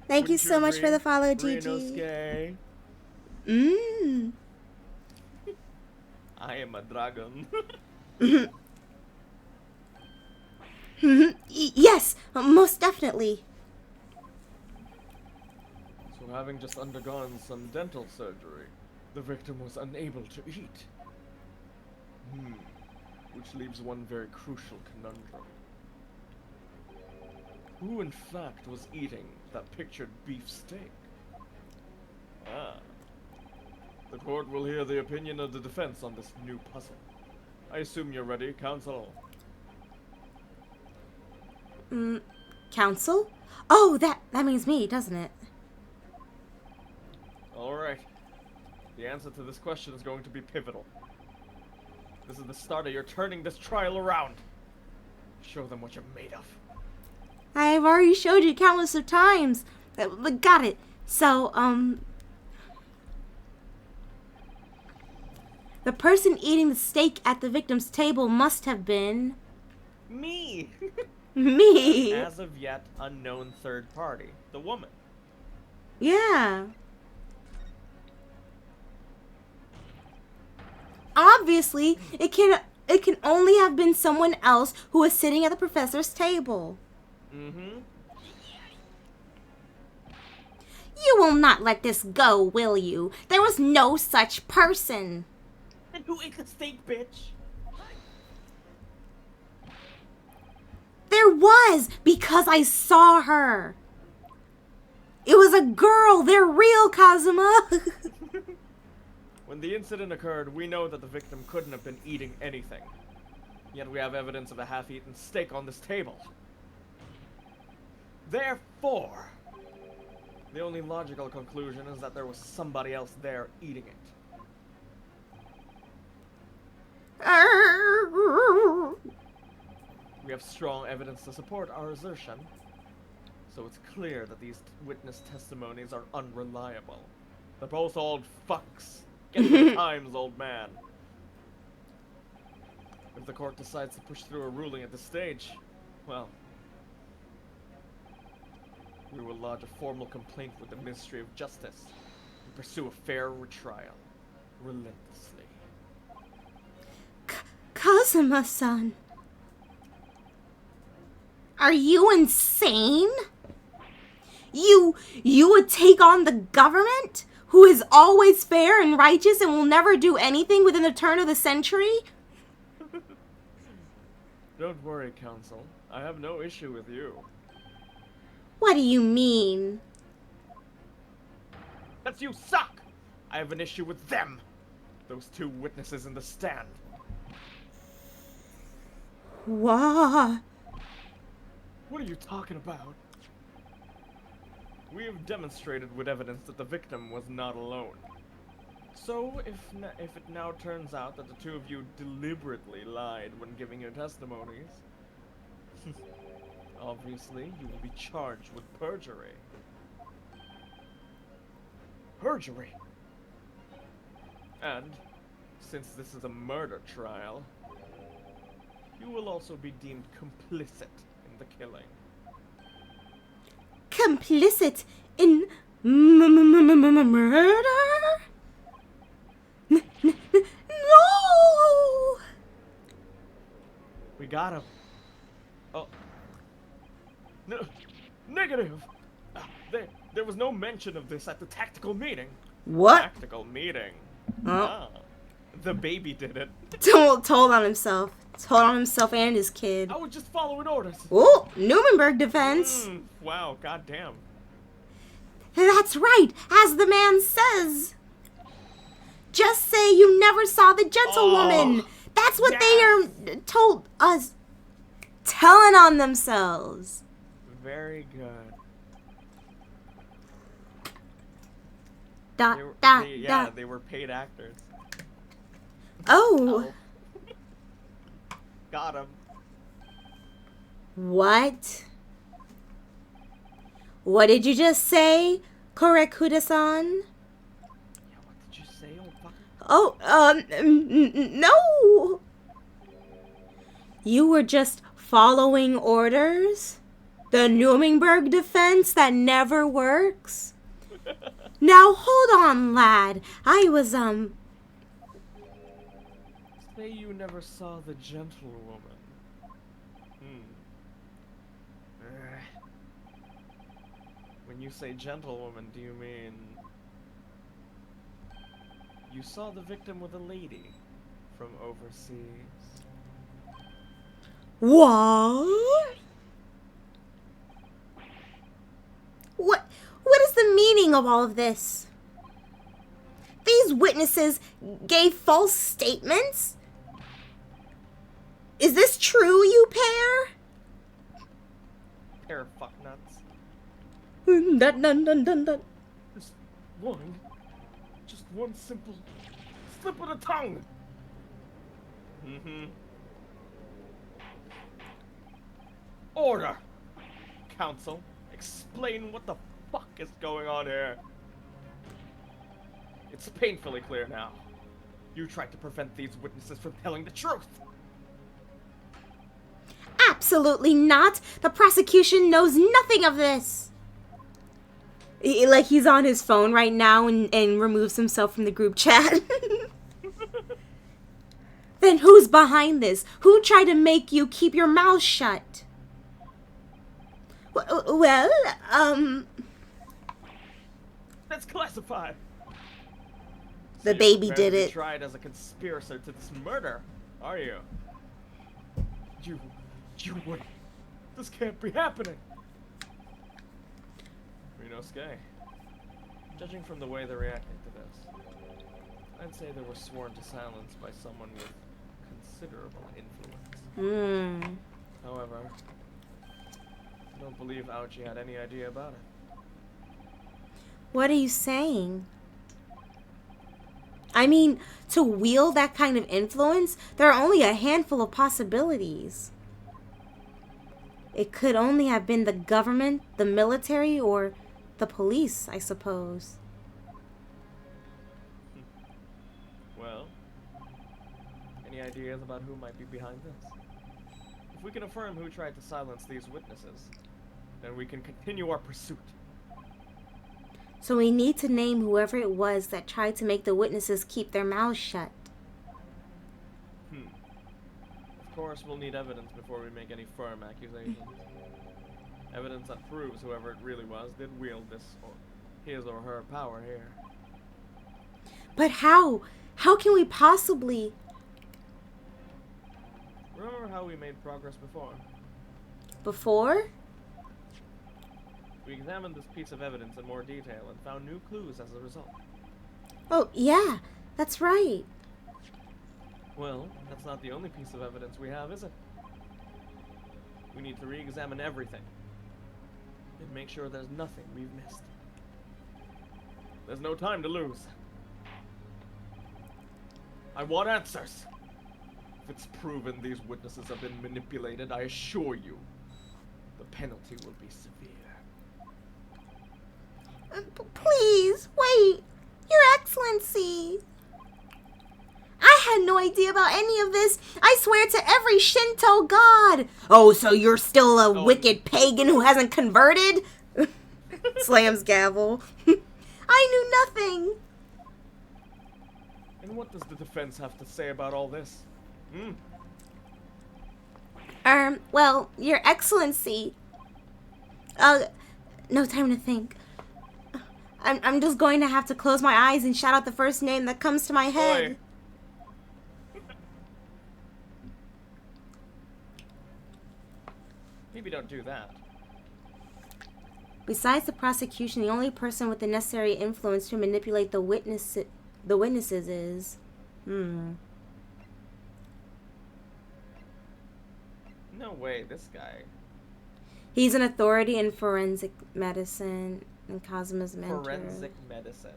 Thank you Wouldn't so much for agree, the follow, Gigi. Ryunosuke? I am a dragon. Yes, most definitely. So having just undergone some dental surgery, the victim was unable to eat. Which leaves one very crucial conundrum. Who in fact was eating that pictured beef steak? The court will hear the opinion of the defense on this new puzzle. I assume you're ready, counsel? Counsel? Oh, that means me, doesn't it? Alright. The answer to this question is going to be pivotal. This is the start of your turning this trial around. Show them what you're made of. I've already showed you countless of times. Got it. So, the person eating the steak at the victim's table must have been... Me! me. As of yet, unknown third party. The woman. Yeah. Obviously, it can only have been someone else who was sitting at the professor's table. You will not let this go, will you? There was no such person. And who ate the steak, bitch? There was, because I saw her. It was a girl. They're real, Kazuma. When the incident occurred, we know that the victim couldn't have been eating anything. Yet we have evidence of a half-eaten steak on this table. Therefore, the only logical conclusion is that there was somebody else there eating it. We have strong evidence to support our assertion. So it's clear that these witness testimonies are unreliable. They're both old fucks. Get with the times, old man. If the court decides to push through a ruling at this stage, well, we will lodge a formal complaint with the Ministry of Justice and pursue a fair retrial, relentlessly. Kazuma-san. Are you insane? You would take on the government, who is always fair and righteous and will never do anything within the turn of the century? Don't worry, Counsel. I have no issue with you. What do you mean? That you suck! I have an issue with them! Those two witnesses in the stand. What? What are you talking about? We have demonstrated with evidence that the victim was not alone. So, if it now turns out that the two of you deliberately lied when giving your testimonies, obviously you will be charged with perjury. Perjury? And, since this is a murder trial, you will also be deemed complicit in the killing. Complicit in murder? No! We got him. Oh. No, negative! There was no mention of this at the tactical meeting. What? Tactical meeting. Oh. Ah, the baby did it. Told on himself. Told on himself and his kid. I was just following orders. Oh, Nuremberg defense. Wow, goddamn. That's right, as the man says. Just say you never saw the gentlewoman. That's what they are told us. Telling on themselves. Very good. They were paid actors. Oh. Got him. What? What did you just say, Korekuda-san? Yeah, what did you say, old fucker? Oh, no. You were just following orders? The Nuremberg defense that never works? Now, hold on, lad. I was, Say you never saw the gentlewoman. When you say gentlewoman, do you mean you saw the victim with a lady from overseas? What? What is the meaning of all of this? These witnesses gave false statements? Is this true, you pair? Pair of fucknuts. Dun. Just one simple slip of the tongue. Order! Counsel, explain what the fuck is going on here. It's painfully clear now. You tried to prevent these witnesses from telling the truth. Absolutely not. The prosecution knows nothing of this. Like he's on his phone right now and removes himself from the group chat. Then who's behind this? Who tried to make you keep your mouth shut? Well, That's classified. The So baby you're did apparently it. Tried as a conspirator to this murder, are you? You would. This can't be happening. Ryunosuke, judging from the way they're reacting to this, I'd say they were sworn to silence by someone with considerable influence. However, I don't believe Aoji had any idea about it. What are you saying? I mean, to wield that kind of influence, there are only a handful of possibilities. It could only have been the government, the military, or the police, I suppose. Well, any ideas about who might be behind this? If we can affirm who tried to silence these witnesses, then we can continue our pursuit. So we need to name whoever it was that tried to make the witnesses keep their mouths shut. Of course, we'll need evidence before we make any firm accusations. Evidence that proves whoever it really was did wield this, or his or her power here. But how? How can we possibly... Remember how we made progress before? Before? We examined this piece of evidence in more detail and found new clues as a result. Oh, yeah, that's right. Well, that's not the only piece of evidence we have, is it? We need to re-examine everything and make sure there's nothing we've missed. There's no time to lose. I want answers. If it's proven these witnesses have been manipulated, I assure you, the penalty will be severe. Please, wait. Your Excellency. I had no idea about any of this. I swear to every Shinto god. Oh, so you're still a wicked pagan who hasn't converted? Slams gavel. I knew nothing. And what does the defense have to say about all this? Well, Your Excellency. No time to think. I'm just going to have to close my eyes and shout out the first name that comes to my head. Maybe don't do that. Besides the prosecution, the only person with the necessary influence to manipulate the witnesses is... No way, this guy. He's an authority in forensic medicine and Cosmo's mentor. Forensic medicine.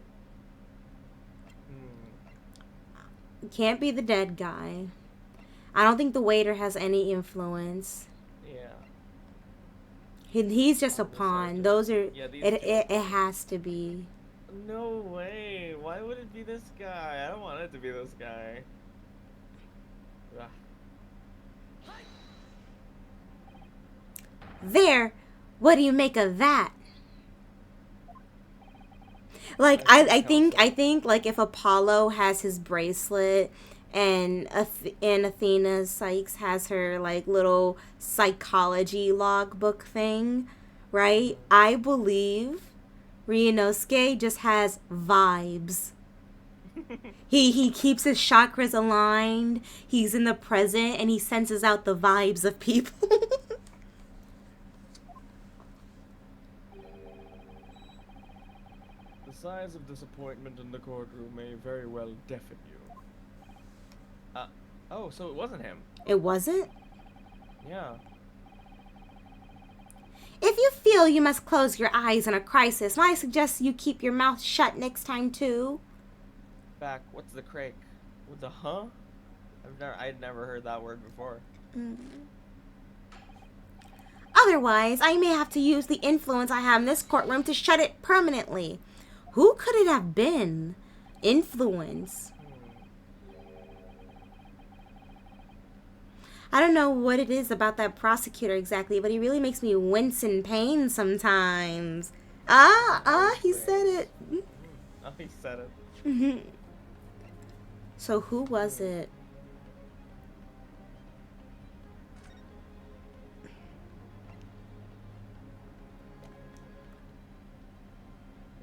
Can't be the dead guy. I don't think the waiter has any influence. Yeah. He's just a pawn. Those are... Yeah, it has to be. No way. Why would it be this guy? I don't want it to be this guy. Ugh. There. What do you make of that? Like, I think like if Apollo has his bracelet and Athena Sykes has her like little psychology logbook thing, right? I believe Ryunosuke just has vibes. He keeps his chakras aligned. He's in the present and he senses out the vibes of people. The size of disappointment in the courtroom may very well deafen you. Oh, so it wasn't him. It wasn't? Yeah. If you feel you must close your eyes in a crisis, I suggest you keep your mouth shut next time too. Back, what's the crake? With the huh? I'd never heard that word before. Otherwise, I may have to use the influence I have in this courtroom to shut it permanently. Who could it have been? Influence. I don't know what it is about that prosecutor exactly, but he really makes me wince in pain sometimes. He said it. Oh, he said it. So who was it?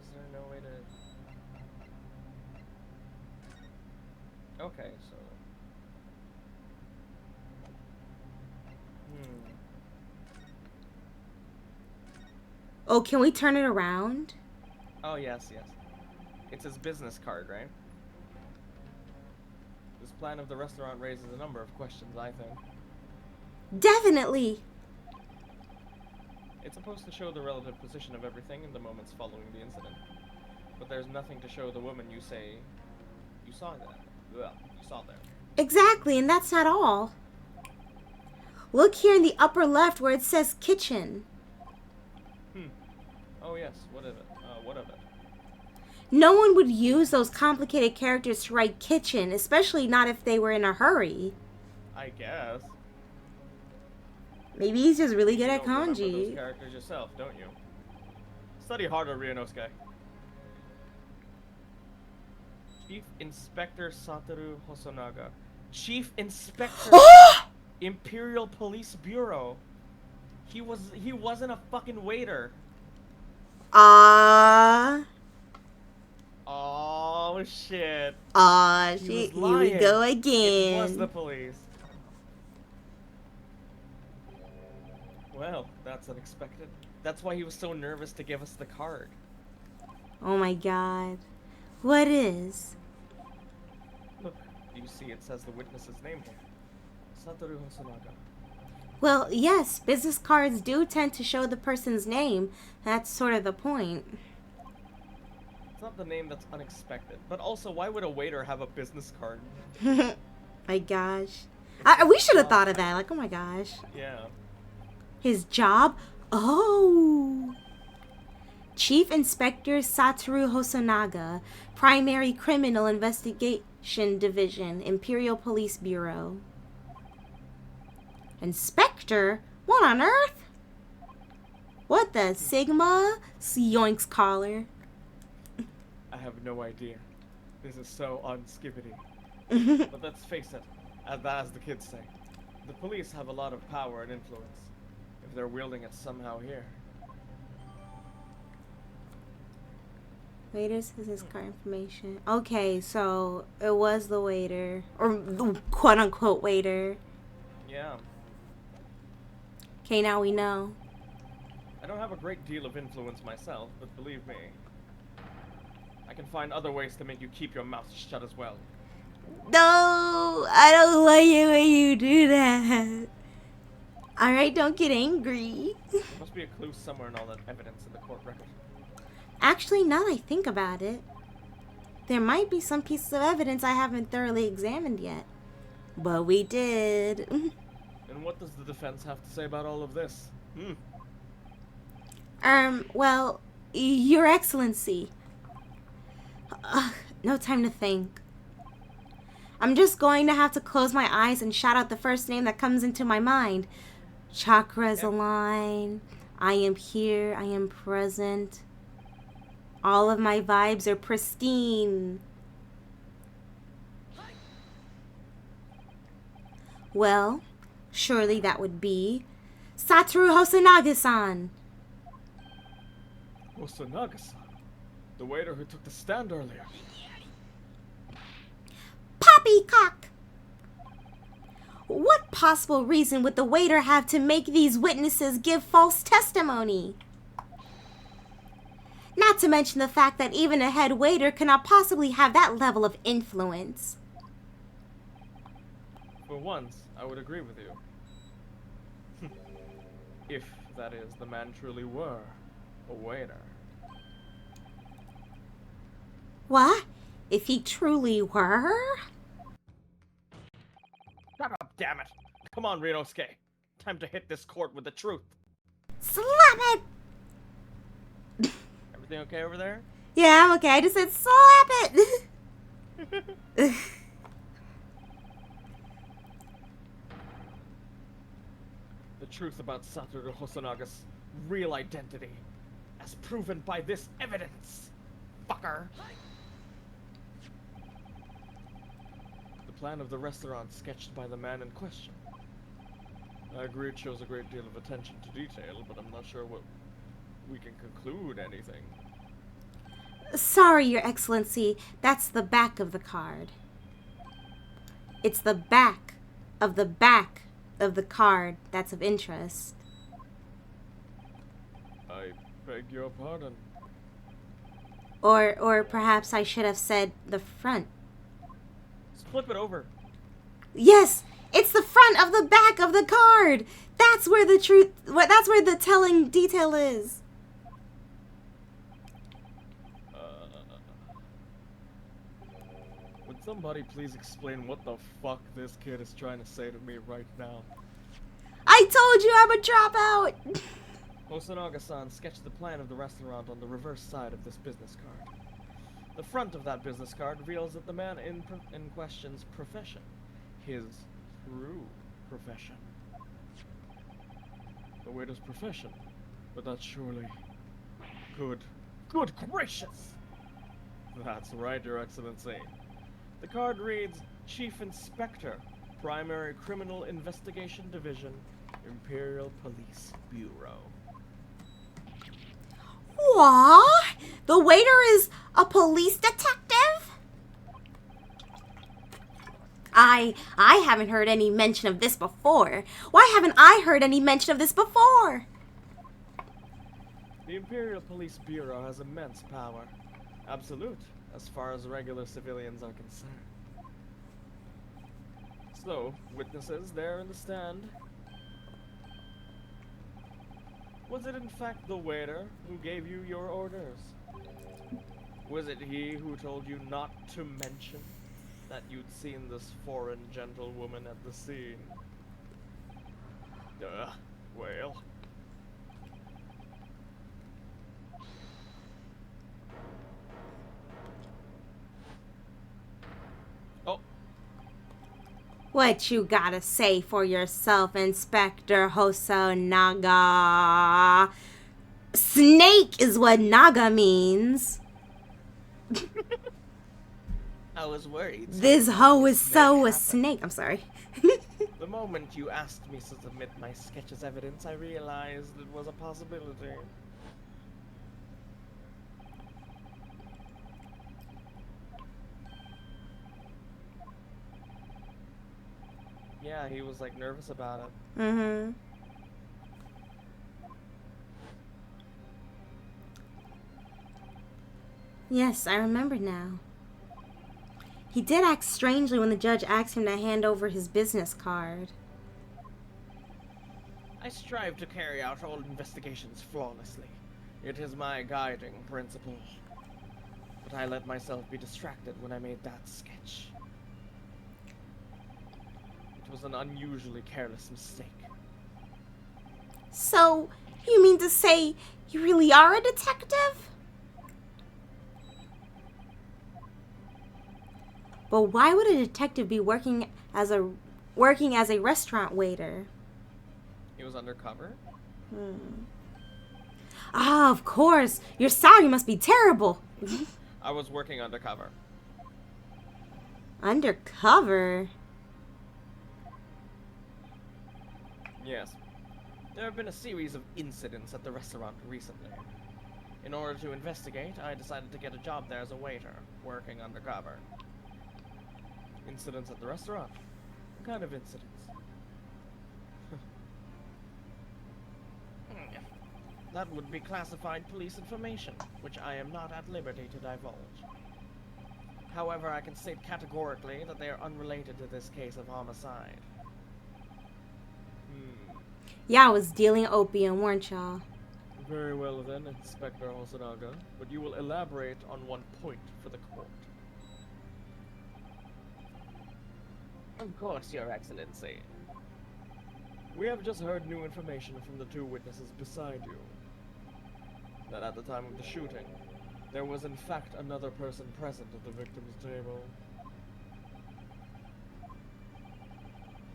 Is there no way to... Okay, so... Oh, can we turn it around? Oh, yes. It's his business card, right? This plan of the restaurant raises a number of questions, I think. Definitely. It's supposed to show the relative position of everything in the moments following the incident. But there's nothing to show the woman you say you saw there. Well, you saw there. Exactly, and that's not all. Look here in the upper left where it says kitchen. Oh yes, what of it? What of it? No one would use those complicated characters to write kitchen, especially not if they were in a hurry. I guess. Maybe he's just really good You at don't remember those kanji. characters yourself, don't you? Study harder, Ryunosuke. Chief Inspector Satoru Hosonaga. Chief Inspector Imperial Police Bureau. He wasn't a fucking waiter. Ah. Oh shit. Ah, He shit. was Here we lying. go It again. was the police. Well, that's unexpected. That's why he was so nervous to give us the card. Oh my god. What is? Look, do you see it says the witness's name here? Satoru Hosonaga. Well, yes, business cards do tend to show the person's name. That's sort of the point. It's not the name that's unexpected, but also why would a waiter have a business card? My gosh. We should have thought of that. Like, oh my gosh. Yeah. His job? Oh. Chief Inspector Satoru Hosonaga, Primary Criminal Investigation Division, Imperial Police Bureau. Inspector? What on earth? What the Sigma? Yoinks collar. I have no idea. This is so unskippity. But let's face it, as the kids say, the police have a lot of power and influence. If they're wielding it somehow here. Waiter's business card information. Okay, so it was the waiter. Or the quote-unquote waiter. Yeah. Okay, now we know. I don't have a great deal of influence myself, but believe me, I can find other ways to make you keep your mouth shut as well. No, I don't like it when you do that. Alright, don't get angry. There must be a clue somewhere in all that evidence in the court record. Actually, now that I think about it, there might be some pieces of evidence I haven't thoroughly examined yet. But we did. And what does the defense have to say about all of this? Well, Your Excellency. No time to think. I'm just going to have to close my eyes and shout out the first name that comes into my mind. Chakras align. I am here. I am present. All of my vibes are pristine. Well, surely that would be Satoru Hosonaga-san. Hosonaga-san, the waiter who took the stand earlier. Poppycock! What possible reason would the waiter have to make these witnesses give false testimony? Not to mention the fact that even a head waiter cannot possibly have that level of influence. For once, I would agree with you. If, that is, the man truly were a waiter. What? If he truly were? Shut up, damn it! Come on, Ryunosuke. Time to hit this court with the truth. Slap it! Everything okay over there? Yeah, I'm okay. I just said slap it! The truth about Satoru Hosonaga's real identity, as proven by this evidence, fucker. The plan of the restaurant sketched by the man in question. I agree it shows a great deal of attention to detail, but I'm not sure what we can conclude anything. Sorry, Your Excellency. That's the back of the card. It's the back of the card that's of interest. I beg your pardon. Or perhaps I should have said the front. Just flip it over. Yes, it's the front of the back of the card. That's where the truth. That's where the telling detail is. Would somebody please explain what the fuck this kid is trying to say to me right now? I I told you I'm a dropout. Hosonaga-san sketched the plan of the restaurant on the reverse side of this business card. The front of that business card reveals that the man in question's profession, his true profession. The waiter's profession, but that's surely good gracious! That's right, Your Excellency. The card reads, Chief Inspector, Primary Criminal Investigation Division, Imperial Police Bureau. What? The waiter is a police detective? I haven't heard any mention of this before. Why haven't I heard any mention of this before? The Imperial Police Bureau has immense power. Absolute, as far as regular civilians are concerned. So, witnesses there in the stand. Was it in fact the waiter who gave you your orders? Was it he who told you not to mention that you'd seen this foreign gentlewoman at the scene? Well... Oh. What you gotta say for yourself, Inspector Hosonaga? Snake is what Naga means. I was worried. This hoe is so a snake. I'm sorry. The moment you asked me to submit my sketch as evidence, I realized it was a possibility. Yeah, he was like nervous about it. Mm-hmm. Yes, I remember now. He did act strangely when the judge asked him to hand over his business card. I strive to carry out all investigations flawlessly. It is my guiding principle. But I let myself be distracted when I made that sketch. It was an unusually careless mistake. So, you mean to say you really are a detective? But why would a detective be working as a restaurant waiter? He was undercover? Ah, of course. Your salary must be terrible. I was working undercover. Undercover? Yes. There have been a series of incidents at the restaurant recently. In order to investigate, I decided to get a job there as a waiter, working undercover. Incidents at the restaurant? What kind of incidents? That would be classified police information, which I am not at liberty to divulge. However, I can state categorically that they are unrelated to this case of homicide. Y'all was dealing opium, weren't y'all? Very well then, Inspector Hosonaga, but you will elaborate on one point for the court. Of course, Your Excellency. We have just heard new information from the two witnesses beside you. That at the time of the shooting, there was in fact another person present at the victim's table.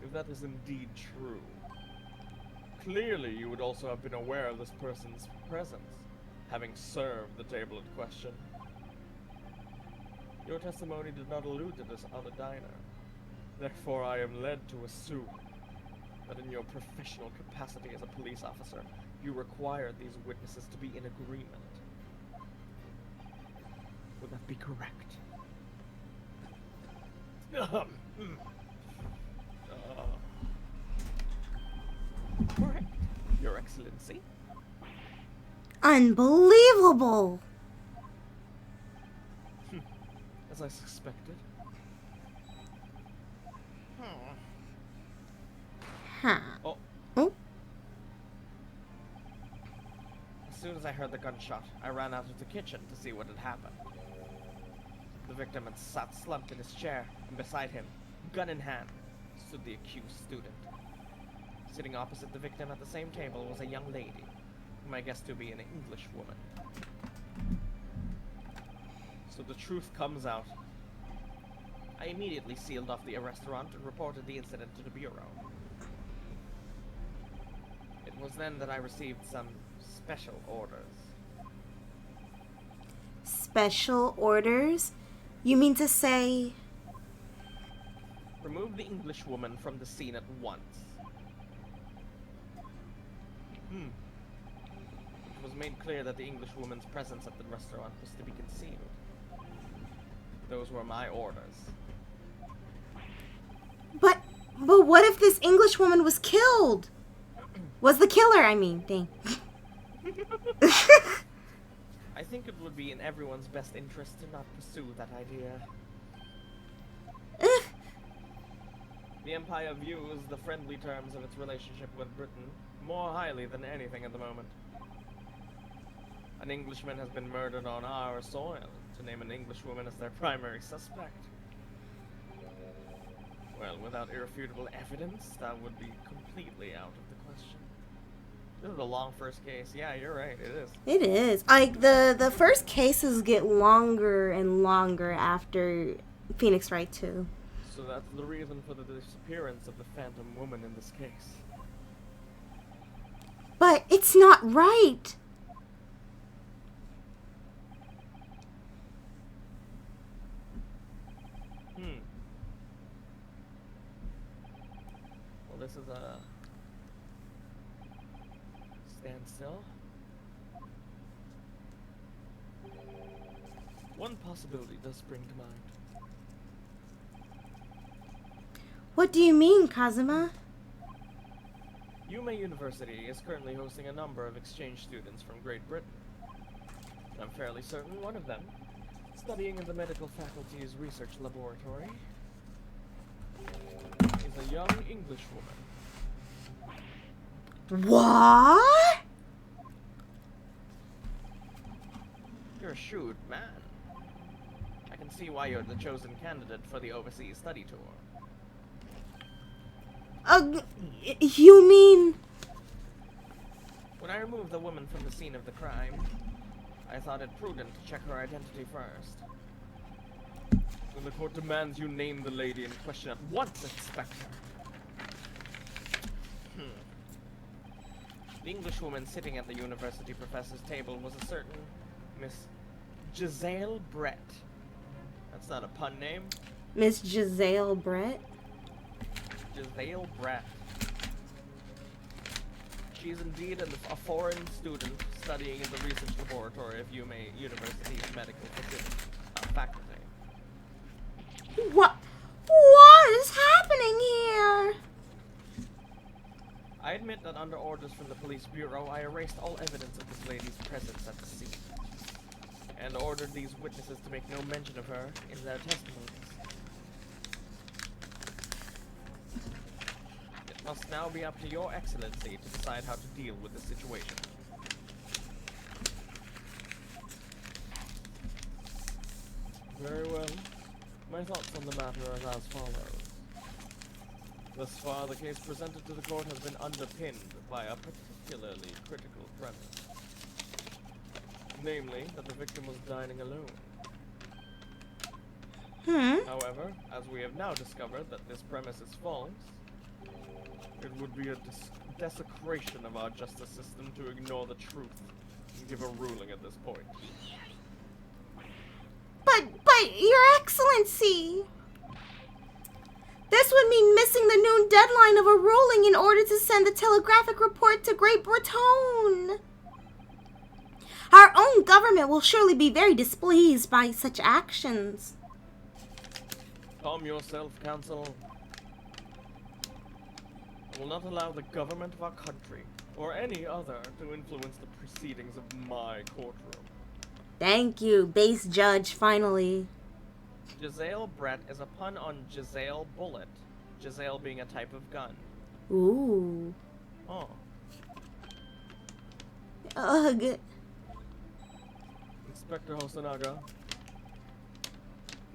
If that is indeed true, clearly you would also have been aware of this person's presence, having served the table in question. Your testimony did not allude to this other diner. Therefore, I am led to assume that in your professional capacity as a police officer, you require these witnesses to be in agreement. Would that be correct? Correct, Your Excellency. Unbelievable! As I suspected. Huh. Oh. Oh. As soon as I heard the gunshot, I ran out of the kitchen to see what had happened. The victim had sat slumped in his chair, and beside him, gun in hand, stood the accused student. Sitting opposite the victim at the same table was a young lady, whom I guessed to be an English woman. So the truth comes out. I immediately sealed off the restaurant and reported the incident to the bureau. It was then that I received some special orders. Special orders? You mean to say... Remove the English woman from the scene at once. It was made clear that the English woman's presence at the restaurant was to be concealed. Those were my orders. But what if this English woman was killed? Was the killer, I mean. Dang. I think it would be in everyone's best interest to not pursue that idea. The Empire views the friendly terms of its relationship with Britain more highly than anything at the moment. An Englishman has been murdered on our soil. To name an Englishwoman as their primary suspect. Well, without irrefutable evidence, that would be completely out of the question. This is a long first case. Yeah, you're right, it is. It is. Like, the first cases get longer and longer after Phoenix Wright too. So that's the reason for the disappearance of the Phantom Woman in this case. But it's not right. Well, this is a standstill. One possibility does spring to mind. What do you mean, Kazuma? Yuma University is currently hosting a number of exchange students from Great Britain. I'm fairly certain one of them, studying in the medical faculty's research laboratory, is a young English woman. What? You're a shrewd man. I can see why you're the chosen candidate for the overseas study tour. You mean... When I removed the woman from the scene of the crime, I thought it prudent to check her identity first. When the court demands you name the lady in question at once, Inspector. The Englishwoman sitting at the university professor's table was a certain Miss Giselle Brett. That's not a pun name. Miss Giselle Brett? Giselle Brett. She is indeed a foreign student studying in the research laboratory of Yuma University's medical faculty. What is happening here? I admit that under orders from the police bureau, I erased all evidence of this lady's presence at the scene, and ordered these witnesses to make no mention of her in their testimonies. It must now be up to your excellency to decide how to deal with the situation. Very well. My thoughts on the matter are as follows. Thus far, the case presented to the court has been underpinned by a particularly critical premise. Namely, that the victim was dining alone. However, as we have now discovered that this premise is false, it would be a desecration of our justice system to ignore the truth and give a ruling at this point. But, Your Excellency! This would mean missing the noon deadline of a ruling in order to send the telegraphic report to Great Britain. Our own government will surely be very displeased by such actions. Calm yourself, Counsel. I will not allow the government of our country, or any other, to influence the proceedings of my courtroom. Thank you, base judge, finally. Giselle Brett is a pun on Giselle Bullet, Giselle being a type of gun. Ooh. Oh. Ugh. Inspector Hosonaga.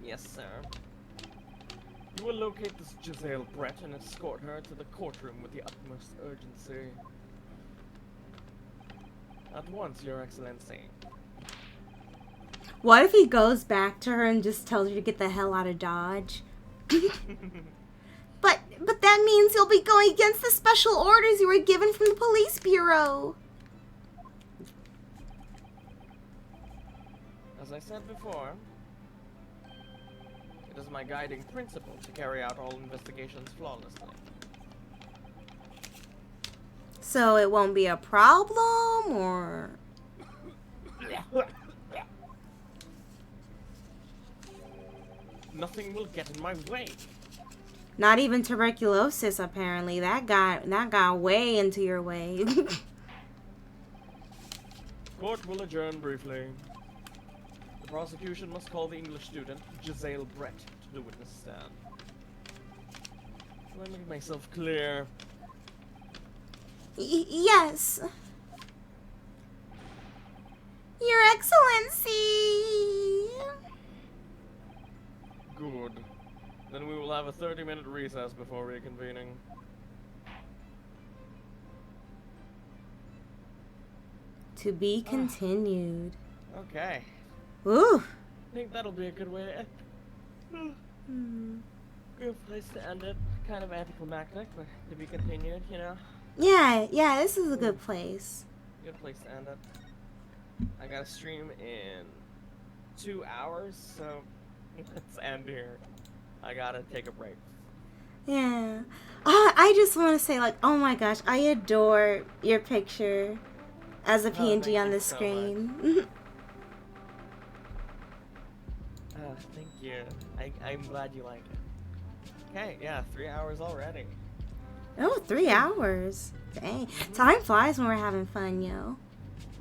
Yes, sir. You will locate this Giselle Brett and escort her to the courtroom with the utmost urgency. At once, Your Excellency. What if he goes back to her and just tells her to get the hell out of Dodge? But that means he'll be going against the special orders you were given from the police bureau. As I said before, it is my guiding principle to carry out all investigations flawlessly. So it won't be a problem, or... Nothing will get in my way. Not even tuberculosis, apparently. That got way into your way. Court will adjourn briefly. The prosecution must call the English student, Giselle Brett, to the witness stand. Let me make myself clear. Yes. Your Excellency. Good. Then we will have a 30-minute recess before reconvening. To be continued. Okay. Ooh. I think that'll be a good way to end. Good place to end it. Kind of anticlimactic, but to be continued, you know? Yeah, this is a good place. Good place to end it. I gotta stream in 2 hours, so let's end here. I gotta take a break. Yeah. I just want to say, like, oh my gosh, I adore your picture as a PNG thank on you the so screen. Thank you. I'm glad you like it. Okay, yeah, 3 hours already. Oh, 3 hours. Dang. Time flies when we're having fun, yo.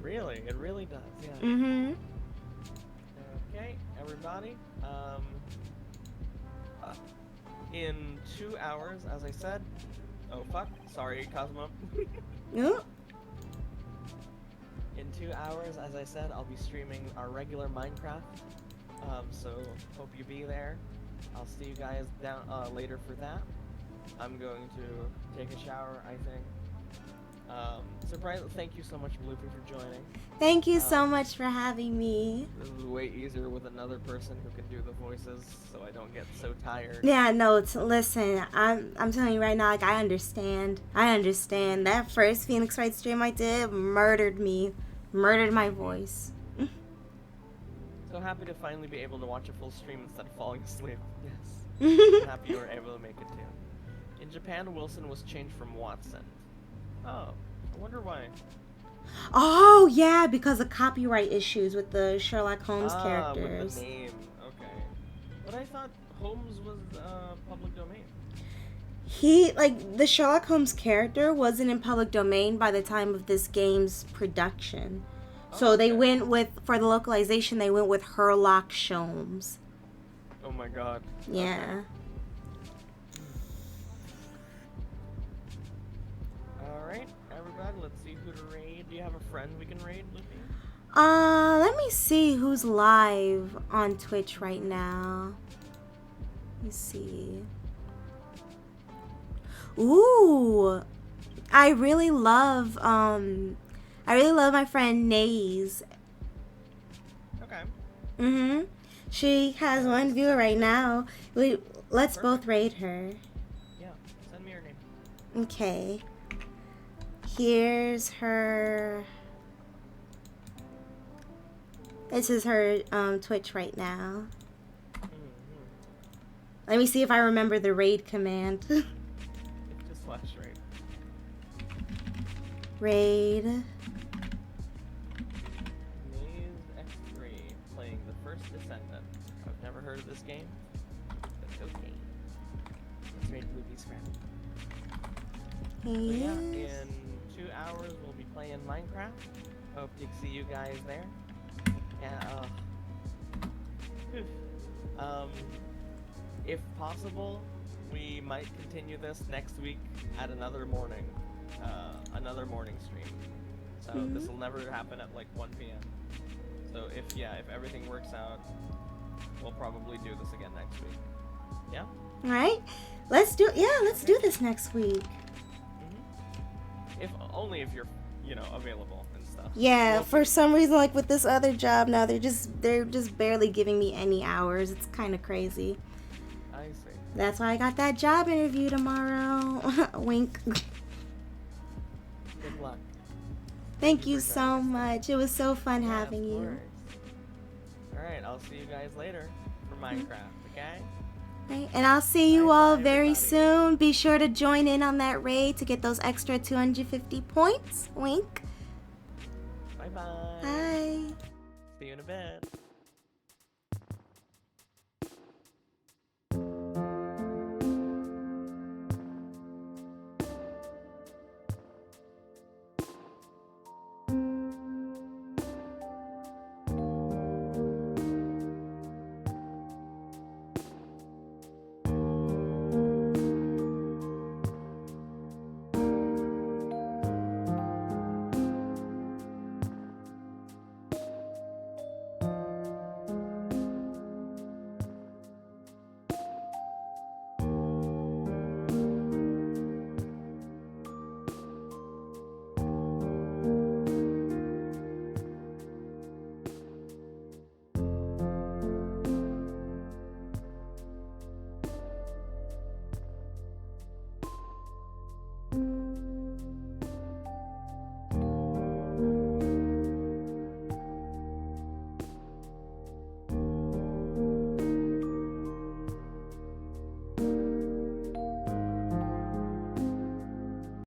Really? It really does, yeah. Mm-hmm. Okay, everybody. In 2 hours, as I said. Oh fuck! Sorry, Cosmo. Ooh. In 2 hours, as I said, I'll be streaming our regular Minecraft. So hope you be there. I'll see you guys down later for that. I'm going to take a shower, I think. Thank you so much, Bloopy, for joining. Thank you so much for having me. This is way easier with another person who can do the voices, so I don't get so tired. Yeah, no, listen, I'm telling you right now, like, I understand. That first Phoenix Wright stream I did murdered me. Murdered my voice. So happy to finally be able to watch a full stream instead of falling asleep. Yes. I'm happy you were able to make it too. In Japan, Wilson was changed from Watson. Oh, I wonder why. Oh, yeah, because of copyright issues with the Sherlock Holmes characters. With the name. Okay. But I thought Holmes was public domain. The Sherlock Holmes character wasn't in public domain by the time of this game's production. So they went for the localization, they went with Herlock Sholmes. Oh my god. Yeah. Okay. Alright, everybody, let's see who to raid. Do you have a friend we can raid, Luffy? Let me see who's live on Twitch right now. Let me see. Ooh. I really love my friend Nays. Okay. Mm-hmm. She has one viewer right now. Let's both raid her. Yeah, send me her name. Okay. Here's her. This is her Twitch right now. Let me see if I remember the raid command. Just watch raid. Raid. Maze X3, playing the first Descendant. I've never heard of this game. That's okay. Let's raid Bluebee's friend. So yeah, in 2 hours we'll be playing Minecraft. Hope to see you guys there. Yeah, if possible, we might continue this next week at another morning stream. So this will never happen at like 1 p.m. So if everything works out, we'll probably do this again next week. Yeah. All right. Let's do this next week. If only if you're, available and stuff. Yeah, We'll for see. some reason, like with this other job now, they're just barely giving me any hours. It's kind of crazy. I see. That's why I got that job interview tomorrow. Wink. Good luck. Thank you you for so joining us much. It was so fun Yeah, having of you. course. All right, I'll see you guys later for Minecraft. Okay. Right, and I'll see you Bye-bye, all very everybody. soon. Be sure to join in on that raid to get those extra 250 points. Wink. Bye bye. Bye. See you in a bit.